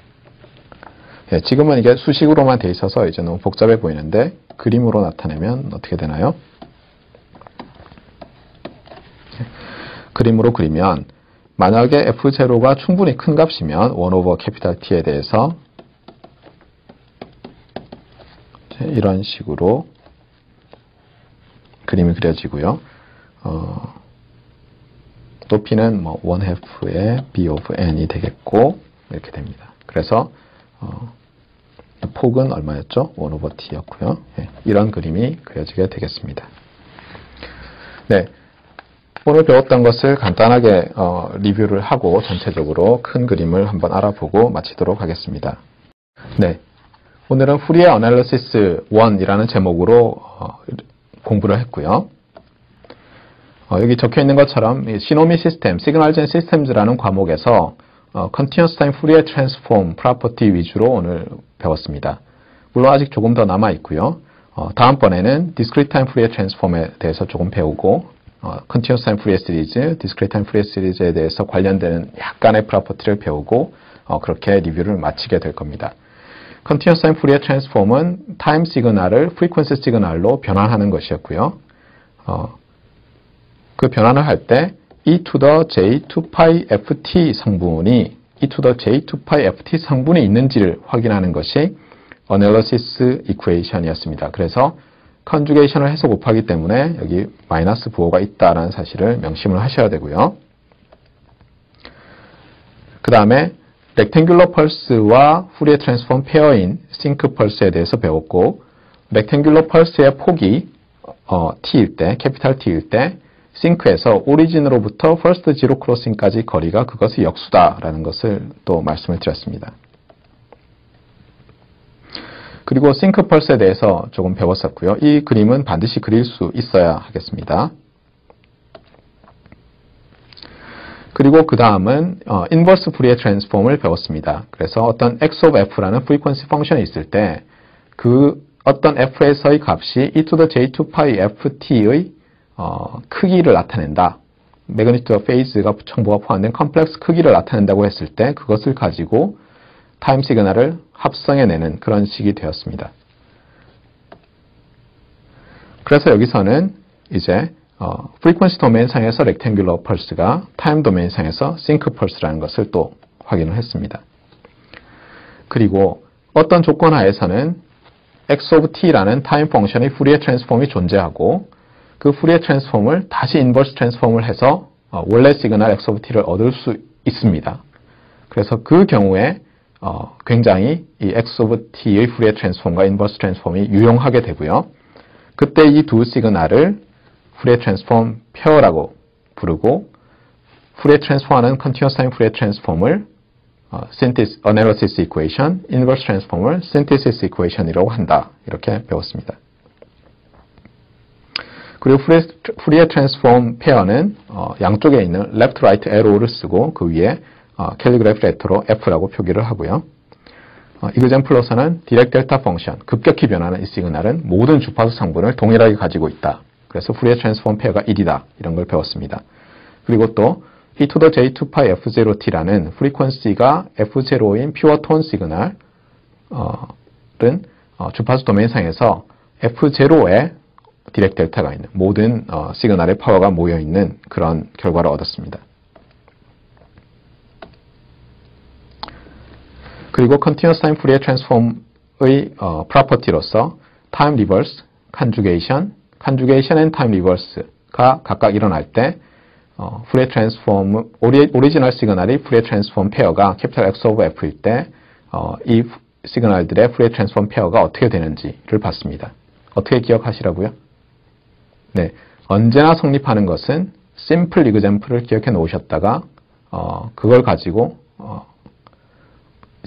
예, 지금은 이게 수식으로만 돼 있어서 이제 너무 복잡해 보이는데 그림으로 나타내면 어떻게 되나요? 그림으로 그리면 만약에 f0가 충분히 큰 값이면 1 over 캐피탈 T에 대해서 이런 식으로 그림이 그려지고요. 높이는 뭐 1/2의 b of n이 되겠고 이렇게 됩니다. 그래서 폭은 얼마였죠? 1 over t였고요. 네, 이런 그림이 그려지게 되겠습니다. 네, 오늘 배웠던 것을 간단하게 리뷰를 하고 전체적으로 큰 그림을 한번 알아보고 마치도록 하겠습니다. 네, 오늘은 Fourier Analysis 1이라는 제목으로 공부를 했고요. 여기 적혀 있는 것처럼 시노미 시스템, 시그널 젠 시스템즈라는 과목에서 Continuous Time Fourier Transform Property 위주로 오늘 배웠습니다. 물론 아직 조금 더 남아 있고요. 다음번에는 Discrete Time Fourier Transform에 대해서 조금 배우고 Continuous Time Fourier Series, Discrete Time Fourier Series에 대해서 관련되는 약간의 프로퍼티를 배우고 그렇게 리뷰를 마치게 될 겁니다. Continuous Time Fourier Transform은 타임 시그널을 frequency 시그널로 변환하는 것이었고요. 그 변환을 할 때 e to the j 2pi ft 성분이 e to the j 2pi ft 성분이 있는지를 확인하는 것이 Analysis Equation이었습니다. 그래서 컨주게이션을 해서 곱하기 때문에 여기 마이너스 부호가 있다는 사실을 명심을 하셔야 되고요. 그 다음에 Rectangular Pulse와 Fourier Transform 페어인 Sync Pulse에 대해서 배웠고 Rectangular Pulse의 폭이 t일 때, 캐피탈 T일 때 Sync에서 오리진으로부터 First Zero Crossing까지 거리가 그것이 역수다라는 것을 또 말씀을 드렸습니다. 그리고 Sync Pulse에 대해서 조금 배웠었고요. 이 그림은 반드시 그릴 수 있어야 하겠습니다. 그리고 그 다음은 Inverse Fourier Transform을 배웠습니다. 그래서 어떤 x of f라는 frequency 펑션이 있을 때 그 어떤 f에서의 값이 e to the j2pi ft의 크기를 나타낸다. 매그니튜드 페이즈가 정보가 포함된 컴플렉스 크기를 나타낸다고 했을 때 그것을 가지고 타임 시그널을 합성해내는 그런 식이 되었습니다. 그래서 여기서는 이제 프리퀀시 도메인 상에서 렉탱귤러 펄스가 타임 도메인 상에서 싱크 펄스라는 것을 또 확인을 했습니다. 그리고 어떤 조건 하에서는 x of t라는 타임 펑션의 푸리에 트랜스폼이 존재하고 그 푸리에 트랜스폼을 다시 인버스 트랜스폼을 해서 원래 시그널 x of t를 얻을 수 있습니다. 그래서 그 경우에 굉장히 이 x of t의 푸리에 트랜스폼과 인버스 트랜스폼이 유용하게 되고요. 그때 이 두 시그널을 푸리에 트랜스폼 페어라고 부르고 푸리에 트랜스폼하는 컨티뉴어스 타임 푸리에 트랜스폼을 analysis equation, inverse transform을 synthesis equation이라고 한다. 이렇게 배웠습니다. 그리고 Fourier transform 페어는 양쪽에 있는 left, right arrow를 쓰고 그 위에 캘리그래프 레터로 F라고 표기를 하고요. example로서는 디렉 델타 펑션, 급격히 변하는 이 시그널은 모든 주파수 성분을 동일하게 가지고 있다. 그래서 Fourier transform 페어가 1이다. 이런 걸 배웠습니다. 그리고 또 e to the j2pi f0t라는 프리퀀시가 f0인 퓨어 톤 시그널은 주파수 도메인상에서 f0에 디렉 델타가 있는 모든 시그널의 파워가 모여있는 그런 결과를 얻었습니다. 그리고 Continuous Time Fourier Transform의 프로퍼티로서 Time Reverse, Conjugation and Time Reverse가 각각 일어날 때 Fourier Transform, 오리지널 시그널이 Fourier Transform 페어가 캐피탈 X 오브 F일 때 이 시그널들의 Fourier Transform 페어가 어떻게 되는지를 봤습니다. 어떻게 기억하시라고요? 네, 언제나 성립하는 것은 Simple Example를 기억해 놓으셨다가 그걸 가지고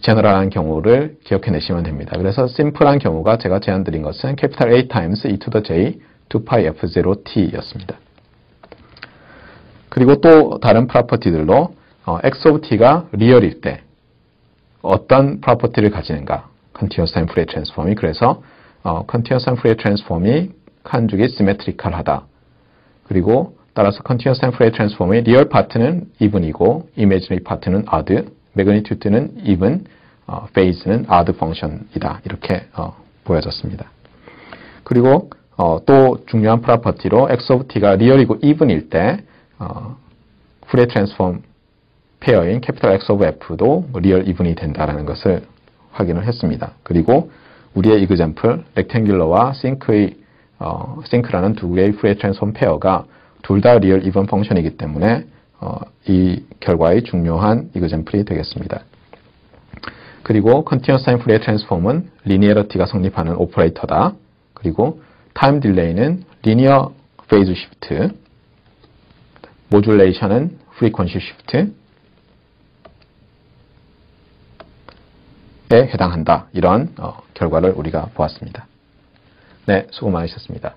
제너럴한 경우를 기억해 내시면 됩니다. 그래서 심플한 경우가 제가 제안드린 것은 캐피탈 A times e to the j 2pi f0t 였습니다. 그리고 또 다른 프로퍼티들로 x of t가 리얼일 때 어떤 프로퍼티를 가지는가? Continuous Time Fourier Transform이 그래서 Continuous Time Fourier Transform이 칸죽이 시메트리컬하다. 그리고 따라서 Continuous Time Fourier Transform의 리얼 파트는 even이고 imaginary 파트는 odd, magnitude는 even, phase는 odd function이다. 이렇게 보여졌습니다. 그리고 또 중요한 프로퍼티로 x of t가 리얼이고 even일 때 Fourier Transform 페어인 캐피탈 X of F도 리얼 even이 된다는 것을 확인을 했습니다. 그리고 우리의 example, rectangular와 sync라는 두 개의 Fourier Transform 페어가 둘 다 리얼 even 펑션이기 때문에 이 결과의 중요한 example이 되겠습니다. 그리고 Continuous Time Fourier Transform은 리니어리티가 성립하는 오퍼레이터다. 그리고 Time Delay는 Linear Phase Shift, Modulation은 Frequency Shift에 해당한다. 이런 결과를 우리가 보았습니다. 네, 수고 많으셨습니다.